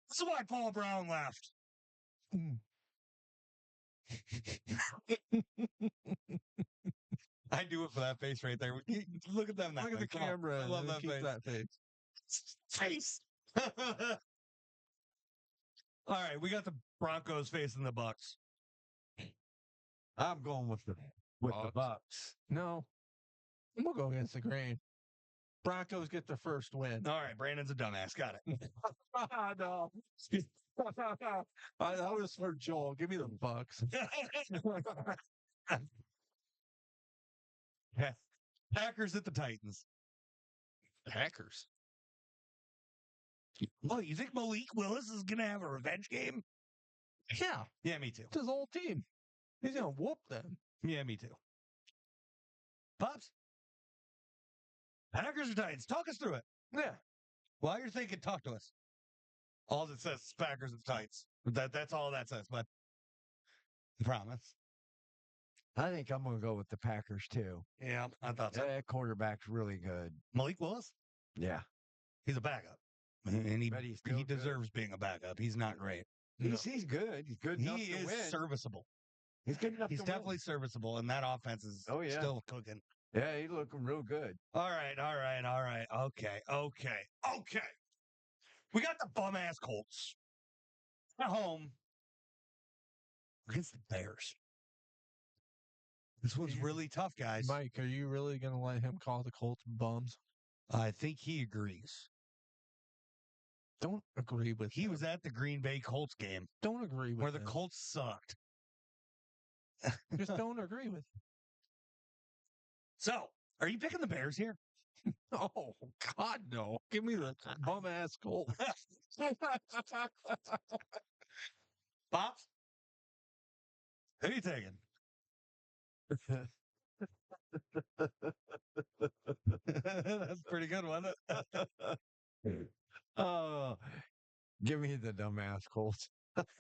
This is why Paul Brown left. I do it for that face right there. Look at them. Look at the camera. I love that keep face. that face. Face. All right, we got the Broncos facing the Bucks. I'm going with the Bucks. No. I'm going to go against the grain. Broncos get their first win. All right, Brandon's a dumbass. Got it. No. That was for Joel. Give me the Bucks. Packers at the Titans. Packers. Oh, you think Malik Willis is going to have a revenge game? Yeah. Yeah, me too. It's his whole team. He's going to whoop them. Yeah, me too. Pops? Packers or Titans? Talk us through it. Yeah. While you're thinking, talk to us. All it says is Packers and Titans. That's all that says, but I promise. I think I'm going to go with the Packers, too. Yeah, I thought so. That quarterback's really good. Malik Willis? Yeah. He's a backup. And he still deserves being a backup. He's not great. He's good. He's good enough He to is win. serviceable. He's good enough He's to definitely win. serviceable, and that offense is still cooking. Yeah, he's looking real good. All right. Okay. We got the bum-ass Colts at home against the Bears. This one's really tough, guys. Mike, are you really going to let him call the Colts bums? I think he agrees. Don't agree with He him. was at the Green Bay Colts game Don't agree with where the him. Colts sucked. Just don't agree with him. So, are you picking the Bears here? Oh, God, no. Give me the bum-ass Colts. Pops, who you taking? That's pretty good, wasn't it? Oh, give me the dumbass Colts.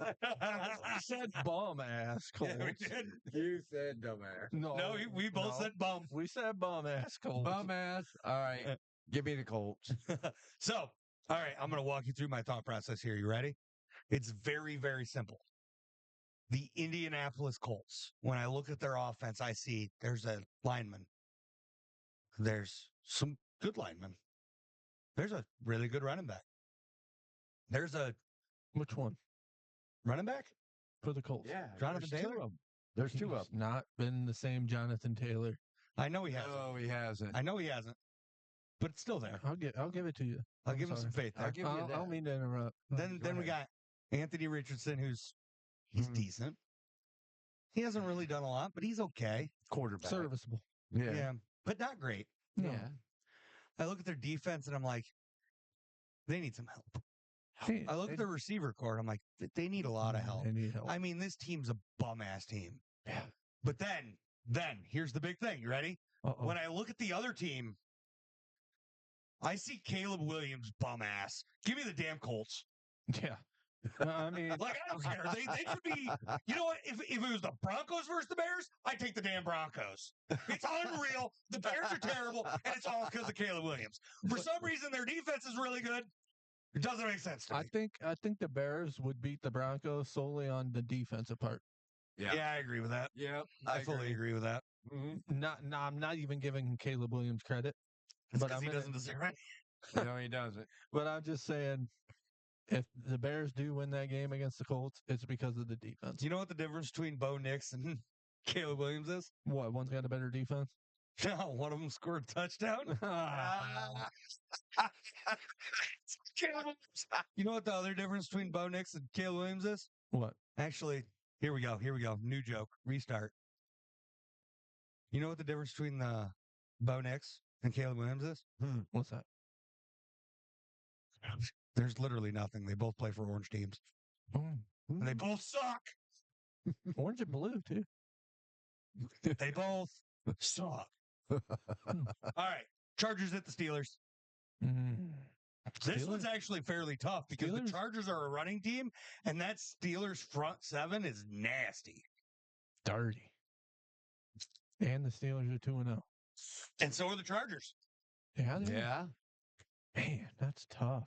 I said bum ass Colts. Yeah, we did. You said dumbass. No, we both said bum. We said bum ass Colts. Bum ass. All right. Give me the Colts. So, all right, I'm going to walk you through my thought process here. You ready? It's very, very simple. The Indianapolis Colts, when I look at their offense, I see there's a lineman. There's some good linemen. There's a really good running back. There's a Which one? running back? For the Colts. Yeah. Jonathan there's Taylor? Two of 'em. There's two of He's them. not been the same Jonathan Taylor. I know he hasn't. No, he hasn't. I know he hasn't. But it's still there. I'll give it to you. I'll I'm give him some sorry. faith I'll there. give you I that. don't mean to interrupt. Then Go we got Anthony Richardson, he's Mhm. decent. He hasn't really done a lot, but he's okay. Quarterback. Serviceable. Yeah. But not great. No. Yeah. I look at their defense and I'm like, they need some help. Hey, I look at their receiver core. I'm like, they need a lot of help. They need help. I mean, this team's a bum ass team. Yeah. But then here's the big thing. You ready? Uh-oh. When I look at the other team, I see Caleb Williams bum ass. Give me the damn Colts. Yeah. I mean, Like, I don't care. They should be. You know what? If it was the Broncos versus the Bears, I'd take the damn Broncos. It's unreal. The Bears are terrible, and it's all because of Caleb Williams. For some reason, their defense is really good. It doesn't make sense to me. I think the Bears would beat the Broncos solely on the defensive part. Yeah, I agree with that. Yeah. I fully agree with that. Mm-hmm. I'm not even giving Caleb Williams credit. It's But because he I'm gonna- doesn't deserve it. No, he doesn't. But I'm just saying, if the Bears do win that game against the Colts, it's because of the defense. Do you know what the difference between Bo Nix and Caleb Williams is? What? One's got a better defense. No, one of them scored a touchdown. You know what the other difference between Bo Nix and Caleb Williams is? What? Actually, here we go. New joke. Restart. You know what the difference between Bo Nix and Caleb Williams is? What's that? There's literally nothing. They both play for orange teams. And they both suck. Orange and blue too. They both suck. All right. Chargers at the Steelers. This Steelers? one's actually fairly tough because the Steelers? Chargers are a running team, and that Steelers front seven is nasty. Dirty. And the Steelers are 2-0. And so are the Chargers. Yeah. they are. Yeah. Man, that's tough.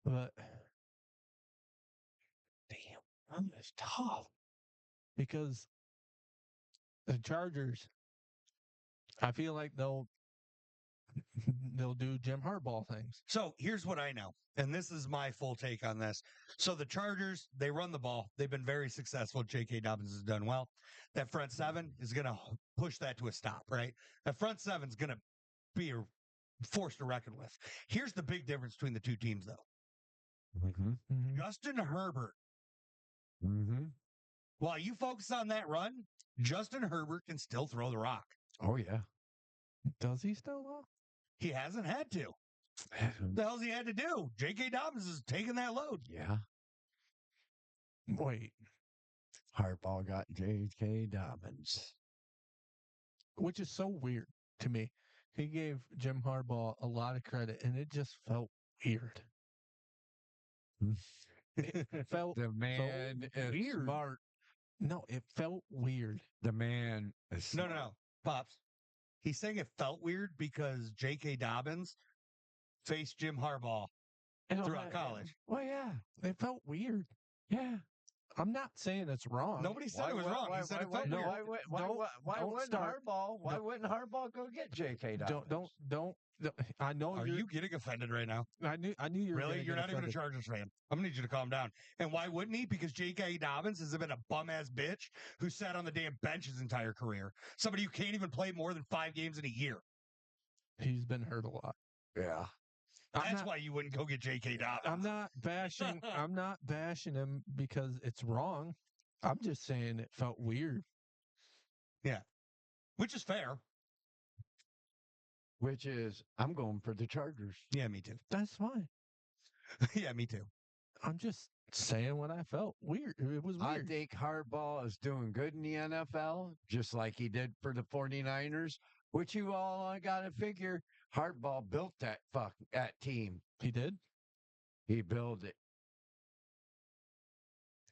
But damn, that's tough because the Chargers, I feel like they'll do Jim Harbaugh things. So here's what I know, and this is my full take on this. So the Chargers, they run the ball. They've been very successful. J.K. Dobbins has done well. That front seven is going to push that to a stop, right? That front seven is going to be a force to reckon with. Here's the big difference between the two teams, though. Mm-hmm. Justin Herbert, Mm-hmm. while you focus on that run, Justin Herbert can still throw the rock. Oh, yeah. Does he still though? He hasn't had to. What the hell's he had to do? J.K. Dobbins is taking that load. Yeah. Wait, Harbaugh got J.K. Dobbins. which is so weird to me. He gave Jim Harbaugh a lot of credit, and it just felt weird. It felt The man is weird. smart. No, it felt weird. The man is No, smart. no, no. Pops. He's saying it felt weird because J.K. Dobbins faced Jim Harbaugh throughout college. Well, yeah, it felt weird. Yeah, I'm not saying it's wrong. Nobody said it was wrong. He said it felt no, weird. Why don't wouldn't start. Harbaugh? Why No. wouldn't Harbaugh go get J.K. Dobbins? Don't. I know Are you getting offended right now? I knew you were Really? gonna You're get not even a offended. Chargers fan. I'm going to need you to calm down. And why wouldn't he? Because J.K. Dobbins has been a bum-ass bitch who sat on the damn bench his entire career. Somebody who can't even play more than 5 games in a year. He's been hurt a lot. Yeah. That's why you wouldn't go get J.K. Dobbins. I'm not bashing. I'm not bashing him because it's wrong. I'm just saying it felt weird. Which is fair. Which is, I'm going for the Chargers. Yeah, me too. That's fine. Yeah, me too. I'm just saying what I felt. Weird. It was I weird. think Harbaugh is doing good in the NFL, just like he did for the 49ers, which you all got to figure Harbaugh built that team. He did. He built it.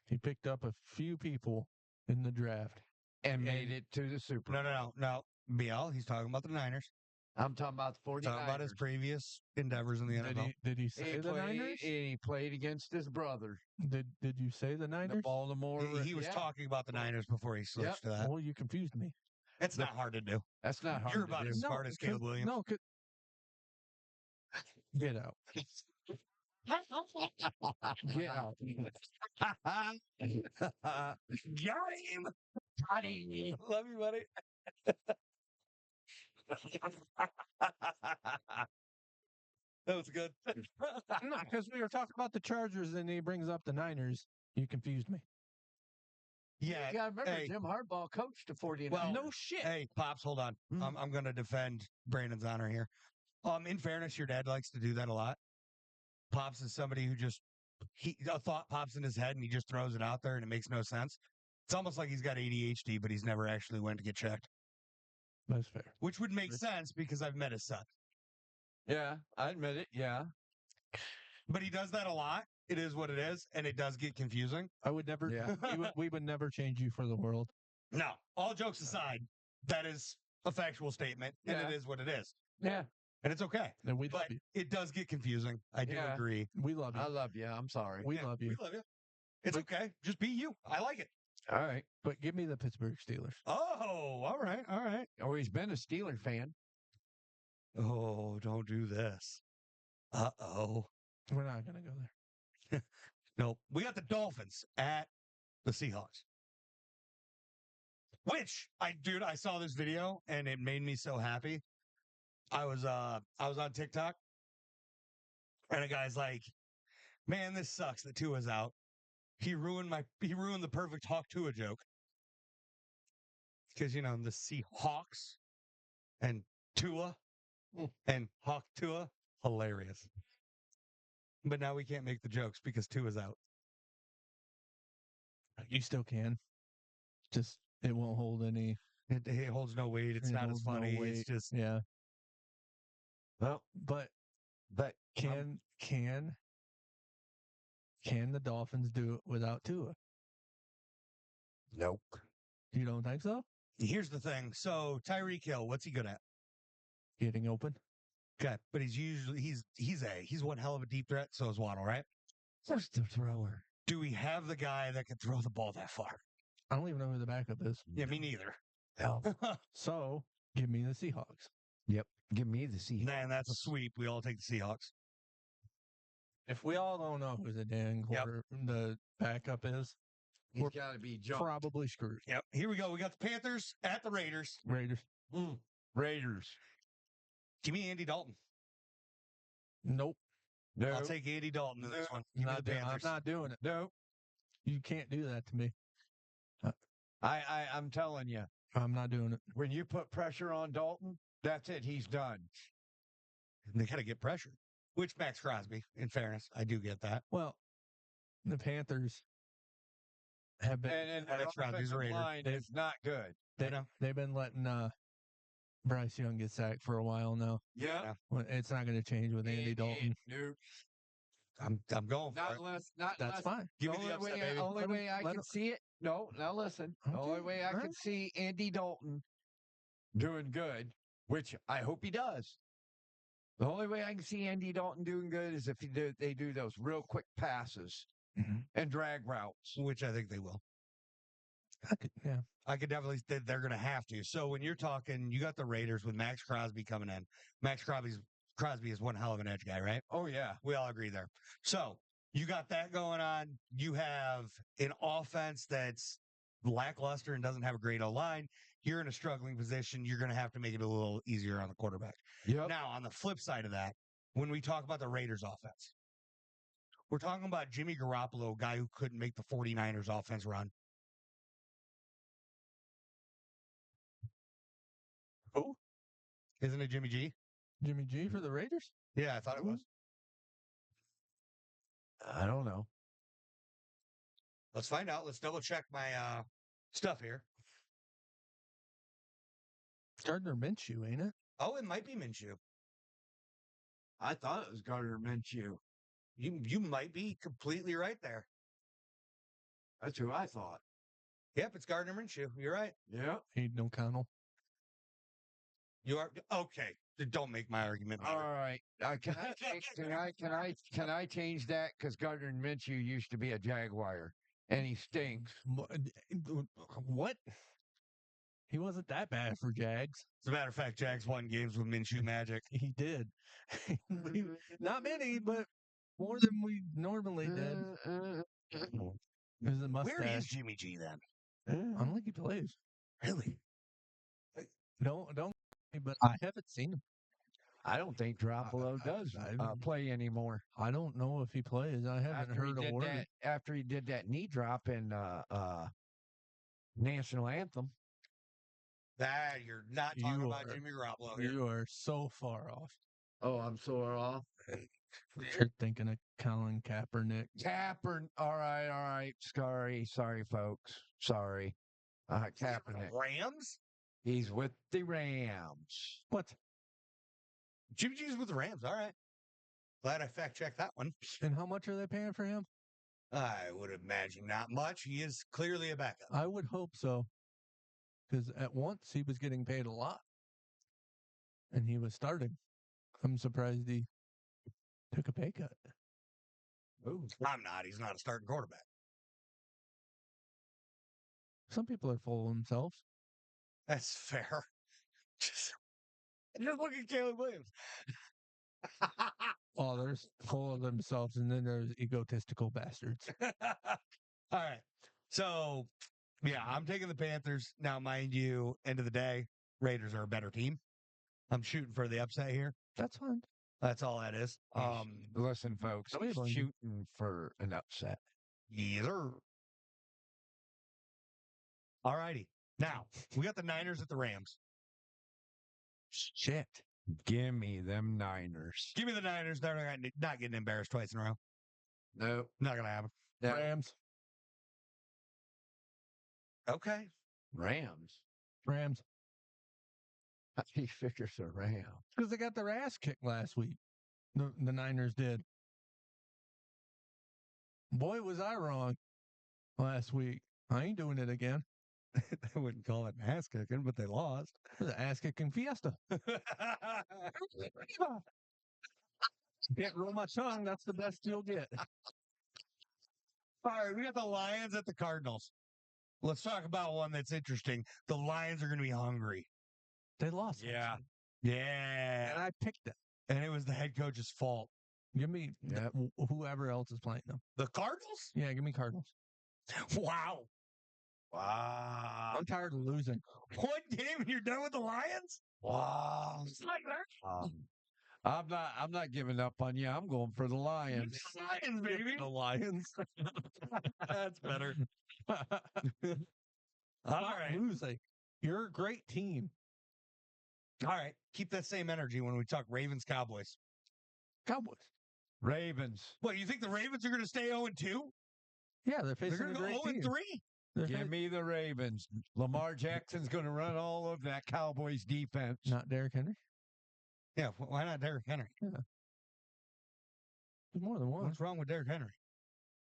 He picked up a few people in the draft. And made it to the Super Bowl. No. BL, he's talking about the Niners. I'm talking about the 49ers. Talking about his previous endeavors in the NFL. Did he say the Niners? He played against his brother, Did you say the the Niners? Baltimore. He was yeah, talking about the Niners before he switched to that. Well, you confused me. It's not hard to do. That's not hard You're to about do. as smart as Caleb Williams. No, get out. Get out. Got him. Buddy. Love you, buddy. That was good. No, because we were talking about the Chargers and he brings up the Niners. You confused me. Yeah. You got to remember, hey, Jim Harbaugh coached the 49ers. Well, No shit. Hey, Pops, hold on. Mm. I'm going to defend Brandon's honor here. In fairness, your dad likes to do that a lot. Pops is somebody who just a thought pops in his head and he just throws it out there and it makes no sense. It's almost like he's got ADHD, but he's never actually went to get checked, That's fair. which would make sense because I've met his son. Yeah, I admit it. Yeah. But he does that a lot. It is what it is, and it does get confusing. I would never. Yeah. we would never change you for the world. No, all jokes aside, that is a factual statement, and Yeah. it is what it is, Yeah. and it's okay. And we love But you. it does get confusing. I do Yeah. agree. We love you. I love you. I'm sorry. We Yeah, love you. We love you. It's okay. Just be you. I like it. All right. But give me the Pittsburgh Steelers. Oh, all right, all right. Always been a Steeler fan. Oh, don't do this. Uh-oh. We're not gonna go there. Nope. We got the Dolphins at the Seahawks. Which I saw this video and it made me so happy. I was on TikTok and a guy's like, "Man, this sucks that Tua's out. He ruined the perfect Hawk Tua joke." Because the Seahawks and Tua and Hawk Tua, hilarious. But now we can't make the jokes because Tua's out. You still can. Just it won't hold any. It holds no weight. It's it not as holds no funny. It's weight. just Yeah. Well, But but can the Dolphins do it without Tua? nope. You don't think so? here's the thing. So Tyreek Hill, what's he good at? Getting open. Okay, but he's one hell of a deep threat. So is Waddle, right? Just a thrower. Do we have the guy that can throw the ball that far? I don't even know who the backup is. Yeah, me neither. Hell. So give me the Seahawks. Yep. Give me the Seahawks. Man, that's a sweep. We all take the Seahawks. If we all don't know who the dang the backup is, He's We're got to be jumped. probably screwed. Yep. Here we go. We got the Panthers at the Raiders. Raiders. Raiders. Give me Andy Dalton. Nope. No. I'll take Andy Dalton in this one. Give me Not the I'm Panthers. not doing it. No. You can't do that to me. I'm telling you, I'm not doing it. when you put pressure on Dalton, that's it. He's done. They got to get pressure, which Max Crosby, in fairness, I do get that. Well, the Panthers have been And Alex the Crosby's a offensive Raider. line is not good. they've been letting Bryce Young get sacked for a while now. Yeah. Well, it's not going to change with Andy Dalton. Nope. I'm going for Not it. unless. Not That's unless. fine. Give the me the only upset, way, baby. only Let way him- I let can him- see it. No, now listen. The only Okay, way I all can right. see Andy Dalton doing good, which I hope he does. The only way I can see Andy Dalton doing good is if they do those real quick passes Mhm. and drag routes. Which I think they will. Yeah. I could definitely say they're going to have to. So when you're talking, you got the Raiders with Max Crosby coming in. Crosby is one hell of an edge guy, right? Oh yeah. We all agree there. So you got that going on. You have an offense that's lackluster and doesn't have a great O-line. You're in a struggling position. You're going to have to make it a little easier on the quarterback. Yep. Now, on the flip side of that, when we talk about the Raiders offense, we're talking about Jimmy Garoppolo, a guy who couldn't make the 49ers offense run. Who? Isn't it Jimmy G? Jimmy G for the Raiders? Yeah, I thought it was. I don't know. Let's find out. Let's double check my stuff here. Gardner Minshew, ain't it? Oh, it might be Minshew. I thought it was Gardner Minshew. You might be completely right there. That's who I thought. Yep, it's Gardner Minshew. You're right. Yeah. Aiden O'Connell. You are okay. Don't make my argument All better. right. Can I change that? Because Gardner Minshew used to be a Jaguar, and he stinks. What? He wasn't that bad for Jags. As a matter of fact, Jags won games with Minshew magic. He did. Not many, but more than we normally did. It was a mustache. Where is Jimmy G then? I don't think he plays. Really? Don't. But I haven't seen him. I don't think Garoppolo does play anymore. I don't know if he plays. I haven't heard a word. After he did that knee drop in national anthem. That you're not talking about Jimmy Garoppolo here. You are so far off. Oh, I'm so off. You're thinking of Colin Kaepernick. All right. Sorry, folks. Sorry. Kaepernick. Rams? He's with the Rams. What? Jimmy G's with the Rams. All right. Glad I fact checked that one. And how much are they paying for him? I would imagine not much. He is clearly a backup. I would hope so. Because at once he was getting paid a lot. And he was starting. I'm surprised he took a pay cut. Ooh. I'm not. He's not a starting quarterback. Some people are full of themselves. That's fair. Just look at Caleb Williams. Oh, there's full of themselves, and then there's egotistical bastards. All right. So, yeah, I'm taking the Panthers. Now, mind you, end of the day, Raiders are a better team. I'm shooting for the upset here. That's fine. That's all that is. Listen, folks, he's shooting for an upset. Yes, sir. All righty. Now, we got the Niners at the Rams. Shit. Give me them Niners. Give me the Niners. They're not getting embarrassed twice in a row. No. Not going to happen. No. Rams. Okay. Rams. How do you figure the Rams? Because they got their ass kicked last week. The Niners did. Boy, was I wrong last week. I ain't doing it again. I wouldn't call it an ass kicking, but they lost. It was an ass kicking fiesta. Can't roll my tongue. That's the best you'll get. All right, we got the Lions at the Cardinals. Let's talk about one that's interesting. The Lions are going to be hungry. They lost. Yeah. And I picked them. And it was the head coach's fault. Give me whoever else is playing them. The Cardinals? Yeah, give me Cardinals. Wow. I'm tired of losing. One game and you're done with the Lions? Wow. I'm not giving up on you. I'm going for the Lions. The Lions, baby. The Lions. That's better. All right. Losing. You're a great team. All right. Keep that same energy when we talk Ravens, Cowboys. Ravens. What, you think the Ravens are going to stay 0-2? Yeah, they're facing They're going to go 0-3. Give me the Ravens. Lamar Jackson's going to run all over that Cowboys defense. Not Derrick Henry? Yeah, why not Derrick Henry? Yeah. There's more than one. What's wrong with Derrick Henry?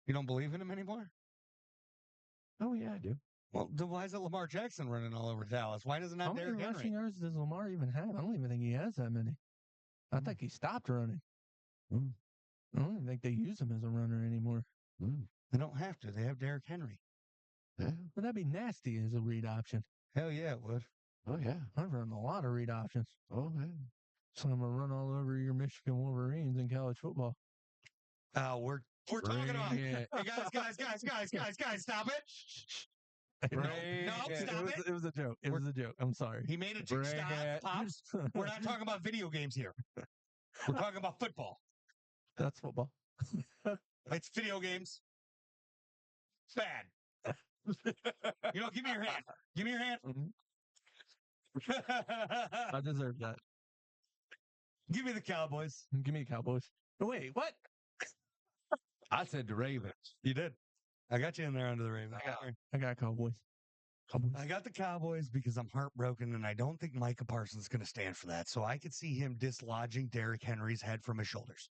You don't believe in him anymore? Oh, yeah, I do. Well, then why is it Lamar Jackson running all over Dallas? Why does it not Derrick Henry? How many rushing yards does Lamar even have? I don't even think he has that many. I think he stopped running. I don't even think they use him as a runner anymore. They don't have to. They have Derrick Henry. Yeah. But that'd be nasty as a read option. Hell yeah, it would. Oh, yeah. I've run a lot of read options. Oh, man. So I'm going to run all over your Michigan Wolverines in college football. We're talking about it. Hey, guys, stop it. No, stop it. It was a joke. It was a joke. I'm sorry. He made a joke. Stop, Pops. We're not talking about video games here. We're talking about football. That's football. It's video games. It's bad. Give me your hand. Give me your hand. I deserve that. Give me the Cowboys. Give me Cowboys. Wait, what? I said the Ravens. You did. I got you in there under the Ravens. I got Cowboys. Cowboys. I got the Cowboys because I'm heartbroken, and I don't think Micah Parsons is going to stand for that. So I could see him dislodging Derrick Henry's head from his shoulders.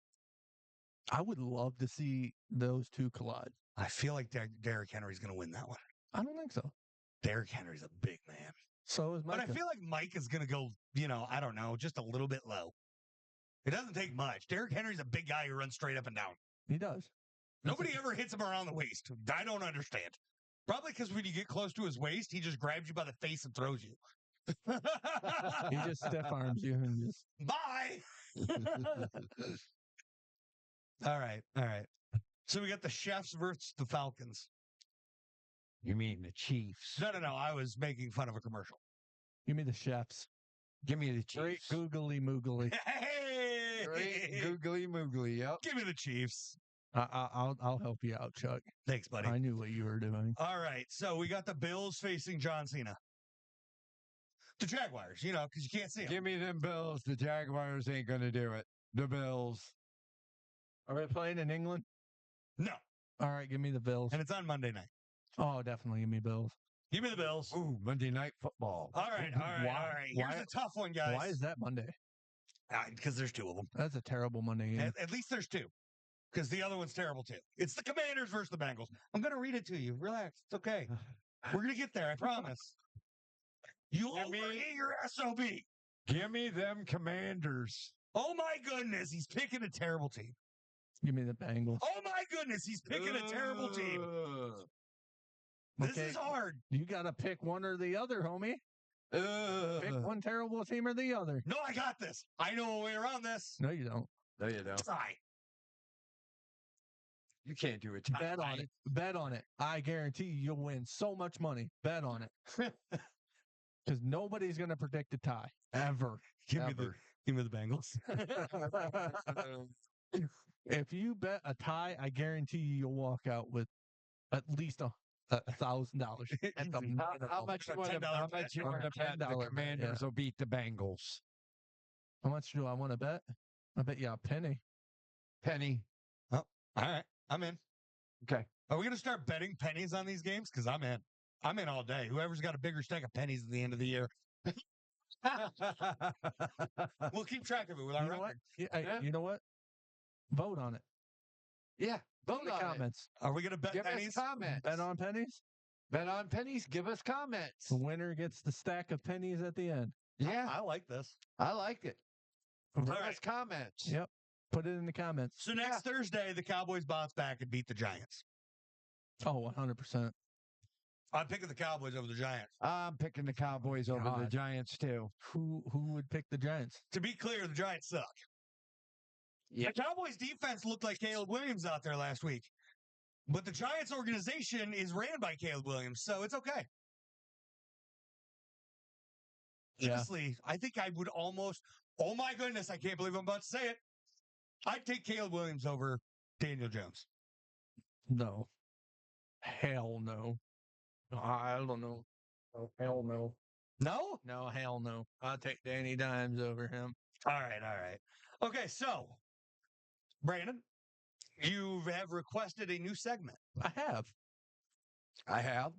I would love to see those two collide. I feel like Derrick Henry's going to win that one. I don't think so. Derrick Henry's a big man. So is Micah. But I feel like Mike is going to go, I don't know, just a little bit low. It doesn't take much. Derrick Henry's a big guy who runs straight up and down. He does. Nobody ever hits him around the waist. I don't understand. Probably because when you get close to his waist, he just grabs you by the face and throws you. He just stiff arms you and just Bye. All right. So we got the Chefs versus the Falcons. You mean the Chiefs? No. I was making fun of a commercial. give me the chefs. Give me the Great Chiefs. googly moogly. Hey! Great googly moogly. Yep. Give me the Chiefs. I'll help you out, Chuck. Thanks, buddy. I knew what you were doing. All right. So we got the Bills facing John Cena. The Jaguars, because you can't see them. Give me them Bills. The Jaguars ain't gonna do it. The Bills. Are we playing in England? No. All right, give me the Bills. And it's on Monday night. Oh, definitely give me Bills. Give me the Bills. Ooh, Monday Night Football. All right. Here's a tough one, guys. Why is that Monday? Because there's two of them. That's a terrible Monday game. At least there's two. Because the other one's terrible, too. It's the Commanders versus the Bengals. I'm going to read it to you. Relax. It's okay. We're going to get there. I promise. You overeat your SOB. Give me them Commanders. Oh, my goodness. He's picking a terrible team. Give me the Bengals. Oh, my goodness. He's picking a terrible team. This is hard. You got to pick one or the other, homie. Pick one terrible team or the other. No, I got this. I know a way around this. No, you don't. No, you don't. Sorry. You can't do it. Bet on it. Bet on it. I guarantee you'll win so much money. Bet on it. Because nobody's going to predict a tie. Ever. Give me the Bengals. If you bet a tie, I guarantee you'll walk out with at least $1,000. At the How much you want to bet the Commanders will beat the Bengals? How much do I want to bet? I bet you a penny. Penny. Oh, all right. I'm in. Okay. Are we going to start betting pennies on these games? Because I'm in. I'm in all day. Whoever's got a bigger stack of pennies at the end of the year. We'll keep track of it with our record. You know what? Vote on it. Yeah. Vote in the on comments. Are we going to bet Give pennies? us comments. Bet on pennies? Bet on pennies. Give us comments. The winner gets the stack of pennies at the end. Yeah. I like this. I like it. Give All us right. comments. Yep. Put it in the comments. So next Thursday, the Cowboys bounce back and beat the Giants. Oh, 100%. I'm picking the Cowboys over the Giants. I'm picking the Cowboys over the God. Giants, too. Who would pick the Giants? To be clear, the Giants suck. Yeah. The Cowboys defense looked like Caleb Williams out there last week. But the Giants organization is ran by Caleb Williams, so it's okay. Yeah. Honestly, I think I would almost, oh my goodness, I can't believe I'm about to say it. I'd take Caleb Williams over Daniel Jones. No. Hell no. I don't know. Oh, hell no. No? No, hell no. I'll take Danny Dimes over him. All right. Okay, so, Brandon, you have requested a new segment. I have. I have.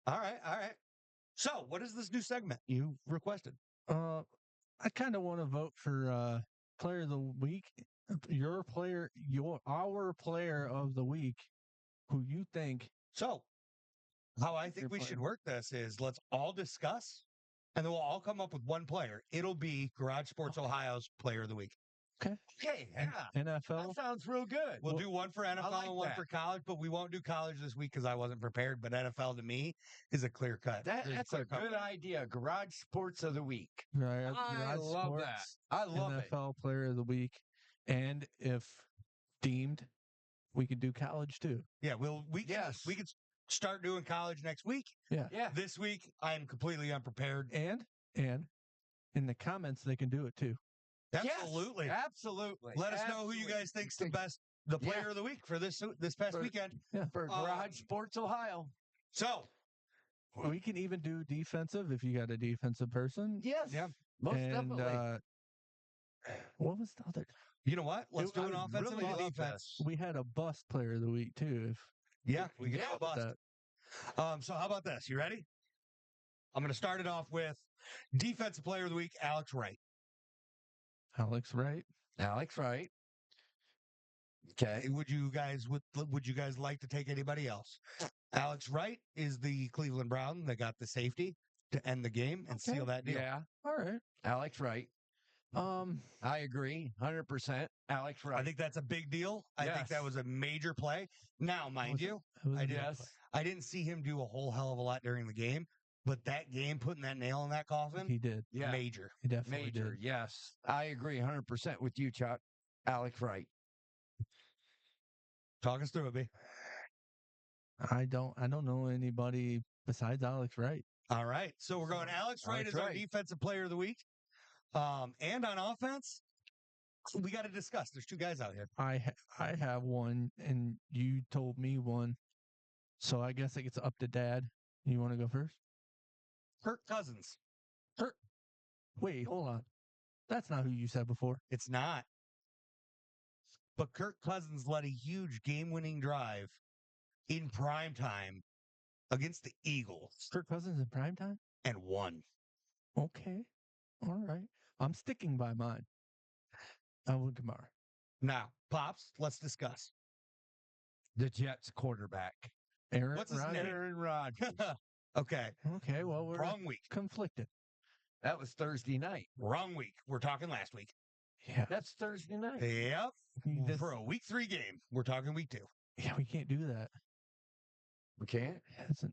All right. So, what is this new segment you requested? I kind of want to vote for player of the week. Our player of the week, who you think. So, how I think we should work this is let's all discuss, and then we'll all come up with one player. It'll be Garage Sports Ohio's player of the week. Okay, yeah. NFL. That sounds real good. We'll do one for NFL like and one that. for college, but we won't do college this week because I wasn't prepared. But NFL to me is a clear cut. That's a good idea. Garage Sports of the Week. Right, I love that. I love it. NFL player of the week. And if deemed, we could do college too. Yeah, we could start doing college next week. Yeah. This week I'm completely unprepared. And in the comments they can do it too. Absolutely. Yes, absolutely. Let us know who you guys think's the player of the week for this past weekend. Yeah. For Garage Sports Ohio. So we can even do defensive if you got a defensive person. Yes. Yeah. Most definitely. What was the other? you know what? Let's do an I offensive really and love defense. We had a bust player of the week too. Yeah, we can Yeah, do a bust. So how about this? You ready? I'm going to start it off with Defensive Player of the Week, Alex Wright. Alex Wright. Alex Wright. Okay. Would you guys like to take anybody else? Alex Wright is the Cleveland Brown that got the safety to end the game and seal that deal. Yeah. All right. Alex Wright. Um, I agree. 100%. Alex Wright. I think that's a big deal. I think that Yes. was a major play. Now, mind you, it was a I big did- play. I didn't see him do a whole hell of a lot during the game, but that game, putting that nail in that coffin, He did. Yeah. major. He definitely Major. did. Yes. I agree 100% with you, Chuck. Alex Wright. Talk us through it, B. I don't know anybody besides Alex Wright. All right. So we're going Alex Wright Alex as our Wright. Defensive Player of the Week. And on offense, we got to discuss. There's two guys out here. I have one, and you told me one, so I guess it gets up to Dad. You want to go first? Kirk Cousins. Wait, hold on. That's not who you said before. It's not. But Kirk Cousins led a huge game-winning drive in prime time against the Eagles Kirk Cousins in prime time? and won. Okay. All right. I'm sticking by mine. Alvin Kamara. Now, Pops, let's discuss. The Jets quarterback. Aaron What's his Rodgers. name? Aaron Rodgers. Okay. Okay, well, we're Wrong week. conflicted. That was Thursday night. Wrong week. We're talking last week. Yeah. That's Thursday night. Yep. This- For a week 3 game. We're talking week 2. yeah, we can't do that. We can't. It's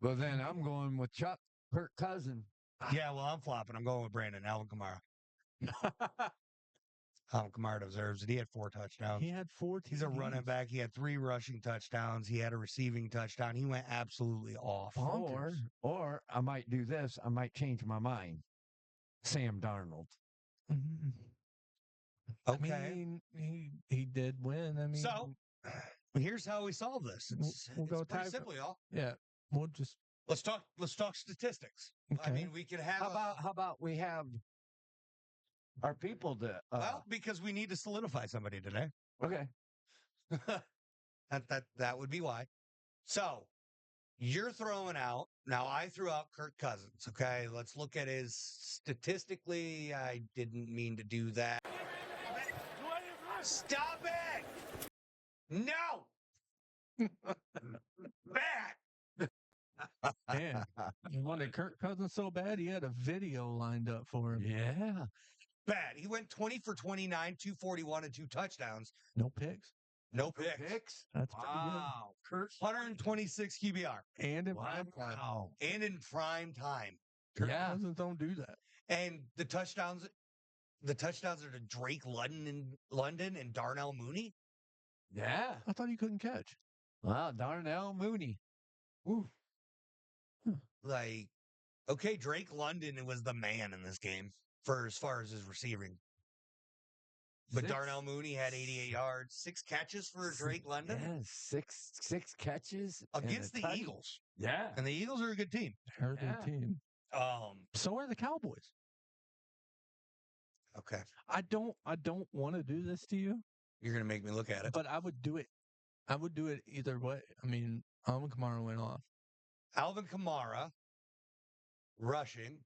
Well, then I'm going with Chuck. Kirk Cousin. Yeah, well, I'm flopping. I'm going with Brandon. Alvin Kamara. Alvin Kamara deserves it. He had 4 touchdowns. he had 14. He's a running back. He had 3 rushing touchdowns. He had a receiving touchdown. He went absolutely off. Or I might do this. I might change my mind. Sam Darnold. Mhm. Okay. I mean, he did win. I mean, So, here's how we solve this. We'll go it's pretty tie- simple, y'all. yeah, we'll just Let's talk statistics. I Okay. mean, we could have How about we have our people to well, because we need to solidify somebody today. okay. that would be why. So you're throwing out now. I threw out Kirk Cousins. Okay, let's look at his statistically. I didn't mean to do that. Stop it! No, bad. man. He wanted Kirk Cousins so bad he had a video lined up for him. Yeah. Bad. He went 20 for 29, 241, and 2 touchdowns. No picks. No picks. That's pretty Wow. Kurt. 126 QBR. good. And in prime time. Wow. And in prime time. Kirk Yeah. Cousins don't do that. And the touchdowns are to Drake London and Darnell Mooney. Yeah. I thought he couldn't catch. Wow. Darnell Mooney. Ooh. Like, okay, Drake London was the man in this game for as far as his receiving. But Darnell Mooney had 88 yards, 6 catches for Drake London Yeah, six catches and against a the touch- Eagles. Yeah. And the Eagles are a good team. They're a good Yeah. team. So are the Cowboys. Okay. I don't want to do this to you, You're going to make me look at it. but I would do it. I would do it either way. I mean, Alvin Kamara went off. Alvin Kamara rushing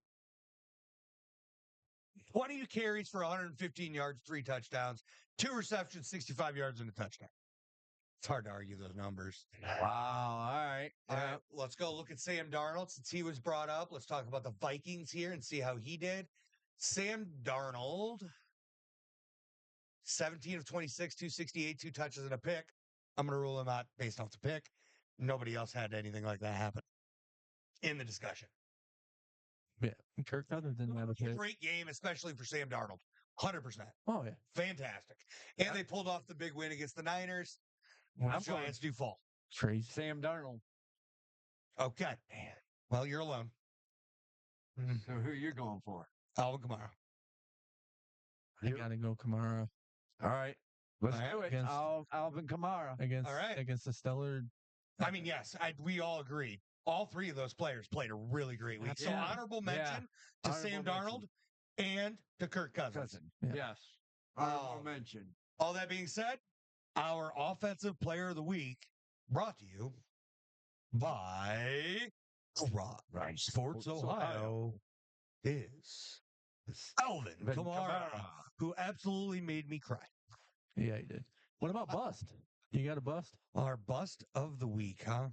20 carries for 115 yards, 3 touchdowns, 2 receptions, 65 yards, and a touchdown. It's hard to argue those numbers. Wow. All right. All right, let's go look at Sam Darnold since he was brought up. Let's talk about the Vikings here and see how he did. Sam Darnold, 17 of 26, 268, 2 touches and a pick. I'm going to rule him out based off the pick. Nobody else had anything like that happen in the discussion. Yeah, Kirk Cousins didn't have a pick. Great game, especially for Sam Darnold. 100%. Oh yeah, Fantastic. And they pulled off the big win against the Niners. I'm The Giants do fall. crazy. Sam Darnold. Okay. Well, you're alone. So who you're going for? Alvin Kamara. I gotta go Kamara All right. Let's All right, do it. against- Alvin Kamara. against All right. against the stellar. I mean, yes, we all agree. All 3 of those players played a really great week. So Yeah. honorable mention to Honorable Sam mention. Darnold and to Kirk Cousins. Cousin. Yeah. Yes. Oh. Honorable mention. All that being said, Our offensive player of the week, brought to you by Garage Sports Ohio, is Alvin Kamara, who absolutely made me cry. Yeah, he did. What about bust? You got a bust? Our bust of the week, huh?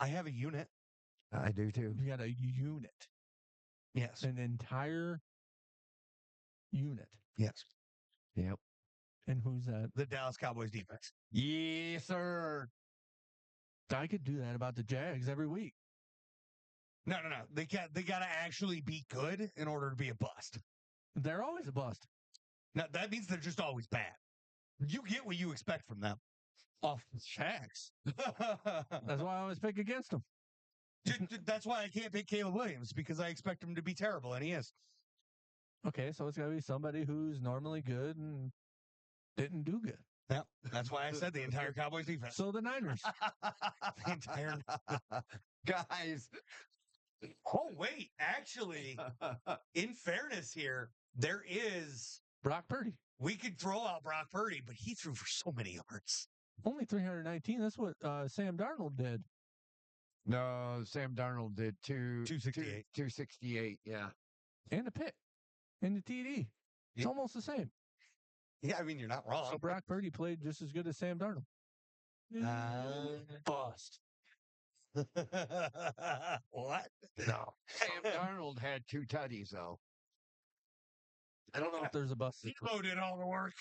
I have a unit. I do too. You got a unit, Yes. an entire unit. Yes. Yep. And who's that? The Dallas Cowboys defense. Yes, sir. I could do that about the Jags every week. No. They got to actually be good in order to be a bust. They're always a bust. Now that means they're just always bad. You get what you expect from them. Off facts. That's why I always pick against them. That's why I can't pick Caleb Williams, because I expect him to be terrible, and he is. Okay, so it's got to be somebody who's normally good and didn't do good. Yeah, that's why I said the entire Cowboys defense. So the Niners. The entire Guys. Oh, wait. Actually, in fairness here, there is. Brock Purdy. We could throw out Brock Purdy, but he threw for so many yards. Only 319. That's what Sam Darnold did. No, Sam Darnold did 268. 268, yeah. And a pick. And the TD. It's Yeah. almost the same. Yeah, I mean, you're not wrong. So Brock Purdy played just as good as Sam Darnold. Bust. What? No. Sam Darnold had 2 tutties, though. I don't know if there's a bust. Debo did all the work.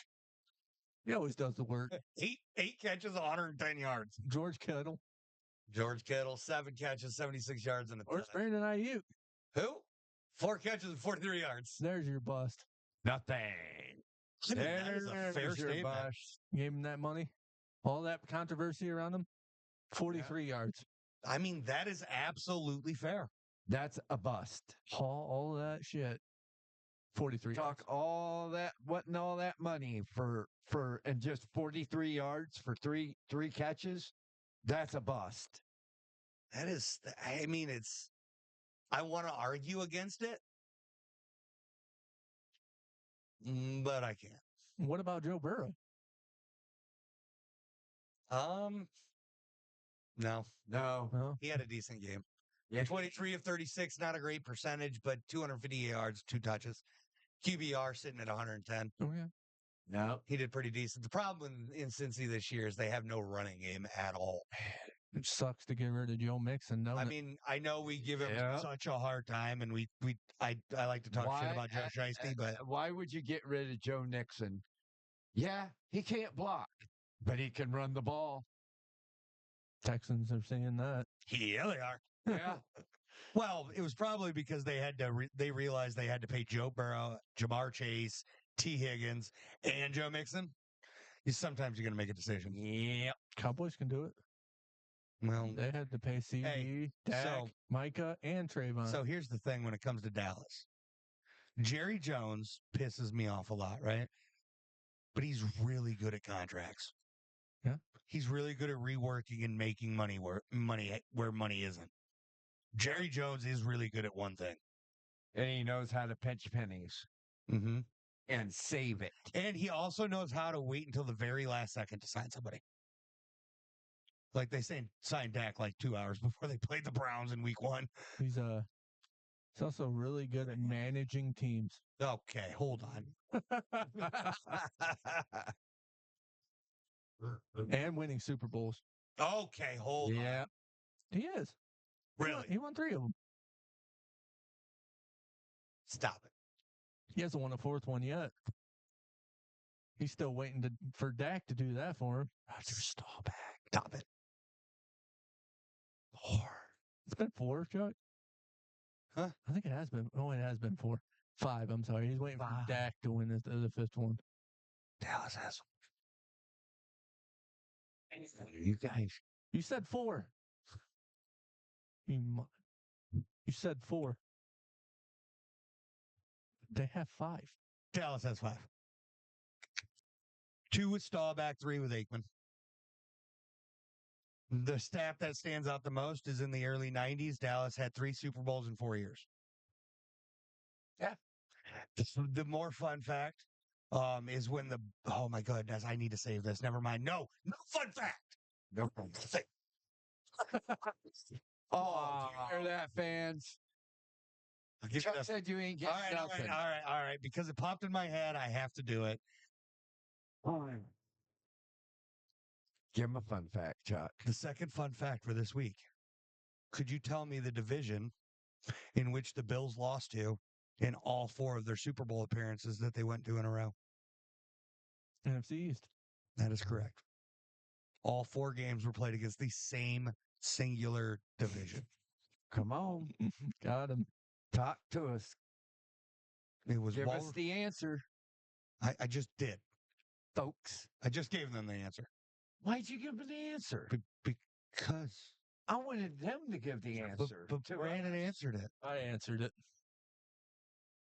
He always does the work. Eight catches, 110 yards. George Kittle. George Kittle, 7 catches, 76 yards, and a Where's touchdown. Brandon Ayuk? Who? 4 catches and 43 yards. There's your bust. Nothing. I mean, that is a fair There's your statement. bust. Gave him that money. All that controversy around him. 43 yards. I mean, that is absolutely fair. That's a bust. All that shit. 43 yards. Talk all that, and all that money for and just 43 yards for three catches. That's a bust. That is, I mean, it's, I want to argue against it, but I can't. What about Joe Burrow? No, No. he had a decent game. Yeah. 23 of 36, not a great percentage, but 250 yards, 2 touches. QBR sitting at 110. Oh, yeah. No. He did pretty decent. The problem in Cincy this year is they have no running game at all. It sucks to get rid of Joe Mixon. I mean, I know we give him Yeah. such a hard time, and I like to talk shit about Joe Shiesty, but Why would you get rid of Joe Nixon? Yeah, he can't block, but he can run the ball. Texans are saying that. yeah, they are. Yeah. Well, it was probably because they had to. They realized they had to pay Joe Burrow, Jamar Chase, T. Higgins, and Joe Mixon. Sometimes you're going to make a decision. Yep. Cowboys can do it. Well, They had to pay CD, Hey, Dak, so- Micah, and Trayvon. so here's the thing when it comes to Dallas. Jerry Jones pisses me off a lot, right? But he's really good at contracts. Yeah. He's really good at reworking and making money where money isn't. Jerry Jones is really good at one thing. And he knows how to pinch pennies Mm-hmm. and save it. And he also knows how to wait until the very last second to sign somebody. Like they signed Dak like 2 hours before they played the Browns in week 1. He's also really good at managing teams. Okay, hold on. And winning Super Bowls. Okay, hold on. Yeah. He is. Really? He won 3 of them. Stop it. He hasn't won a 4th one yet. He's still waiting for Dak to do that for him. Roger Staubach. Stop it. 4. It's been 4, Chuck. Huh? I think it has been. Oh, it has been 4. 5, I'm sorry. He's waiting for 5. Dak to win the 5th one. Dallas has You guys. You said 4. You said 4. They have 5. Dallas has 5. 2 with Staubach, 3 with Aikman. The stat that stands out the most is in the early 90s, Dallas had 3 Super Bowls in 4 years. Yeah. The more fun fact, is when oh my goodness, I need to save this. Never mind. No fun fact. No. Say- Oh, do you hear that, fans? I'll give you Chuck this. said you ain't All getting right, nothing. all right. Because it popped in my head, I have to do it. Fine. Give him a fun fact, Chuck. The second fun fact for this week. Could you tell me the division in which the Bills lost to in all 4 of their Super Bowl appearances that they went to in a row? NFC East. That is correct. All 4 games were played against the same singular division. Come on. Got him. Talk to us. It was Give us the answer, I just did. folks. I just gave them the answer. Why'd you give them the answer? Because. I wanted them to give the answer. But Brandon answered it. I answered it.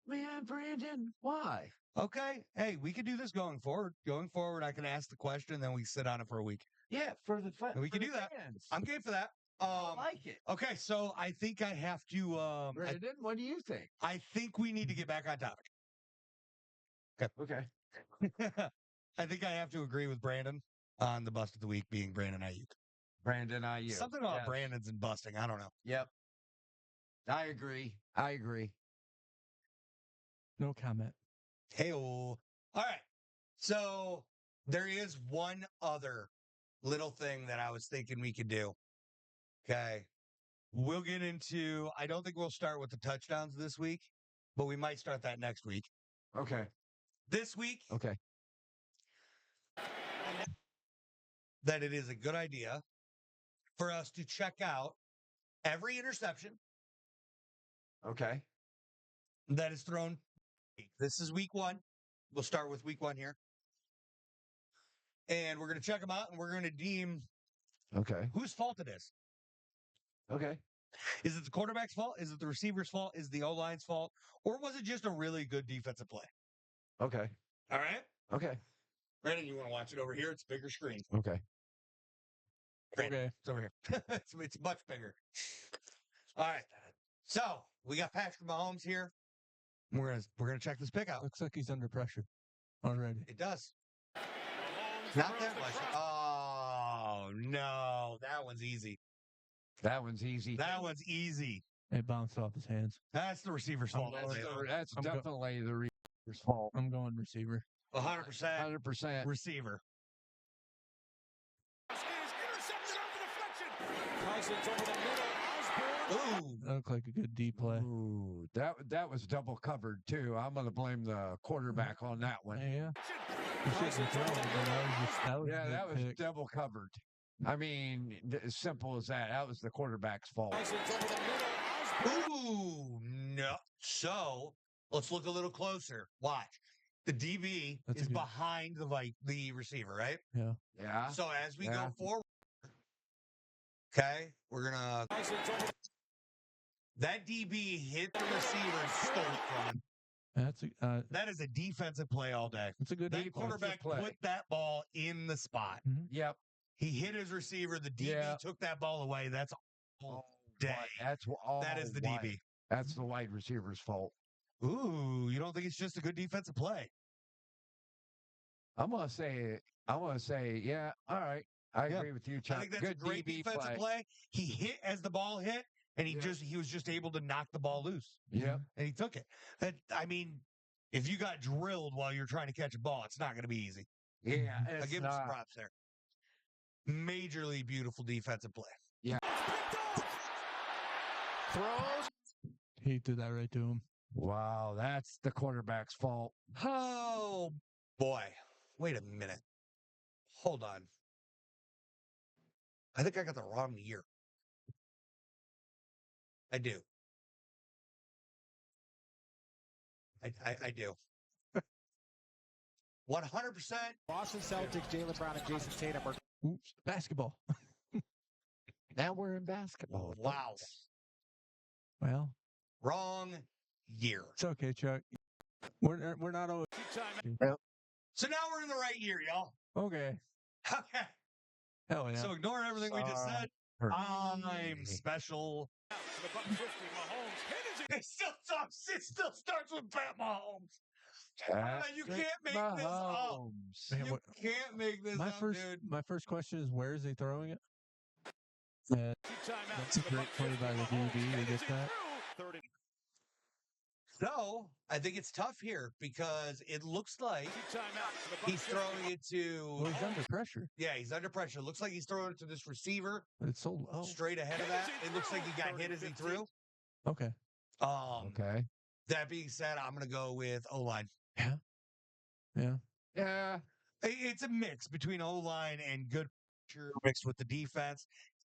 Man, Brandon, why? Okay. Hey, we can do this going forward. Going forward, I can ask the question, then we sit on it for a week. Yeah, for the We can do that. fans. I'm game for that. I like it. Okay, so I think I have to. Brandon, what do you think? I think we need to get back on topic. Okay. I think I have to agree with Brandon on the bust of the week being Brandon Ayuk. Brandon, IU. Something about Yes. Brandon's and busting. I don't know. Yep. I agree. No comment. Hey, all right. So there is one other little thing that I was thinking we could do. Okay. We'll get into, I don't think we'll start with the touchdowns this week, but we might start that next week. Okay. This week, Okay. that it is a good idea for us to check out every interception Okay. that is thrown. This is week 1. We'll start with week 1 here. And we're going to check them out and we're going to deem Okay. whose fault it is. Okay. Is it the quarterback's fault? Is it the receiver's fault? Is it the O-line's fault? Or was it just a really good defensive play? Okay. All right. Okay. Brandon, you want to watch it over here? It's a bigger screen. Okay. Brandon, Okay. it's over here. it's much bigger. All right. So we got Patrick Mahomes here. We're gonna check this pick out. Looks like he's under pressure already. It does. Not that much. Oh no, that one's easy. That one's easy. That one's easy. It bounced off his hands. That's the receiver's fault. That's I'm definitely the receiver's fault. I'm going receiver. 100% 100%. receiver. Ooh. That looked like a good D play. Ooh, that was double covered too. I'm going to blame the quarterback on that one. Yeah. He shouldn't have thrown it, but that was a That good was pick. double covered. I mean, as simple as that. That was the quarterback's fault. Ooh, no. So let's look a little closer. Watch. The DB That's a is good- behind the receiver, right? Yeah. Yeah. So as we Yeah. go forward, okay, we're gonna. That DB hit the receiver and stole it from him. That is a defensive play all day. It's a good That defensive quarterback play. put that ball in the spot. Yep. He hit his receiver. The DB Yeah. took that ball away. That's all day. That is the wide. DB. That's the wide receiver's fault. Ooh, you don't think it's just a good defensive play? I'm gonna say, yeah. All right. I Yeah. agree with you, Chuck. I think that's Good a great DB defensive play. He hit as the ball hit, and he was just able to knock the ball loose. Yep. And he took it. I mean, if you got drilled while you're trying to catch a ball, it's not going to be easy. Yeah. I'll give him some props there. Majorly beautiful defensive play. Yeah. Throws. He threw that right to him. Wow, that's the quarterback's fault. Oh, boy. Wait a minute. Hold on. I think I got the wrong year. I do. I do. 100%. Boston Celtics, Jaylen Brown and Jason Tatum are Oops. Basketball. Now we're in basketball. Wow. Well, Wrong year. it's okay, Chuck. We're not always. So now we're in the right year, y'all. Okay. Okay. Hell yeah. So ignore everything we just said. I'm special. It still starts with Pat Mahomes. You can't make this up. Mahomes. Man, You can't make this up, dude. my first question is, where is he throwing it? That's a great play by the DB to get that. So I think it's tough here because it looks like he's throwing it Well, to. he's under pressure. Yeah, he's under pressure. Looks like he's throwing it to this receiver It's so low. straight ahead of that. It looks like he got hit as he threw. Okay. Okay. That being said, I'm going to go with O-line. Yeah. Yeah. Yeah. It's a mix between O-line and good pressure mixed with the defense.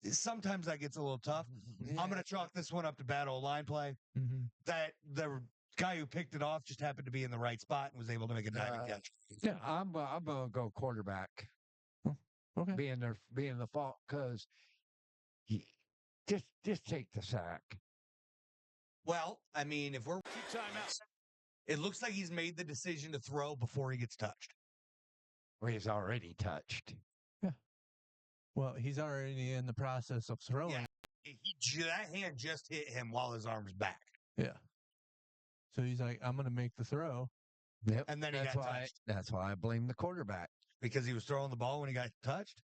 Sometimes that gets a little tough. I'm going to chalk this one up to bad O-line play. Mm-hmm. That the guy who picked it off just happened to be in the right spot and was able to make a diving catch. Yeah, I'm gonna go quarterback. Okay. Being the fault because just take the sack. Well, I mean, if we're it looks like he's made the decision to throw before he gets touched. Well, he's already touched. Well, he's already in the process of throwing. Yeah, that hand just hit him while his arm's back. Yeah. So he's like, I'm going to make the throw. Yep. And then he That's got why. touched That's why I blame the quarterback. because he was throwing the ball when he got touched.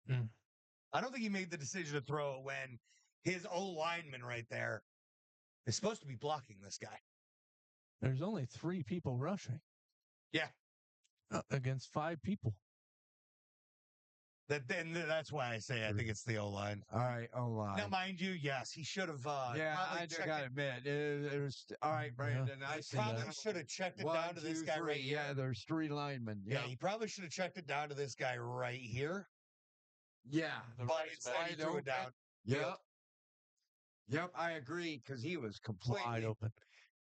Mm. I don't think he made the decision to throw it when his O-lineman right there is supposed to be blocking this guy. There's only 3 people rushing. Yeah. Against 5 people. That's why I say I think it's the O-line. All right, O-line. Now, mind you, yes, he should have. Yeah, probably I checked gotta it. admit, it was all right, Brandon. I He see probably that. should have checked it 1, down to this 2, guy 3. right here. Yeah, there's 3 linemen. Yeah, he probably should have checked it down to this guy right here. Yeah. But instead he threw it down. Yep, I agree because he was Wide open.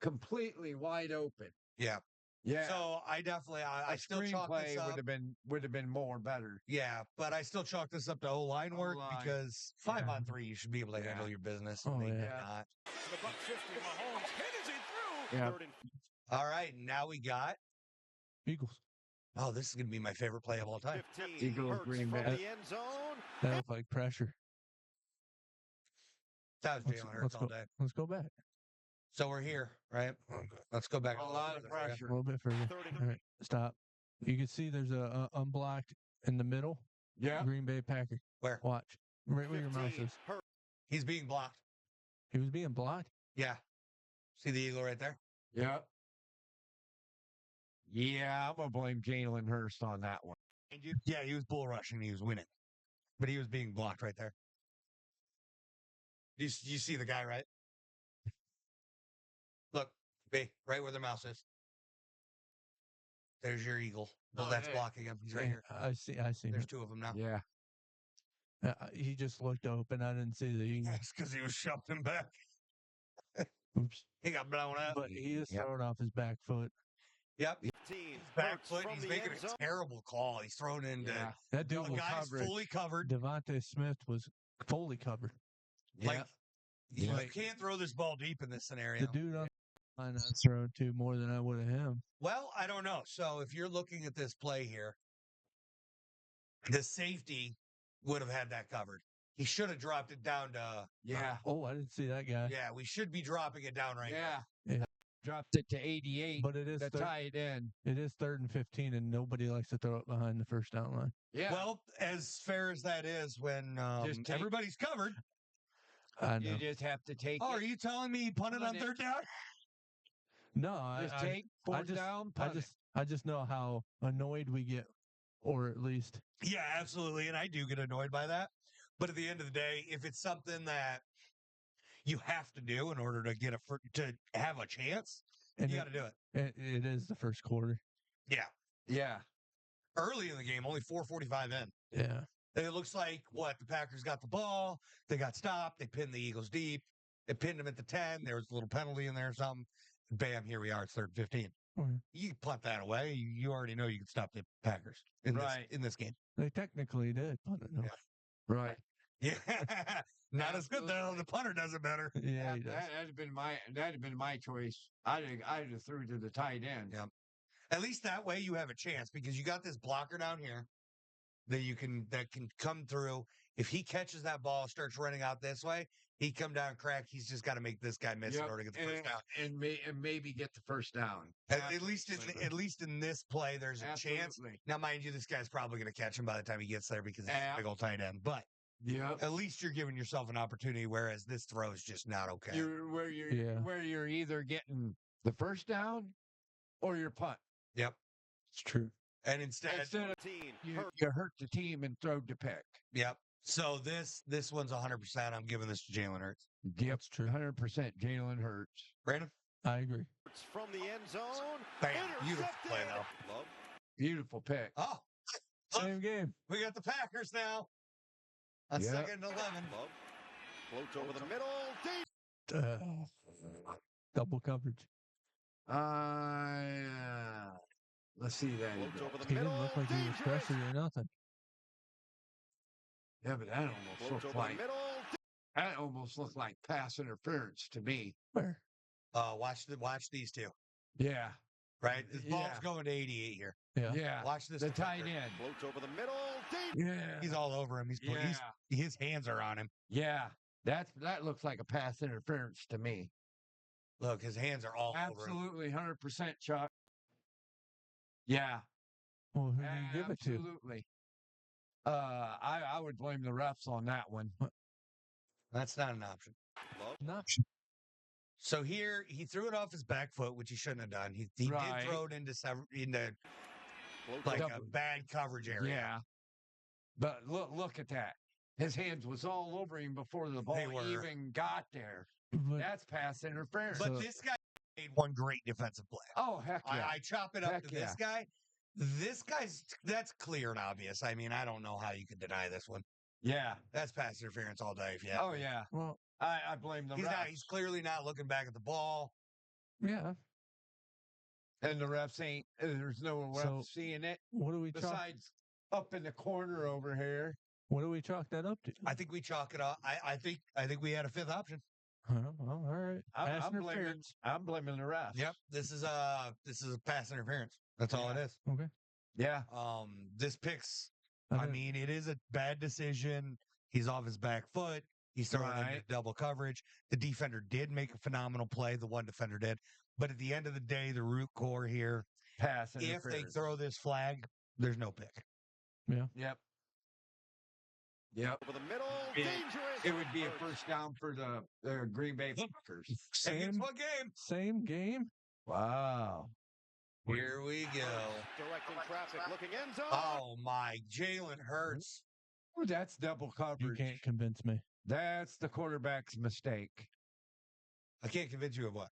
completely wide open. Yeah. Yeah. So I definitely, I still chalk this screenplay up. would have been more better. Yeah, but I still chalk this up to O-line work O-line. because 5-on-3, you should be able to handle your business. Oh, They did yeah. not. Yeah. All right, now we got. Eagles. Oh, this is going to be my favorite play of all time. Eagles, Green Bay. That looked like pressure. That was Jalen Hurts all day. Let's go back. So we're here, right? Let's go back. A lot of A pressure. little bit further. All right. Stop. You can see there's a unblocked in the middle. Yeah. Green Bay Packer. Where? Watch. Right where your mouse is. He's being blocked. He was being blocked. Yeah. See the eagle right there? Yeah. Yeah, I'm gonna blame Jalen Hurst on that one. Yeah, he was bull rushing. He was winning. But he was being blocked right there. You see the guy, right? Look, B, right where the mouse is. There's your eagle. Well, Oh, that's yeah. blocking him. He's right here. I see. There's 2 of them now. Yeah. He just looked open. I didn't see the eagle. That's because he was shoved him back. Oops. He got blown up. But he is Yep. throwing off his back foot. Yep. His back foot. He's making a terrible call. He's thrown into. Yeah. That The dude guy's was fully covered. Devontae Smith was fully covered. Like, you Yeah. can't throw this ball deep in this scenario. The dude on the line I'd throw to more than I would have him. Well, I don't know. So if you're looking at this play here, the safety would have had that covered. He should have dropped it down to. Yeah. Oh, I didn't see that guy. Yeah, we should be dropping it down right now. Yeah. Yeah. Dropped it to 88. But it is The tight end. it is 3rd and 15, and nobody likes to throw it behind the first down line. Yeah. Well, as fair as that is, when Just take- everybody's covered. I know. you just have to take Oh, are it. you telling me he punted on Punt it. 3rd down? No, Just I take 4th down. Punt it. I just know how annoyed we get, or at least Yeah, absolutely. And I do get annoyed by that. But at the end of the day, if it's something that you have to do in order to get to have a chance, and you got to do it. it is the first quarter. Yeah. Yeah. Early in the game, only 4:45 in. Yeah. It looks like the Packers got the ball. They got stopped. They pinned the Eagles deep. They pinned them at the 10. There was a little penalty in there or something. Bam, here we are. It's 3rd and 15. Mhm. You can punt that away. You already know you can stop the Packers in this game. They technically did punt it. Yeah. Right. Yeah. Not as good though. The punter does it better. Yeah, he does. That'd have been my choice. I'd have threw to the tight end. Yeah. At least that way you have a chance because you got this blocker down here. that can come through. If he catches that ball, starts running out this way, he come down crack. He's just got to make this guy miss in order to get the first down. And maybe get the first down. At least in this play, there's a chance. Absolutely. Now, mind you, this guy's probably going to catch him by the time he gets there because he's a big old tight end. But Yep. at least you're giving yourself an opportunity, whereas this throw is just not okay. Where you're either getting the first down or your punt. Yep, It's true. and instead of you hurt the team and throw the pick. yep. So this one's 100%. I'm giving this to Jalen Hurts. Yep, That's true. 100% Jalen Hurts. Brandon, I agree. From the end zone. bam, beautiful play though. Beautiful pick. Oh, Same game. we got the Packers now on Yep. 2nd and 11. Floats over the middle. Deep. Double coverage. Let's see that. Floats over the He middle. didn't look like he was Dangerous. pressured or nothing. Yeah, but that almost Floats looked over like the middle. pass interference to me. Where? Watch these two. Yeah. Right, this ball's Yeah. going to 88 here. Yeah. Yeah. Watch this. The defender. tight end. Floats over the middle. Deep. Yeah. He's all over him. His hands are on him. Yeah. That looks like a pass interference to me. Look, his hands are all over him. Absolutely, 100%, Chuck. Yeah. Well, who do you give it to? Absolutely. I would blame the refs on that one. That's not an option. No. So here he threw it off his back foot, which he shouldn't have done. He Right. did throw it into Floats like over a bad coverage area. Yeah. But look at that. His hands was all over him before the ball They were. even got there. But That's pass interference. But this guy made one great defensive play. Oh, heck yeah. I chop it up Heck to this guy. This guy's that's clear and obvious. I mean, I don't know how you could deny this one. Yeah. That's pass interference all day. If you Oh, ask me. yeah. well, I blame the refs. He's clearly not looking back at the ball. yeah. And the refs ain't, there's no refs So, seeing it. What do we chalk? Besides up in the corner over here. What do we chalk that up to? I think we chalk it up. I think we had a fifth option. Well, all right. I'm Pass blaming, interference. I'm blaming the refs. Yep. This is a pass interference. That's all it is. Okay. Yeah. This picks. I I didn't- mean, it is a bad decision. He's off his back foot. He's throwing into Right. double coverage. The defender did make a phenomenal play. The one defender did. But at the end of the day, the root core here, Pass if interference. they throw this flag, there's no pick. Yep. Yep. over the middle. Yeah. Dangerous. It would be a first down for the Green Bay Packers. Against Same, what game? same game. Wow. Here we go. Directing traffic. Looking end zone. Oh my, Jalen Hurts. Ooh, that's double You coverage. can't convince me That's the quarterback's mistake. I can't convince you of what.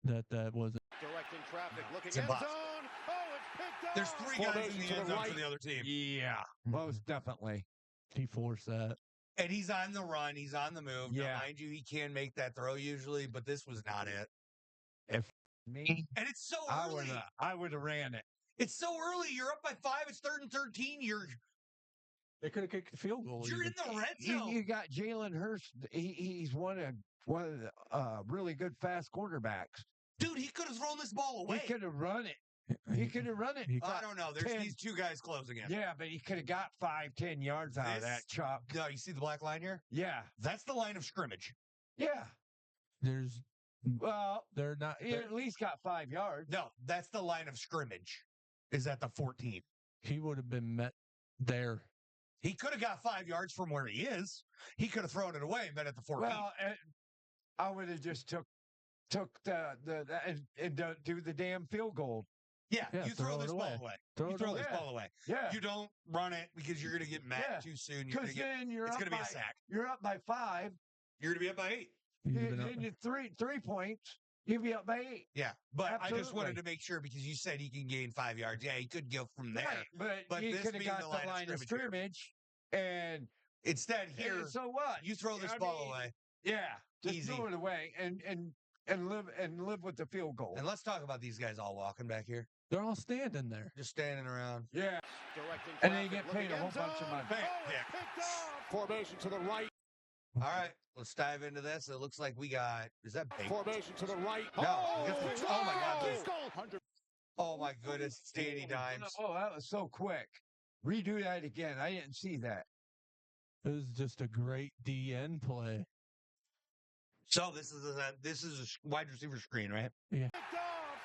that wasn't. Directing traffic. Looking It's end zone. impossible. Oh, it's picked up. There's three guys in the end zone for the other team. Yeah, most definitely. He forced that. And he's on the run. He's on the move. Now, Yeah. mind you, he can make that throw usually, but this was not it. Me, And it's so I early. would have ran it. It's so early. You're up by 5. It's 3rd and 13. You're They could have kicked the field goal. in the red zone. You got Jalen Hurts. He's one of the really good fast quarterbacks. Dude, he could have thrown this ball away. He could have run it. He could have run it. He- I don't know. There's 10. these two guys closing in. Yeah, but he could have got 5-10 yards out of that, Chuck. No, you see the black line here? Yeah, That's the line of scrimmage. yeah. There's. Well, They're not. he at least got 5 yards. No, that's the line of scrimmage. Is at the 14. He would have been met there. He could have got 5 yards from where he is. He could have thrown it away and been at the 14. Well, I would have just took the and don't do the damn field goal. yeah, yeah, you throw throw it this ball away. away. Throw You it throw away. this ball away. Yeah, You don't run it because you're going to get mad Yeah. too soon. You're because going to get. then you're It's up going to be by a sack. you're up by 5. You're going to be up by 8. You've And been up- then you 3 points. You'd be up by 8. Yeah, but I just wanted Absolutely. to make sure because you said he can gain 5 yards. Yeah, he could go from there. Right, but But you this could have being got the the line of line of scrimmage scrimmage, and Instead, here so what? you throw this I ball mean, away. Yeah, just Easy. throw it away and live with the field goal. And let's talk about these guys all walking back here, They're all standing there. just standing around. Yeah, Directing and they traffic. get paid Looking a whole end bunch of zone. money. Bam, Oh, pick. it's picked up. Formation to the right. All right, let's dive into this. It looks like we got. Is that bacon? Formation to the right. No, it's the- oh my God, goal. this- Oh my goodness, it's Danny Dimes. Oh, that was so quick. Redo that again. I didn't see that. It was just a great DN play. So this is a wide receiver screen, right? Yeah.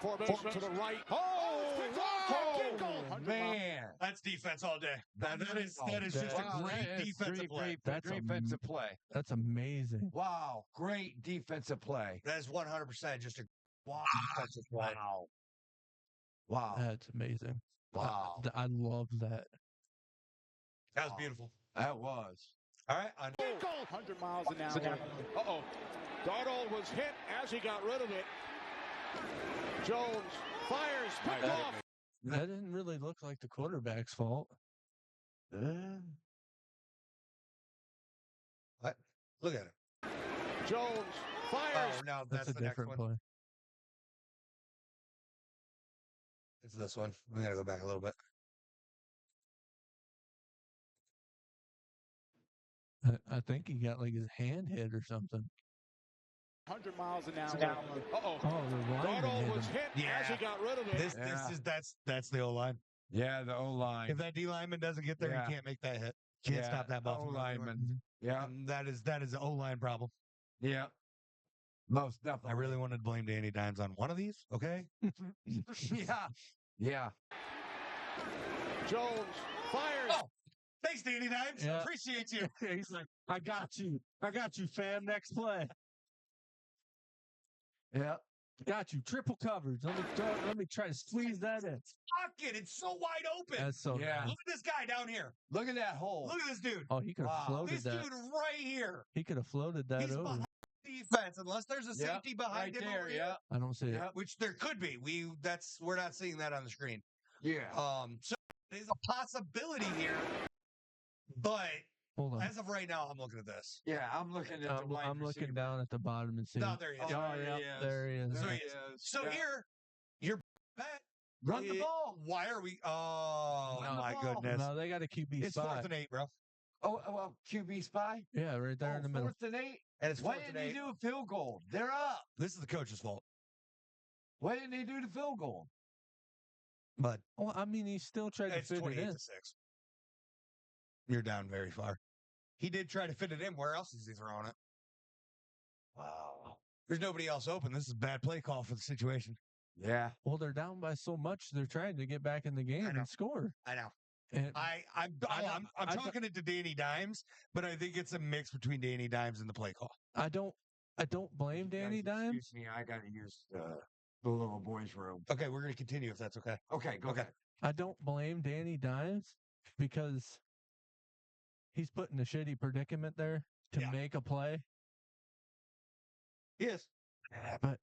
Formation to the right. Oh, Oh, man. That's defense all day. That is just Wow, a great defensive play. That's defensive play. That's amazing. Wow, great defensive play. That is 100% just a defensive play. Wow. Wow. That's amazing. Wow. I love that. That was beautiful. That was. All right, on 100 miles an hour. Uh-oh. Darnold was hit as he got rid of it. Jones fires, picked off. That didn't really look like the quarterback's fault. what? Look at it. Jones fires. Oh no, That's that's a the next different one. play. It's this one. We gotta go back a little bit. I think he got like his hand hit or something. 100 miles an hour. Uh-oh. Oh, the lineman Darnold hit was him. hit as he got rid of it. That's the O line. Yeah, the O-line. If that D lineman doesn't get there, Yeah. you can't make that hit. Can't stop that ball from going anywhere. O-lineman. Yeah, And that is an O line problem. yeah. Most I definitely. really wanted to blame Danny Dimes on one of these. Okay. Yeah. Yeah. Jones fires. Oh, thanks, Danny Dimes. Yeah. Appreciate you. He's like, I got you, fam. Next play. Yeah. Got you. Triple coverage. Let me try to squeeze that in. Fuck it. It's so wide open. That's so Yeah. nice. Look at this guy down here. Look at that hole. Look at this dude. Oh, he could have Wow. floated This that. dude right here. He could have floated that He's over. behind defense, unless there's a Yeah, safety behind right him there. over Yeah. here, I don't see it. Yeah. which there could be. We're not seeing that on the screen. Yeah. So there's a possibility here, but Hold on. as of right now, I'm looking at this. Yeah. I'm looking at the wide I'm looking receiver. down at the bottom and seeing. No, there he is. Oh, yeah, there he is. So There he he is. is. So Yeah. here, your bet. Run the ball. Why are we? Oh Run the my ball. goodness! No, they got a QB It's spy. 4th and 8, bro. Oh, well, QB spy. Yeah, right there in the middle. 4th and 8. And it's Why 4th and didn't he 8. do a field goal? They're up. This is the coach's fault. Why didn't he do the field goal? But Well, I mean, he still tried to it's fit it 28 in. to 6. You're down very far. He did try to fit it in. Where else is he throwing it? Wow. There's nobody else open. This is a bad play call for the situation. Yeah. Well, they're down by so much, they're trying to get back in the game know. and score. I know. And I'm I don't- talking it to Danny Dimes, but I think it's a mix between Danny Dimes and the play call. I don't blame Danny Guys, Dimes. Excuse me, I got to use the little boys' room. Okay, we're gonna continue if that's okay. Okay, go Okay. ahead. I don't blame Danny Dimes because he's put in a shitty predicament there to Yeah. make a play. Yes. But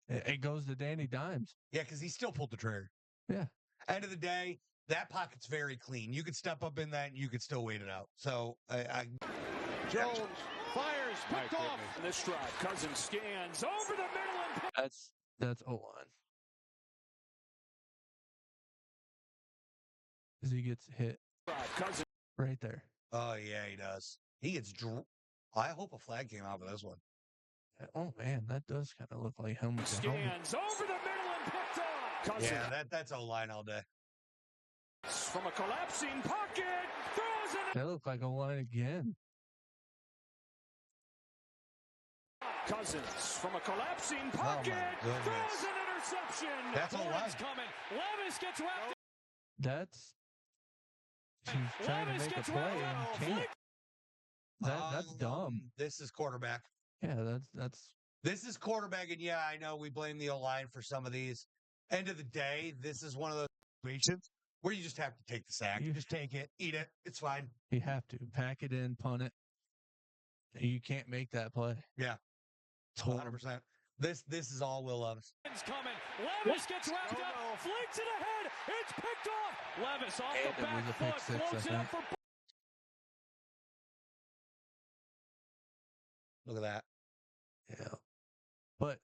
it goes to Danny Dimes. Yeah, because he still pulled the trigger. Yeah. End of the day, that pocket's very clean. You could step up in that and you could still wait it out. So I Jones fires, picked off. In this drive, Cousins scans over the middle and That's O-line. As he gets hit Cousins right there. oh yeah, he does. He gets I hope a flag came out for this one. Oh man, that does kind of look like helmet to helmet. scans over the middle and picked off. Cousins Yeah, that's a line all day. from a collapsing pocket throws it. That looked like O-line again. Cousins from a collapsing pocket goodness. throws an interception. That's all Lawrence right. coming. Levis gets wrapped. That's she's trying to Levis make a gets play wrapped. and can't. That's dumb. This is quarterback. Yeah, that's This is quarterback, and yeah, I know we blame the O-line for some of these. End of the day, this is one of those situations where you just have to take the sack. You just take it, eat it. It's fine. you have to pack it in, punt it. You can't make that play. Yeah. It's horrible. 100%. This is all Will Levis. Coming. Levis gets wrapped up. Flings it ahead. It's picked off. Levis off And the it back was a pick foot. six, I Floats it up think. for Look at that. Yeah. But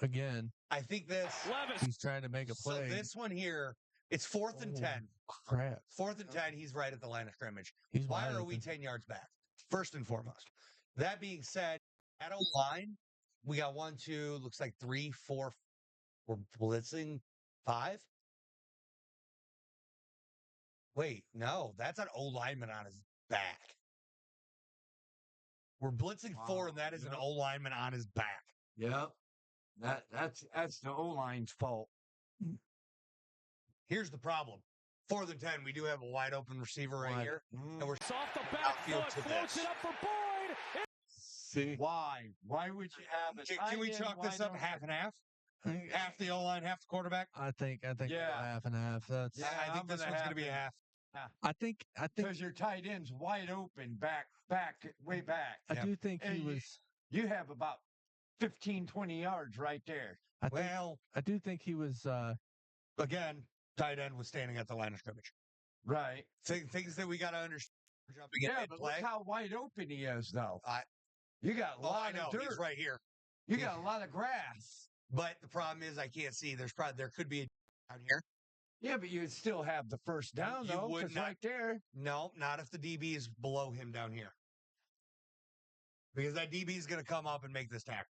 again, I think this. Levis. he's trying to make a So play. this one here, it's 4th and Oh, 10. Crap. 4th and 10, he's right at the line of scrimmage. He's Why wide are we open. 10 yards back? First and foremost. That being said, at O-line, we got 1, 2, looks like 3, 4. We're blitzing 5. Wait, no, that's an O lineman on his back. We're blitzing 4, and that is an O lineman on his back. Yep. That's the O-line's fault. Here's the problem. 4th and 10, we do have a wide open receiver right here, and we're It's off the back outfield foot, to floats this. it up for Boyd. See? Why? Why would you have a Can we chalk this up half and half? Half the O-line, half the quarterback? I think Yeah. half and half. That's Yeah, I think this one's going to be a half. I think Because your tight end's wide open way back. I Yeah. do think he And was You have about 15, 20 yards right there. I do think he was Again, tight end was standing at the line of scrimmage. Right. Things that we got to understand. Jumping in Yeah, but look mid-play. how wide open he is, though. I- You got a Oh, I lot know. of He's dirt. right here. You got a lot of grass. But the problem is I can't see. There could be a down here. Yeah, but you'd still have the first down, You though, would 'cause not- right there. No, not if the DB is below him down here. Because that DB is going to come up and make this tackle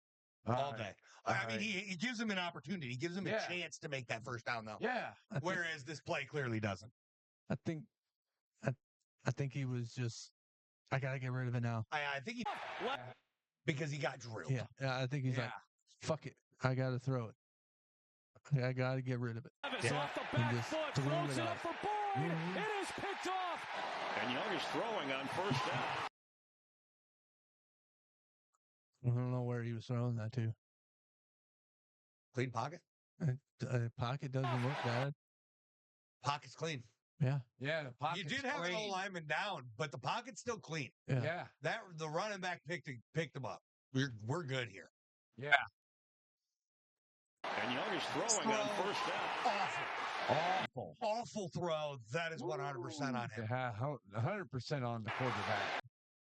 all day. I mean, he gives him an opportunity. He gives him a Yeah. chance to make that first down, though. Yeah. Whereas this play clearly doesn't. I think he was just I gotta get rid of it now. I think he because he got drilled. Yeah, I think he's like, fuck it, I gotta throw it. I gotta get rid of it. It's off the And back just foot, threw floats it it out. up for Boyd. Mhm. It is picked off. And Young is throwing on first down. I don't know where he was throwing that to. Clean pocket. Pocket doesn't look bad. Pocket's clean. Yeah, Yeah, the You pocket's did have an clean. lineman down, but the pocket's still clean. yeah. Yeah. The running back picked him up. We're good here. Yeah. And Young is throwing on first down. Awful throw. That is 100% on him. Yeah, 100% on the quarterback.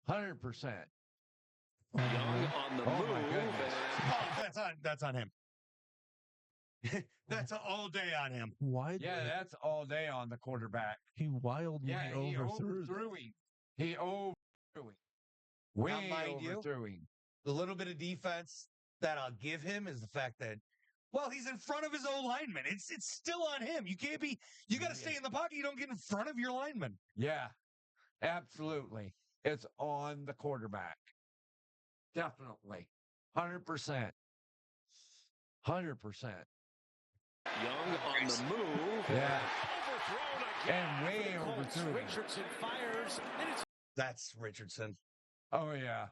100%. Young on the Oh, my move. goodness. Oh, that's on him. That's all day on him. Why? Yeah, that's all day on the quarterback. He wildly Yeah, he overthrew. overthrew him. He overthrew him. Way mind you, overthrew him. The little bit of defense that I'll give him is the fact that, well, he's in front of his own lineman. It's still on him. You can't be. You got to stay in the pocket. You don't get in front of your lineman. Yeah, absolutely. It's on the quarterback. Definitely. 100%. 100%. Young on the move. Yeah. Overthrown again. And way for the Colts. overthrew him. Richardson fires. And it's That's Richardson. Oh, yeah.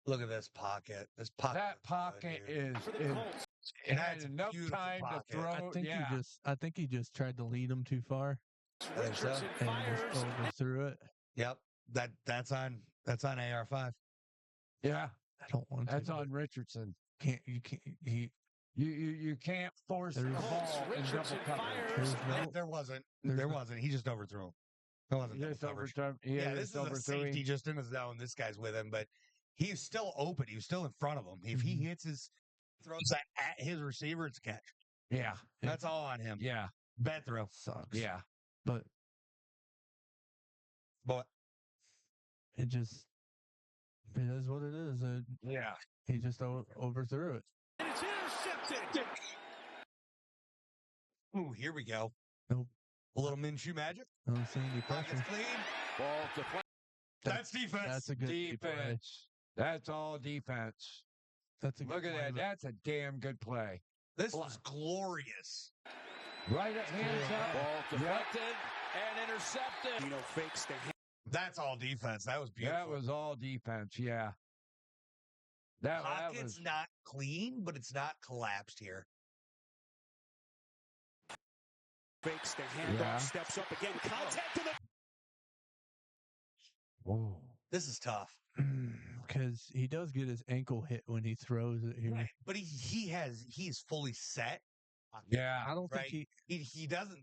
Look at this pocket. This pocket. That looks good, pocket dude. is, for the Colts. it That's had a enough beautiful time pocket. to throw. I think he just tried to lead him too far think so. Richardson and fires. just overthrew it. Yep. That's on AR5. Yeah, I don't want that's to. on Richardson. You can't. You can't force the There's- ball in double Richardson coverage. There's fires. no. There wasn't. There's There no- wasn't. He just overthrew him. There wasn't double Just coverage. overthrew. Yeah, this just is a overthrew safety him. just in his zone. This guy's with him, but he's still open. He was still in front of him. If he hits throws that at his receiver, it's a catch. Yeah, That's all on him. yeah, Bad throw. Sucks. yeah. But But it is what it is. Yeah. He just overthrew it. And it's intercepted. ooh, here we go. Nope. A little Minshew magic. I don't see any pressure. Pocket's clean. Ball deflected. That's defense. That's a good play. Defense. That's all defense. That's a good Look at play, that. but That's a damn good play. This was glorious. Right at hands up. Ball deflected and intercepted. Fakes the hand. That's all defense. That was beautiful. That was all defense. Yeah. That Pocket's was. not clean, but it's not collapsed here. Fakes the handoff. Yeah. Steps up again. Contact to the. Whoa. This is tough. because he does get his ankle hit when he throws it here. Right. But he's fully set. Yeah. I don't Right. think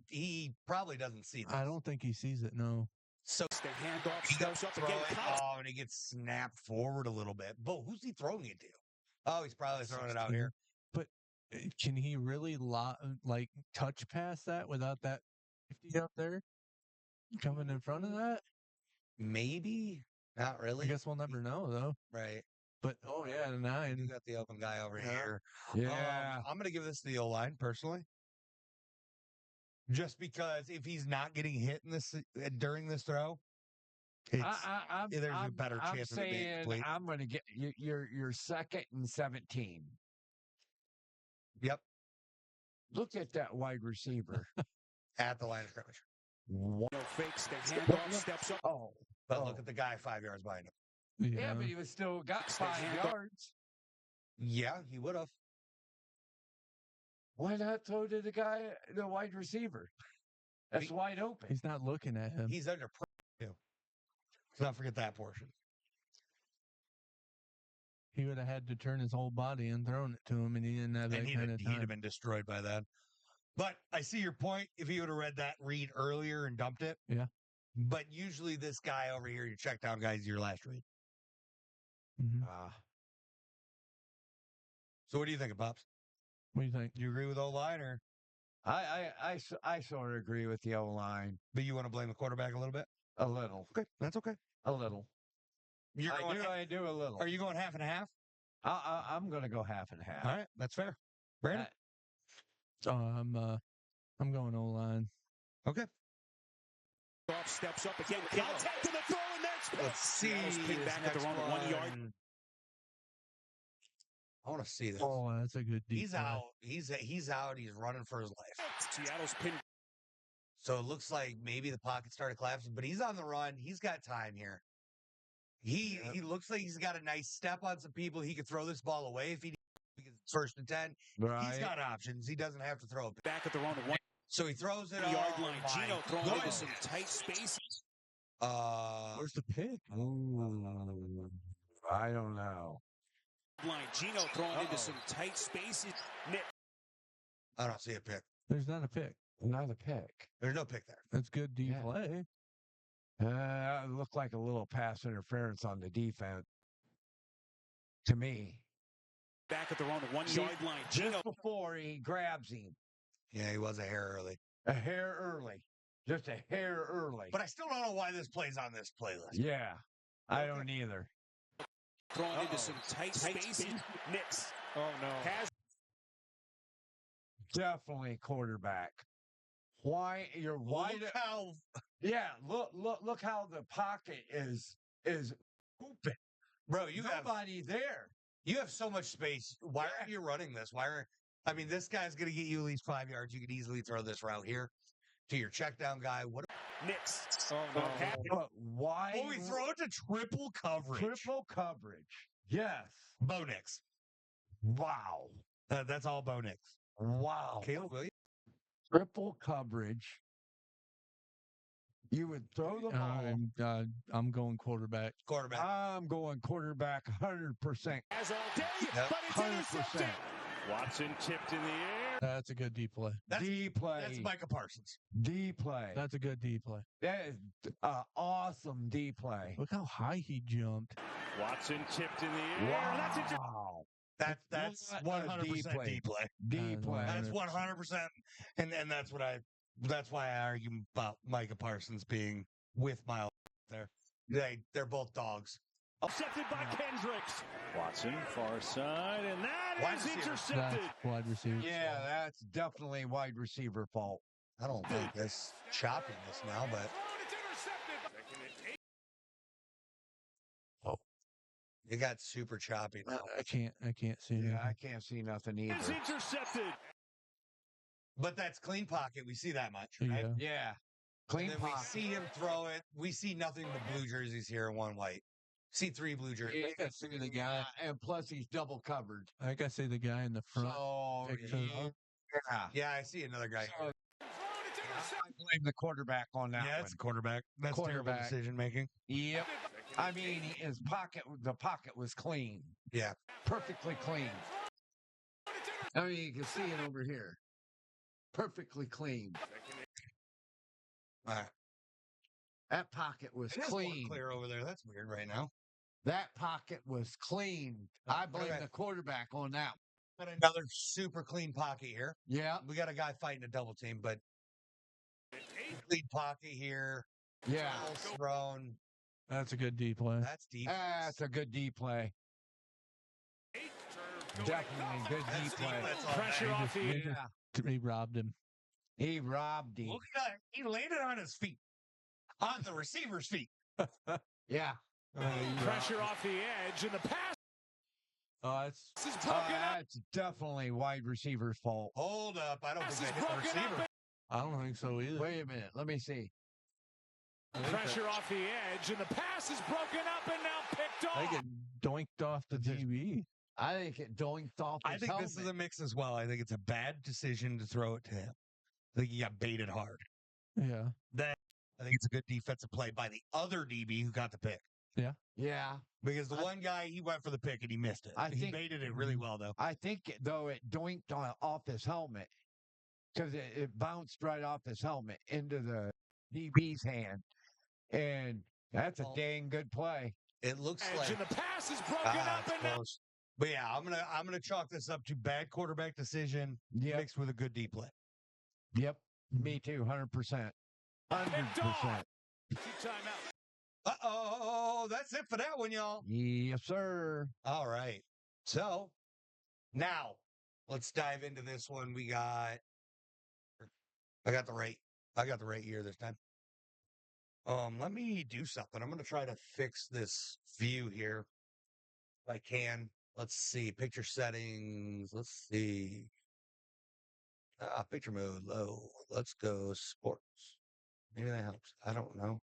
He probably doesn't see this. I don't think he sees it. No. So The handoff. he goes Steps up throw again. it. Oh, and he gets snapped forward a little bit. But who's he throwing it to? Oh, he's probably throwing it out 16. here. But can he really like touch past that without that 50 up there coming in front of that? Maybe. Not I really. guess we'll never know though. Right. But oh yeah, the You 9. got the open guy over Yeah. here. Yeah. I'm going to give this to the O-line, personally. Just because if he's not getting hit in this during this throw, there's a better I'm chance of it being saying complete. I'm going to get your 2nd and 17. Yep, Look at that wide receiver. at the line of scrimmage. Fakes the handoff, steps up. Oh, But look at the guy 5 yards behind him. yeah, but he was still got 5 yards. Yeah, he would have. Why not throw to the wide receiver? That's wide open. He's not looking at him. He's under pressure too. Let's not forget that portion. He would have had to turn his whole body and thrown it to him, and he didn't have that And kind of he'd time. have been destroyed by that. But I see your point. If he would have read that read earlier and dumped it. Yeah. But usually this guy over here, your check down guy, is your last read. Mhm. So what do you think, Pops? What do you think? Do you agree with O-line or? I sort of agree with the O-line But you want to blame the quarterback a little bit? a little. Okay, that's okay. A little. I do a little. Are you going half and half? I'm going to go half and half. All right, that's fair. Brandon? I'm going O-line. Okay. Off, steps up again. Contact to the throw, and that's Let's see. Seattle's pinned back at their own 1 yard. I want to see this. Oh, that's a good deep He's play. out. He's out. He's running for his life. Seattle's pinned. So it looks like maybe the pocket started collapsing, but he's on the run. He's got time here. He looks like he's got a nice step on some people. He could throw this ball away if he because it's 1st and 10. Right. He's got options. He doesn't have to throw it Back at their own 1 So he throws it yard all line. Gino throwing into some tight spaces. Where's the pick? I don't know. Line. Gino throwing into some tight spaces. Nick. I don't see a pick. There's not a pick. Not a pick. There's no pick there. That's good deep Yeah. play. It looked like a little pass interference on the defense. To me. Back at their own 1 yard line. Gino. Just before he grabs him. Yeah, he was a hair early. A hair early. Just a hair early. But I still don't know why this play's on this playlist. Yeah. I don't either. Throwing into some tight spaces. Knicks. Oh, no. Definitely quarterback. Why you're wide? Look how Yeah, look how the pocket is open. bro, you have Nobody there. you have so much space. Why aren't you running this? I mean, this guy's gonna get you at least 5 yards. You could easily throw this route here to your check down guy. What Knicks. Oh, no. But why? Oh, we throw it to triple coverage. Triple coverage. Yes. Bo Nix. Wow. That's all Bo Nix. Wow. Caleb Williams. Triple coverage. You would throw the ball. I'm going quarterback. Quarterback. I'm going quarterback 100%. As all day, Yep. but it's 100%. intercepted. Watson tipped in the air. That's a good deep play. D play. That's Micah Parsons. D play. That's a good deep play. That is awesome D play. Look how high he jumped. Watson tipped in the air. That's it. Wow. That's What a 100% D D play. D play. That's 100%, and that's why I argue about Micah Parsons being with Miles there. They're both dogs. Intercepted by Kendricks. Watson, far side, and that Wide is receiver. intercepted. That's wide receiver. Yeah, that's definitely wide receiver fault. I don't like this choppiness now, but It's intercepted. it got super choppy now. I can't see Yeah, it. I can't see nothing It's either. intercepted. But that's clean pocket. We see that much, right? Yeah. Yeah. And Clean then we pocket. see him throw it. We see nothing but blue jerseys here and one white. See 3 blue jerseys. I see the guy. And plus he's double covered. I think I see the guy in the front. So, picture. yeah. Yeah, I see another guy. So, I blame the quarterback on that Yeah, one. it's a quarterback. That's terrible Quarterback. decision making. Yep. I mean, the pocket was clean. Yeah. Perfectly clean. I mean, you can see it over here. Perfectly clean. All right. That pocket was It is more clean. clear over there. That's weird right now. That pocket was clean. I blame the quarterback on that. Got another super clean pocket here. Yeah. We got a guy fighting a double team, but clean pocket here. Yeah. Ball's thrown. That's a good deep play. That's deep. That's a good D play. Definitely good D That's deep. play. That's all Pressure bad. off the They just robbed him. He robbed him. Look at that. He landed on his feet, on the receiver's feet. Yeah. Pressure off the edge, and the pass is broken up. That's definitely wide receiver's fault. Hold up. I don't Pass think is they hit the broken receiver. up. I don't think so either. Wait a minute. Let me see. Pressure off the edge, and the pass is broken up and now picked I off. get doinked off the DB. I think it doinked off his I think this is helmet. a mix as well. I think it's a bad decision to throw it to him. I think he got baited hard. Yeah. I think it's a good defensive play by the other DB who got the pick. Yeah. Because the one guy, he went for the pick and he missed it. He think- baited it really well, though. I think, though, it doinked off his helmet because it bounced right off his helmet into the DB's hand. And that's a dang good play. It looks Edge, like and the pass is broken up it's and now close. But yeah, I'm gonna chalk this up to bad quarterback decision Yep. mixed with a good D play. Yep. Me too, 100%. 100%. timeout. Uh-oh, that's it for that one, y'all. Yes, sir. All right. So now let's dive into this one. I got the right year this time. Let me do something. I'm gonna try to fix this view here if I can. Let's see. Picture settings. Let's see. Picture mode low. Let's go sports. Maybe that helps. I don't know.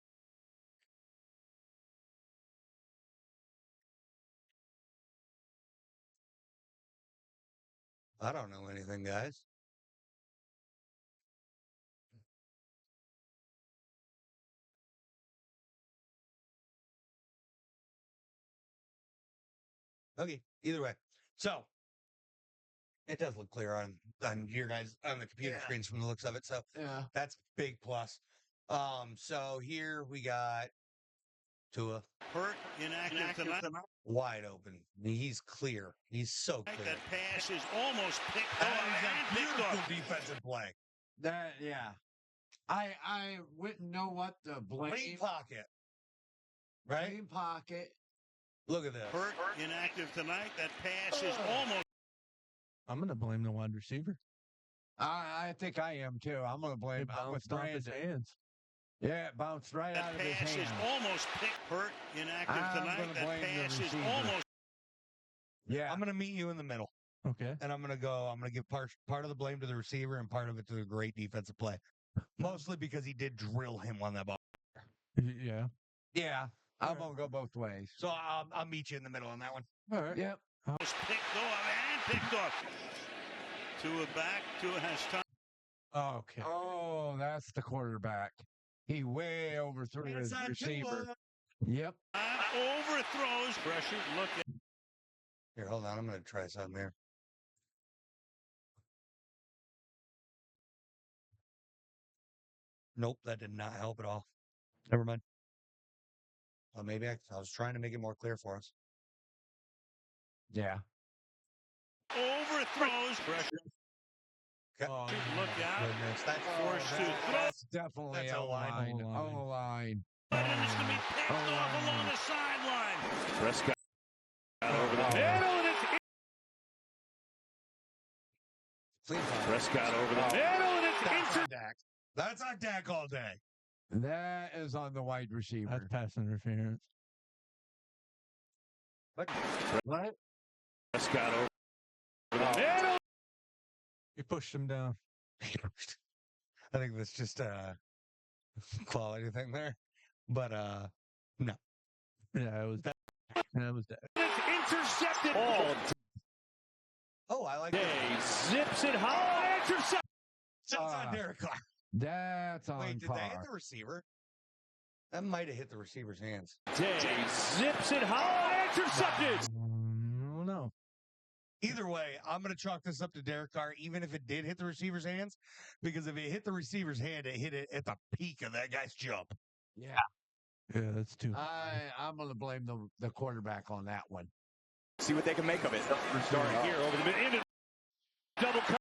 I don't know anything, guys. Okay, either way. So it does look clear on your guys on the computer Yeah. screens from the looks of it. So Yeah. that's big plus. So here we got Tua Hurt, inactive tonight. wide open. He's clear. He's so clear. That pass is almost picked That off is and a picked beautiful off. defensive play. Yeah. I wouldn't know what to blame. Clean pocket. Right? Clean pocket. Look at this. Hurt, inactive tonight. That pass is almost. I'm going to blame the wide receiver. I think I am too. I'm going to blame It bounced off his hands. Yeah, it bounced right That out of his pass is hand. almost picked. Hurt, inactive I'm tonight. gonna That blame the pass is receiver. almost. Yeah. I'm going to meet you in the middle. Okay. And I'm going to give part of the blame to the receiver and part of it to the great defensive play. Mostly because he did drill him on that ball. Yeah. Yeah. I'm Alright. going to go both ways. So I'll meet you in the middle on that one. All right. Yep. Was picked off and picked off. Tua back. Tua has time. Okay. Oh, that's the quarterback. He way overthrew his Inside receiver. Tua. Yep. Overthrows. Pressure. Look at. Here, hold on. I'm going to try something here. Nope, that did not help at all. Never mind. Well, maybe I was trying to make it more clear for us. Yeah. Overthrows. Pressure. Okay. Oh, Look out. Goodness, that's Forced to throw. That's definitely That's O-line. O-line. O-line. And it's going to be picked off Oh. along the sideline. Prescott over the middle, and it's Clean foul. Prescott over the middle, and it's That's on Dak. That's on Dak all day. That is on the wide receiver. That's pass interference. What? Prescott over the middle. He pushed him down. I think that's just a quality thing there. But no. Yeah, it was that. That was that. It's intercepted. Oh, I like Day that. zips it high. Intercept. That's on Derek Carr. That's on Wait, did par. that hit the receiver? That might have hit the receiver's hands. Day zips it high. Intercepted. No. Either way, I'm going to chalk this up to Derek Carr, even if it did hit the receiver's hands, because if it hit the receiver's hand, it hit it at the peak of that guy's jump. Yeah. Yeah, that's too. I'm going to blame the quarterback on that one. See what they can make of it. Starting here over the middle. Into double coverage.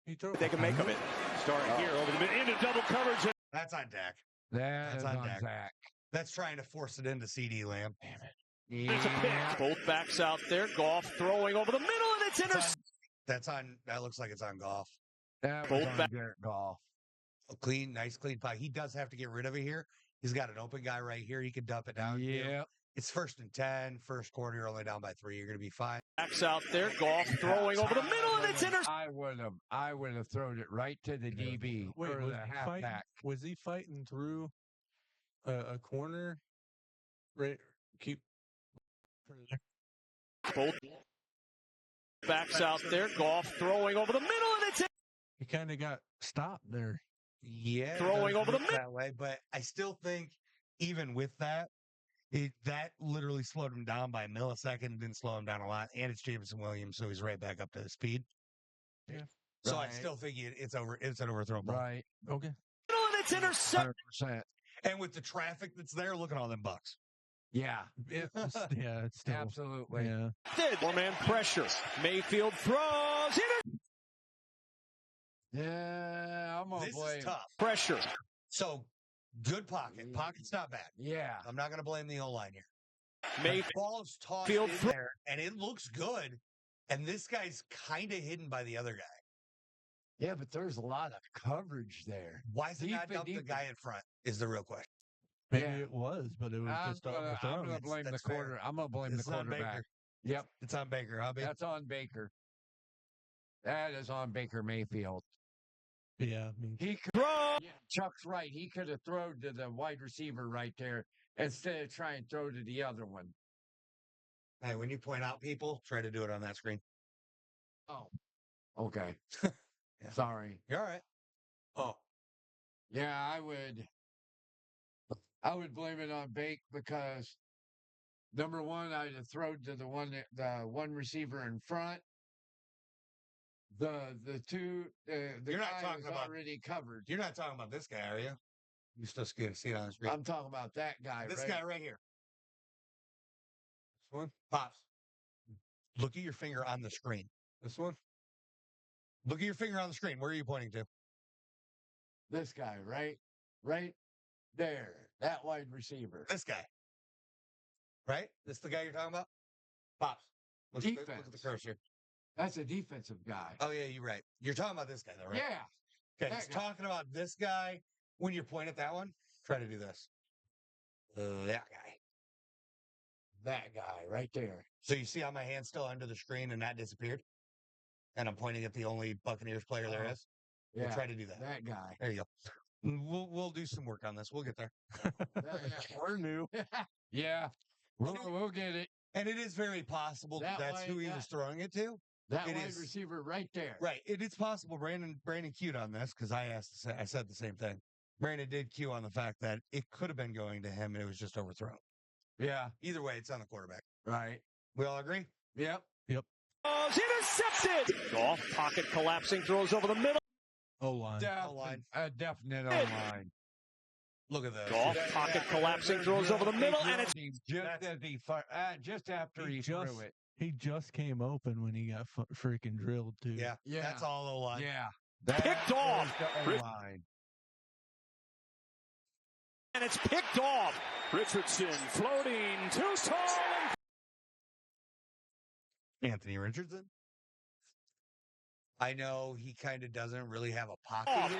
He threw They can make of it. Starting here over the middle. Into double coverage. That's on Dak. That's on on Dak. Zach. That's trying to force it into CD Lamb. Damn it. It's a pick. Both backs out there. Goff throwing over the middle, and it's intercepted. That looks like it's on Goff. That Both was on back. Jared Goff. A clean, nice, clean puck. He does have to get rid of it here. He's got an open guy right here. He can dump it down. Yeah. It's 1st and 10. First quarter, you're only down by 3. You're going to be fine. Backs out there. Goff throwing over the middle, and it's intercepted. I would have thrown it right to the DB Wait, or was the he halfback. Was he fighting through a corner? Right, keep. Both backs out there. Goff throwing over the middle, and it's He kind of got stopped there. Yeah. Throwing over the middle. that way, but I still think even with that, that literally slowed him down by a millisecond. Didn't slow him down a lot. And it's Jameson Williams, so he's right back up to speed. Yeah. So I Right. still think it's over. It's an overthrown ball. Right. Okay. middle, and it's intercepted. 100%. And with the traffic that's there, look at all them bucks. Yeah. Yeah, it's still. Absolutely. Yeah. Four-man pressure. Mayfield throws. Yeah, I'm going to This blame. is tough. Pressure. So good pocket. Pocket's not bad. Yeah. I'm not going to blame the O-line here. Mayfield. Ball's tossed Field in throw. there, and it looks good. And this guy's kind of hidden by the other guy. Yeah, but there's a lot of coverage there. Why is it not Deep and dump the deep. guy in front is the real question. Maybe Yeah. it was, but it was I'm just gonna overthrown. blame the That's fair. quarter. I'm gonna blame It's the on quarterback. Baker. Yep, It's on Baker, huh, Baker? that's on Baker. That is on Baker Mayfield. Yeah, I mean, He could, Throw. yeah, Chuck's right. He could have thrown to the wide receiver right there instead of trying to throw to the other one. Hey, when you point out people, try to do it on that screen. Oh, okay. Yeah. Sorry. You're all right. Oh, Yeah, I would blame it on Bake because number one, I'd have thrown to the one receiver in front. The You're not guy talking was about- already covered. you're not talking about this guy, are you? You still see it on the screen. I'm talking about that guy. This right? guy right here. This one? Pops. Look at your finger on the screen. This one? Look at your finger on the screen. Where are you pointing to? This guy, right there, that wide receiver. This guy. Right? This the guy you're talking about? Pops. Look at the Defense. cursor. That's a defensive guy. Oh, yeah, you're right. You're talking about this guy, though, right? Yeah, Okay, that he's guy. talking about this guy. When you point at that one, try to do this. That guy. that guy right there. So you see how my hand's still under the screen and that disappeared? And I'm pointing at the only Buccaneers player there is? We'll Yeah, try to do that. that guy. There you go. We'll do some work on this. We'll get there. we're new. Yeah, we'll get it. And it is very possible That that's who way, he that- was throwing it to. That It wide is. receiver right there. Right. It is possible. Brandon cued on this because I said the same thing. Brandon did cue on the fact that it could have been going to him and it was just overthrown. Yeah, Either way, it's on the quarterback. right. We all agree? Yep. Intercepted. Goff pocket collapsing, throws over the middle. O-line. O-line. A definite O-line. Look at this. Goff pocket collapsing, throws over the middle, and it's Just after he just- threw it. He just came open when he got freaking drilled too. Yeah. Yeah. That's all O-line. Yeah. Picked off. The O-line. and it's picked off. Richardson floating too tall. Anthony Richardson. I know he kind of doesn't really have a pocket,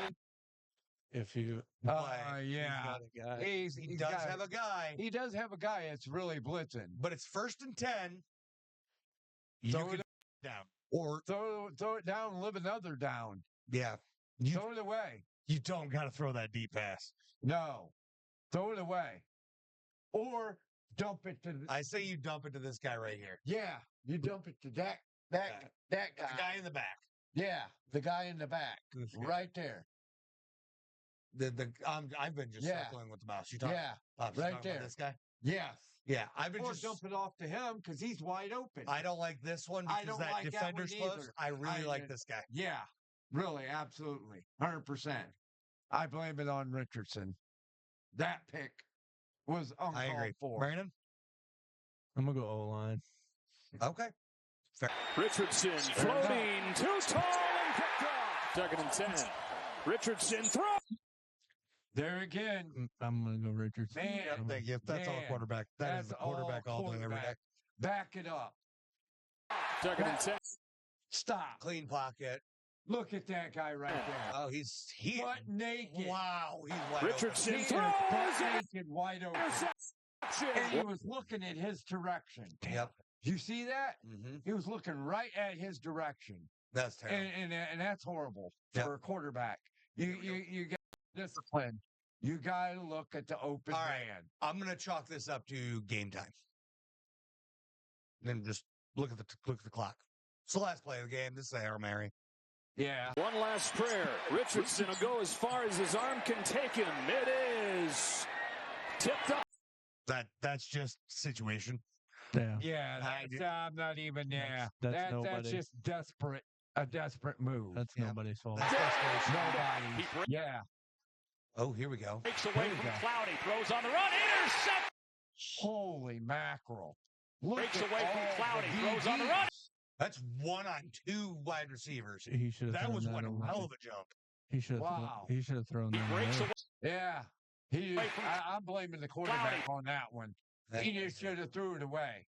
If you, but he's yeah. got a guy. He He does have a guy, He does have a guy that's really blitzing. but it's 1st and 10. You Throw can it down. Or, Throw it down and live another down. yeah, you, Throw it away. you don't got to throw that deep pass. No. Throw it away. Or dump it to the, I say you dump it to this guy right here. yeah, you dump it to that Yeah. guy. The guy in the back. Yeah, the guy in the back. Right there. I've been just Yeah. circling with the mouse. You talking, Yeah. Pops, you right talking about there. this guy? Yes. Yeah, I've been Or just. dump it off to him because he's wide open. I don't like this one I because don't that like that defender's one close. either. I really like I- this guy. Yeah, really, absolutely. 100%. I blame it on Richardson. That pick was I agree. uncalled for. Brandon? I'm gonna go O-line. Okay. Richardson floating too tall and picked off. 2nd and 10. Richardson throws. There again, I'm gonna go Richardson. Man, Yeah, thank you. That's all man, quarterback. That is the that's all quarterback all day, every day. quarterback. Back it up. 2nd and 10. Stop. Clean pocket. Look at that guy right there. Oh, he's Butt naked. Wow, he's wide Richardson He is throws butt it. naked, wide open. Interception. And he was looking at his direction. open. Yep. You see that? Mm-hmm. He was looking right at his direction. That's terrible. And that's horrible Yep. for a quarterback. You got discipline. You got to look at the open All right. man. I'm gonna chalk this up to game time. Then just look at the clock. It's the last play of the game. This is a Hail Mary. Yeah. One last prayer. Richardson will go as far as his arm can take him. It is tipped up. That's just situation. Yeah. Yeah, I'm not even there. That's nobody. That's just desperate. A desperate move. That's Yeah. nobody's fault. That's desperation. Nobody. Yeah. Oh, here we go. Breaks away There you from go. Cloudy. Throws on the run. Intercept. Holy mackerel. Look Breaks at away from all Cloudy. the Throws on the DBs. run. That's 1 on 2 wide receivers. He should have. That thrown was that one away. hell of a jump. He should have. Wow. He should have thrown He that breaks away. away. Yeah. I'm blaming the quarterback on that one. He just should have threw it away.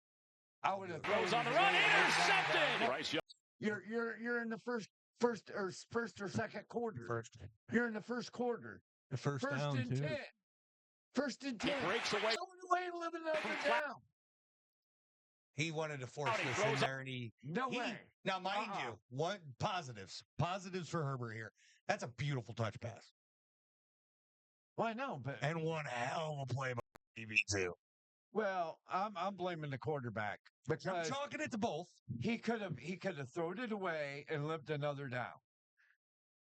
I would have Throws on the run. Intercepted. Bryce Young. You're in the first or second quarter. First. You're in the first quarter. The first down and too. 10. First and 10. Breaks away. Throw it away and live another down. He wanted to force Cloudy this in throws there, and No way. now, mind you, what positives for Herbert here. That's a beautiful touch pass, Well, I know, but and one hell of a play by DB too. well, I'm blaming the quarterback I'm because chalking it to both. he could have thrown it away and lived another down.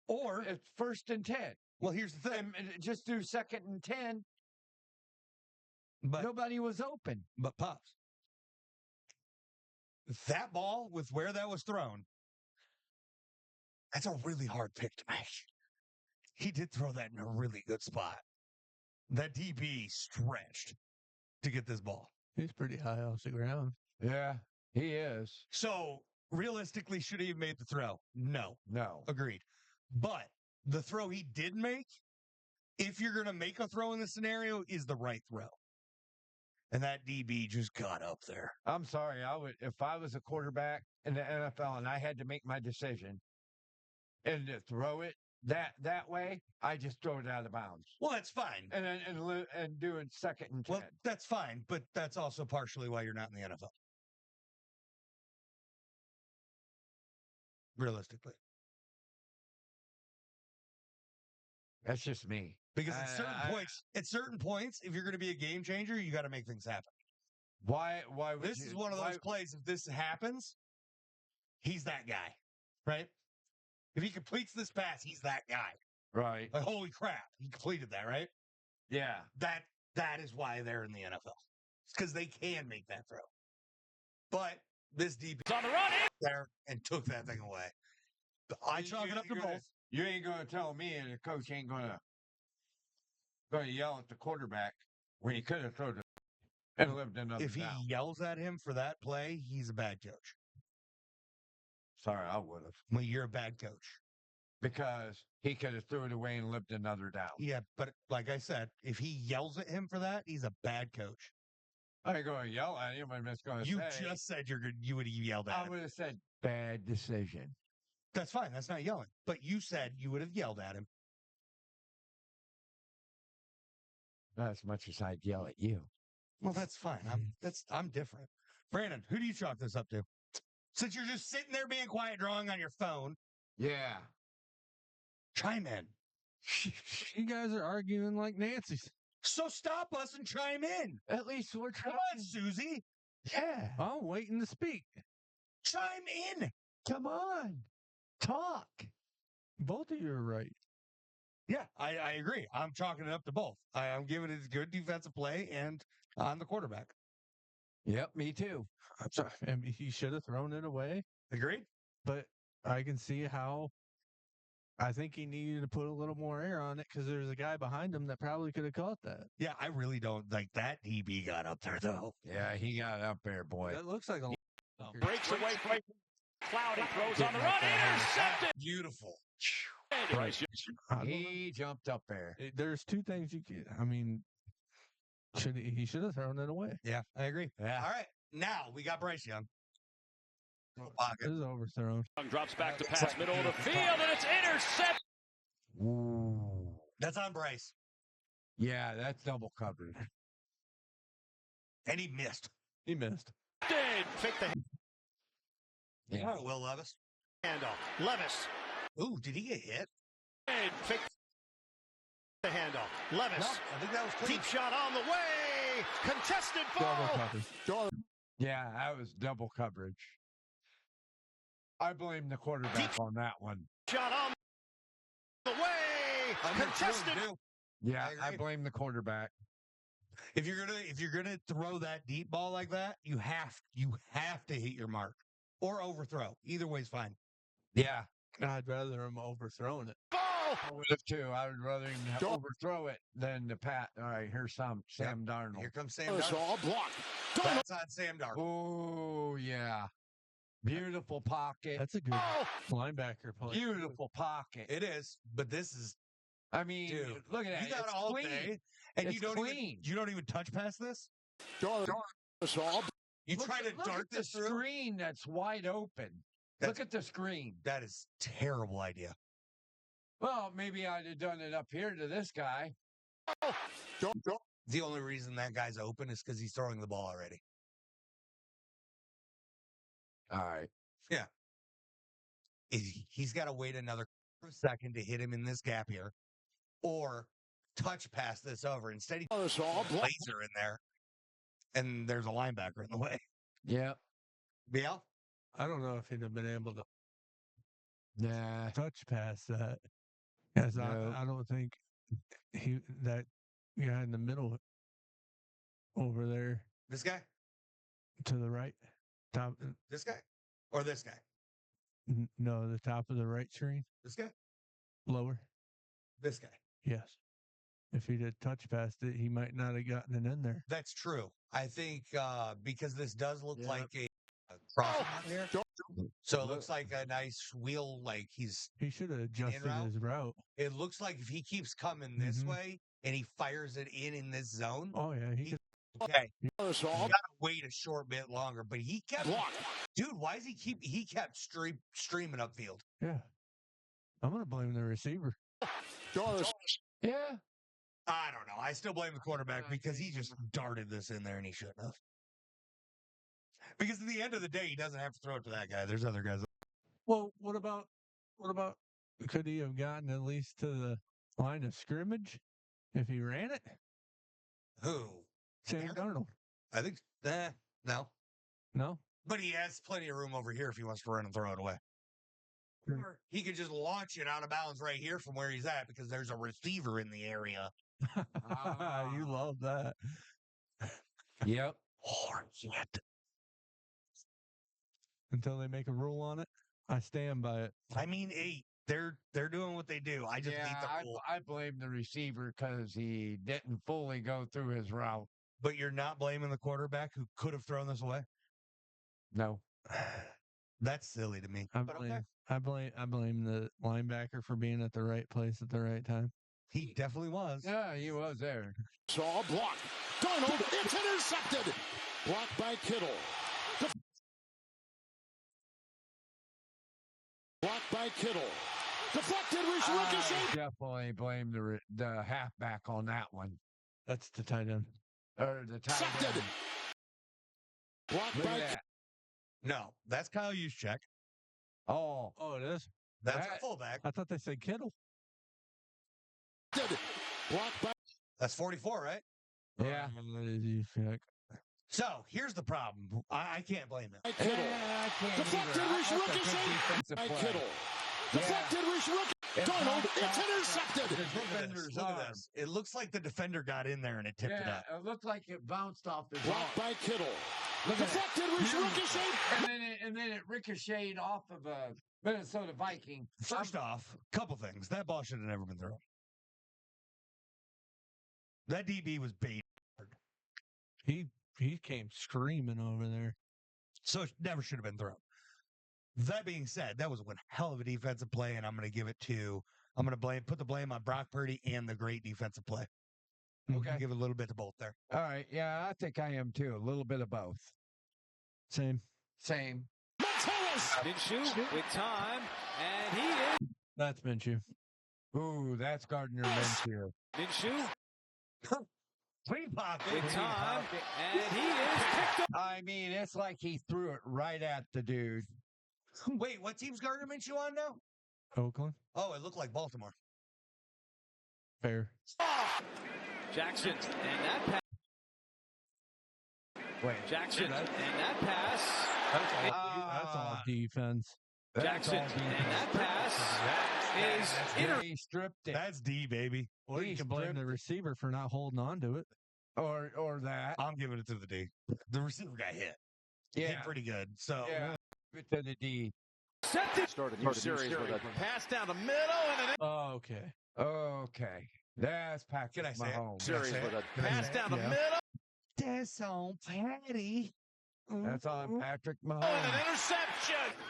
Or, It's first and 10. well, here's the thing. And just do second and 10. But Nobody was open. Pops, that ball with where that was thrown, that's a really hard pick to make. He did throw that in a really good spot. That DB stretched to get this ball. He's pretty high off the ground. Yeah, he is. So realistically, should he have made the throw? No. No. Agreed. But the throw he did make, if you're going to make a throw in this scenario, is the right throw. And that DB just got up there. I'm sorry. I would, if I was a quarterback in the NFL and I had to make my decision and to throw it that way, I just throw it out of bounds. Well, that's fine. And do it second and 10. Well, that's fine. But that's also partially why you're not in the NFL. Realistically. That's just me. Because at certain points, if you're going to be a game changer, you got to make things happen. Why would This is one of those plays. If this happens, he's that guy, right? If he completes this pass, he's that guy. Right. Like, holy crap, he completed that, right? Yeah. That is why they're in the NFL. It's because they can make that throw. But this DB On the run. there and took that thing away. I chalk it up to both. You ain't going to tell me and the coach ain't going to yell at the quarterback when he could have thrown it and lived another If he down. yells at him for that play, he's a bad coach. Sorry, I would have. Well, you're a bad coach. Because he could have threw it away and lived another down. Yeah, but like I said, if he yells at him for that, he's a bad coach. I ain't going to yell at him. I'm just going to You say. just said you would have yelled at I him. would have said bad decision. That's fine. That's not yelling. But you said you would have yelled at him. Not as much as I'd yell at you. Well, that's fine. I'm different. Brandon, who do you chalk this up to? Since you're just sitting there being quiet, drawing on your phone, Yeah. chime in. You guys are arguing like Nancy's. So stop us and chime in. At least we're Come trying. on, Susie. Yeah. I'm waiting to speak. Chime in. Come on. Talk. Both of you are right. Yeah, I agree. I'm chalking it up to both. I'm giving it a good defensive play and on the quarterback. Yep, me too. I'm sorry. I mean, he should have thrown it away, Agreed? but I can see how. I think he needed to put a little more air on it because there's a guy behind him that probably could have caught that. Yeah, I really don't like that DB got up there, though. Yeah, he got up there, boy. That looks like a. Breaks away from Cloudy. Throws on the run. Intercepted. Beautiful. Bryce Young. He jumped up there. There's two things you can. I mean, he should have thrown it away. Yeah, I agree. Yeah. All right, now we got Bryce Young. pocket. This is overthrown. Drops back to pass middle of the field, and it's intercepted. Ooh. That's on Bryce. Yeah, that's double coverage. And he missed. He missed. Fake the Yeah. All right, Will Levis. handoff. Levis. Ooh, did he get hit? Fake the handoff. Levis. No, I think that was clean. Deep shot on the way. Contested Double ball. coverage. Yeah, that was double coverage. I blame the quarterback on that one. Shot on the way. Contested. Yeah, I I agree. blame the quarterback. If you're gonna throw that deep ball like that, you have to hit your mark or overthrow. Either way's fine. Yeah, I'd rather him overthrowing it. Ball. I would have too. I would rather him overthrow it than the pat. All right, here's Sam Darnold. Here comes Sam It's Darnold. all blocked. That's on Sam Darnold. Oh yeah, beautiful pocket. That's a good linebacker play. Beautiful pocket. It is, but this is I mean, dude. look at that. You got It's all clean. day, and It's you don't clean. even touch past this. It's all You Look try at- to look dart at the this through. screen that's wide open. Look at the screen. That is terrible idea. Well, maybe I'd have done it up here to this guy. The only reason that guy's open is because he's throwing the ball already. All right. He's got to wait another second to hit him in this gap here, or touch pass this over. Instead, he It's all blocked. laser in there, and there's a linebacker in the way. Yeah. Yeah, I don't know if he'd have been able to Nah. touch past that. Because No. I don't think that guy in the middle over there this guy, to the right, top, this guy, or this guy, no, the top of the right screen, this guy, lower. this guy. Yes. If he'd have touch past it, he might not have gotten it in there. That's true. I think because this does look Yeah. like a crossing out here, so it looks like a nice wheel. Like He should have adjusted route? his route. it looks like if he keeps coming this Mhm. way and he fires it in this zone. Oh yeah, he could. Okay, It's you all gotta wait a short bit longer. But he kept, blocked. dude. Why is he kept streaming upfield? Yeah. I'm gonna blame the receiver. Yeah. I don't know. I still blame the quarterback because he just darted this in there and he shouldn't have. Because at the end of the day, he doesn't have to throw it to that guy. There's other guys. Well, what about could he have gotten at least to the line of scrimmage if he ran it? Who? Sam Aaron? Darnold. I think no. No? But he has plenty of room over here if he wants to run and throw it away. Hmm. Or he could just launch it out of bounds right here from where he's at because there's a receiver in the area. You love that. Yep. Until they make a rule on it, I stand by it. I mean, they're doing what they do. I just hate the rule. I blame the receiver because he didn't fully go through his route. But you're not blaming the quarterback who could have thrown this away. No. That's silly to me. I But okay. blame the linebacker for being at the right place at the right time. He definitely was. Yeah, he was there. It's all blocked. Darnold, it's intercepted. Blocked by Kittle. Blocked by Kittle. Deflected, ricochet. Definitely blame the halfback on that one. That's the tight end. Or the tight Intercepted. end. Blocked Look by at that. No, that's Kyle Juszczyk. Oh, Oh, it is? That's a That- fullback. I thought they said Kittle. Kittle. Blocked by That's 44, right? yeah. That is Juszczyk. So here's the problem. I can't blame him. Kittle. Yeah, I can't Deflected, either. That's a good ricochet. defensive By play. Kittle. Deflected, ricochet. Darnold, it's intercepted. The Look at this. defender's Look at arm. this. It looks like the defender got in there and it tipped it Yeah, up. it looked like it bounced off his Blocked arm. by Kittle. Look at that. Deflected, ricochet. And then it ricocheted off of a Minnesota Viking. First off, couple things. That ball should have never been thrown. That DB was bait. He came screaming over there. So it never should have been thrown. That being said, that was one hell of a defensive play, and I'm going to put the blame on Brock Purdy and the great defensive play. Okay. Give a little bit to both there. All right. Yeah, I think I am too. A little bit of both. Same. Same. Montella Minshew with time, and he is. That's Minshew. Ooh, that's Gardner Minshew. Minshew Clean pocket. with time, and he is picked up. I mean, it's like he threw it right at the dude. Wait, what team's Gardner Minshew on now? Oakland. Oh, it looked like Baltimore. Fair. Jackson, and that pass. Wait, Jackson, and that pass. That's all defense. Jackson, and that pass is inter. He stripped it. That's D, baby. Or you He can blame stripped the it. receiver for not holding on to it. Or that. I'm giving it to the D. The receiver got hit. Yeah. Hit pretty good. So Yeah. Give it to the D. Started a new series with a pass down the middle and an Oh, okay. Okay. That's Patrick Can I say it? Mahomes. Can I series say with it? a pass down the Yeah. middle That's on Patty. That's on Patrick and an Mahomes. interception.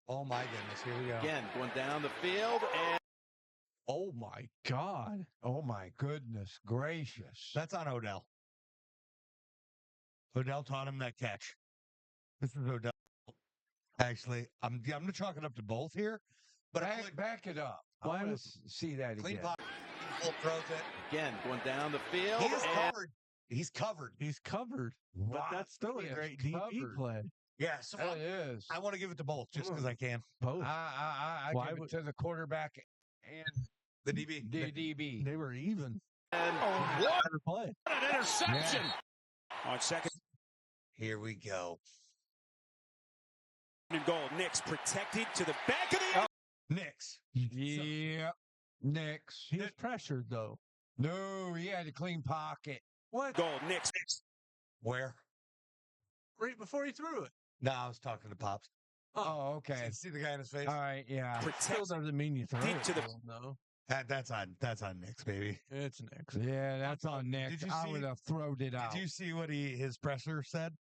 Oh my goodness. Here we go. Again, going down the field and Oh my God. Oh my goodness gracious. That's on Odell. Odell taught him that catch. This is Odell. Actually, I'm gonna chalk it up to both here, but I Back it up. I Why want would- to see that clean again. pocket. Full throws it. again going down the field. He is and covered. He's covered. He's covered. But Wow, that's still he a is great DB covered. play. Yeah. So That is. I want to give it to both just because I can. Both. I Why give would- it to the quarterback and The DB. the DB. They were even. and what Better play. an interception. On second Here we go. and goal, Knicks protected to the back of the Knicks. Yeah. Knicks. He was pressured, though. No, he had a clean pocket. What? goal, Knicks. Where? Right before he threw it. No, I was talking to Pops. Oh, okay. See the guy in his face? All right, yeah. Still Protect doesn't mean you throw it to the- to him, though. That's on Knicks, baby. It's Knicks. Yeah, that's on Nick. Did you I see- would have thrown it out. Did you see what his presser said?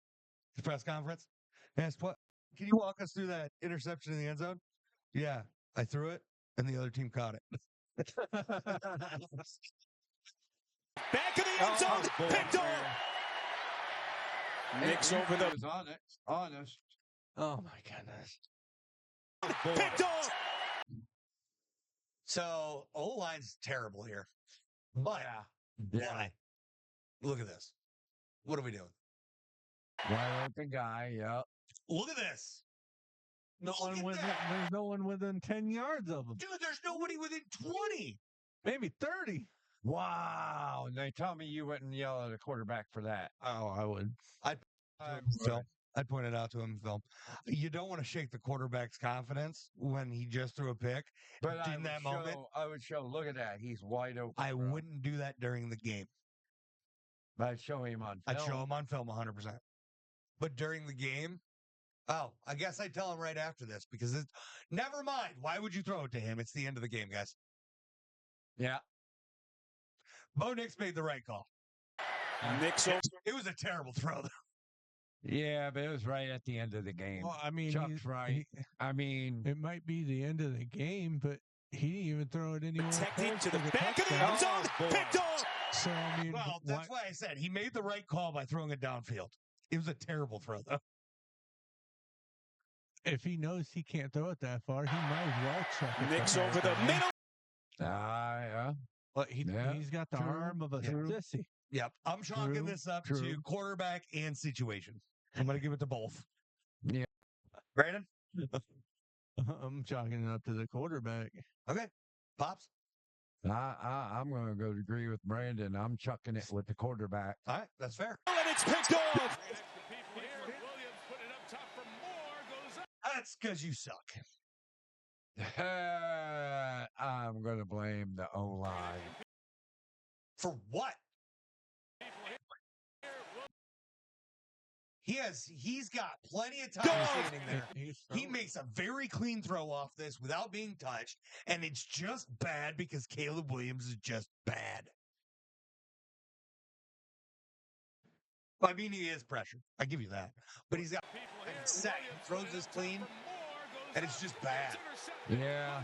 His press conference? Asked what? Can you walk us through that interception in the end zone? Yeah, I threw it, and the other team caught it. back of the end zone, picked off. Knicks over the was honest. Oh, my goodness. picked off. So O-line's terrible here. But why? Look at this. What are we doing? Wide open guy, yep. Look at this. No Look one at within, that. there's no one within 10 yards of him. Dude, there's nobody within 20. Maybe 30. Wow. And they tell me you wouldn't yell at a quarterback for that. Oh, I would. Phil, I pointed out to him, Phil. You don't want to shake the quarterback's confidence when he just threw a pick. But I in would, that moment, I would show, look at that. He's wide open. I bro. wouldn't do that during the game. I'd show him on film. I'd show him on film 100%. But during the game, I guess I'd tell him right after this because it's never mind. Why would you throw it to him? It's the end of the game, guys. Yeah. Bo Nix made the right call. Knicks over. It was a terrible throw, though. Yeah, but it was right at the end of the game. Well, I mean, Chuck's right. I mean, it might be the end of the game, but he didn't even throw it anywhere. Protected close to the back of the touchdown. end zone, picked off. So, I mean, Well, that's why I said he made the right call by throwing it downfield. It was a terrible throw, though. if he knows he can't throw it that far, he might as well check it. Knicks the over whole the time. middle. yeah. But Yeah, he's got the true, arm of a true. sissy. Yep. I'm chalking True, this up to true. quarterback and situation. I'm going to give it to both. Yeah. Brandon? I'm chalking it up to the quarterback. Okay. Pops? I'm going to go to agree with Brandon. I'm chucking it with the quarterback. All right. That's fair. And it's picked off. That's because you suck. I'm going to blame the O-line. For what? He's got plenty of time standing there. He makes a very clean throw off this without being touched, and it's just bad because Caleb Williams is just bad. I mean, he is pressured. I give you that. But he's got set. He throws this clean, and it's just bad. Yeah.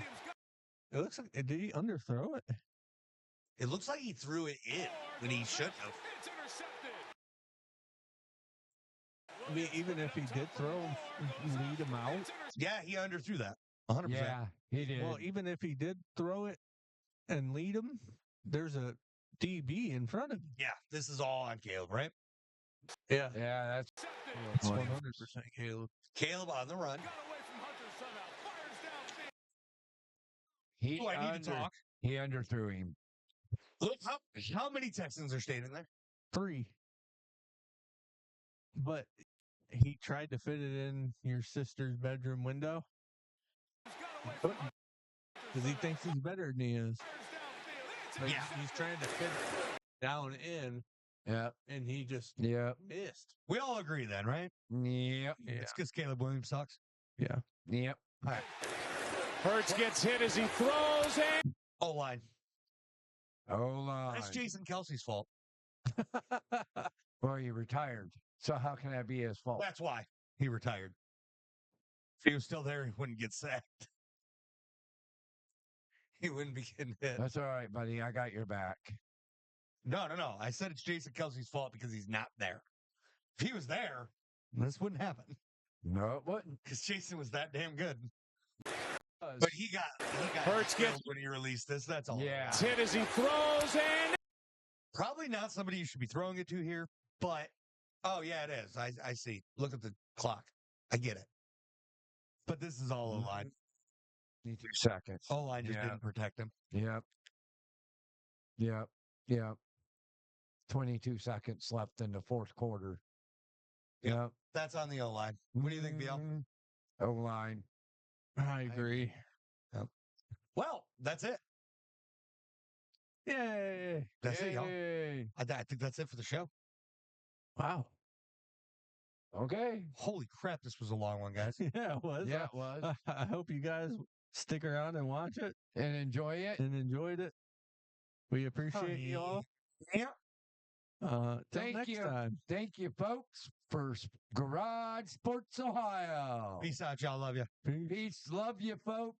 It looks like, did he underthrow it? It looks like he threw it in when he shouldn't have. I mean, even if he did throw him, lead him out. Yeah, he underthrew that. 100%. Yeah, he did. Well, even if he did throw it and lead him, there's a DB in front of him. Yeah, this is all on Caleb, right? Yeah. Yeah, that's It's 100% Caleb. Caleb on the run. he. Do I need to talk? He underthrew him. Look, how many Texans are staying in there? 3. But he tried to fit it in your sister's bedroom window because he thinks he's better than he is. Like, Yeah. he's trying to fit it down in, Yep. and he just Yep. missed. We all agree then, right? Yep. Yeah. It's because Caleb Williams sucks. Yeah. Yep. All right. Hurts gets hit as he throws and O-line. Hold on. That's Jason Kelsey's fault. Well, he retired. So how can that be his fault? That's why he retired. If he was still there, he wouldn't get sacked. He wouldn't be getting hit. That's all right, buddy. I got your back. No. I said it's Jason Kelsey's fault because he's not there. If he was there, this wouldn't happen No, it wouldn't. because Jason was that damn good. But he got Hurts killed gets- when he released this. That's all. Yeah. hit as he throws and Probably not somebody you should be throwing it to here, but oh yeah, it is. I see. Look at the clock. I get it. But this is all O-line. 22 seconds. O-line just Yeah. didn't protect him. Yep. Yep. Yep. 22 seconds left in the fourth quarter. Yep. That's on the O-line. What do you think, BL? O-line. I agree. Well, that's it. Yay. That's it, y'all. Yay. I think that's it for the show. Wow. Okay. Holy crap, this was a long one, guys. Yeah, it was. Yeah, it was. I hope you guys stick around and watch it And enjoy it. and enjoyed it. We appreciate you all. Yeah. Till Thank next you. time. Thank you, folks, for Garage Sports Ohio. Peace out, y'all. Love you. Peace. Peace. Love you, folks.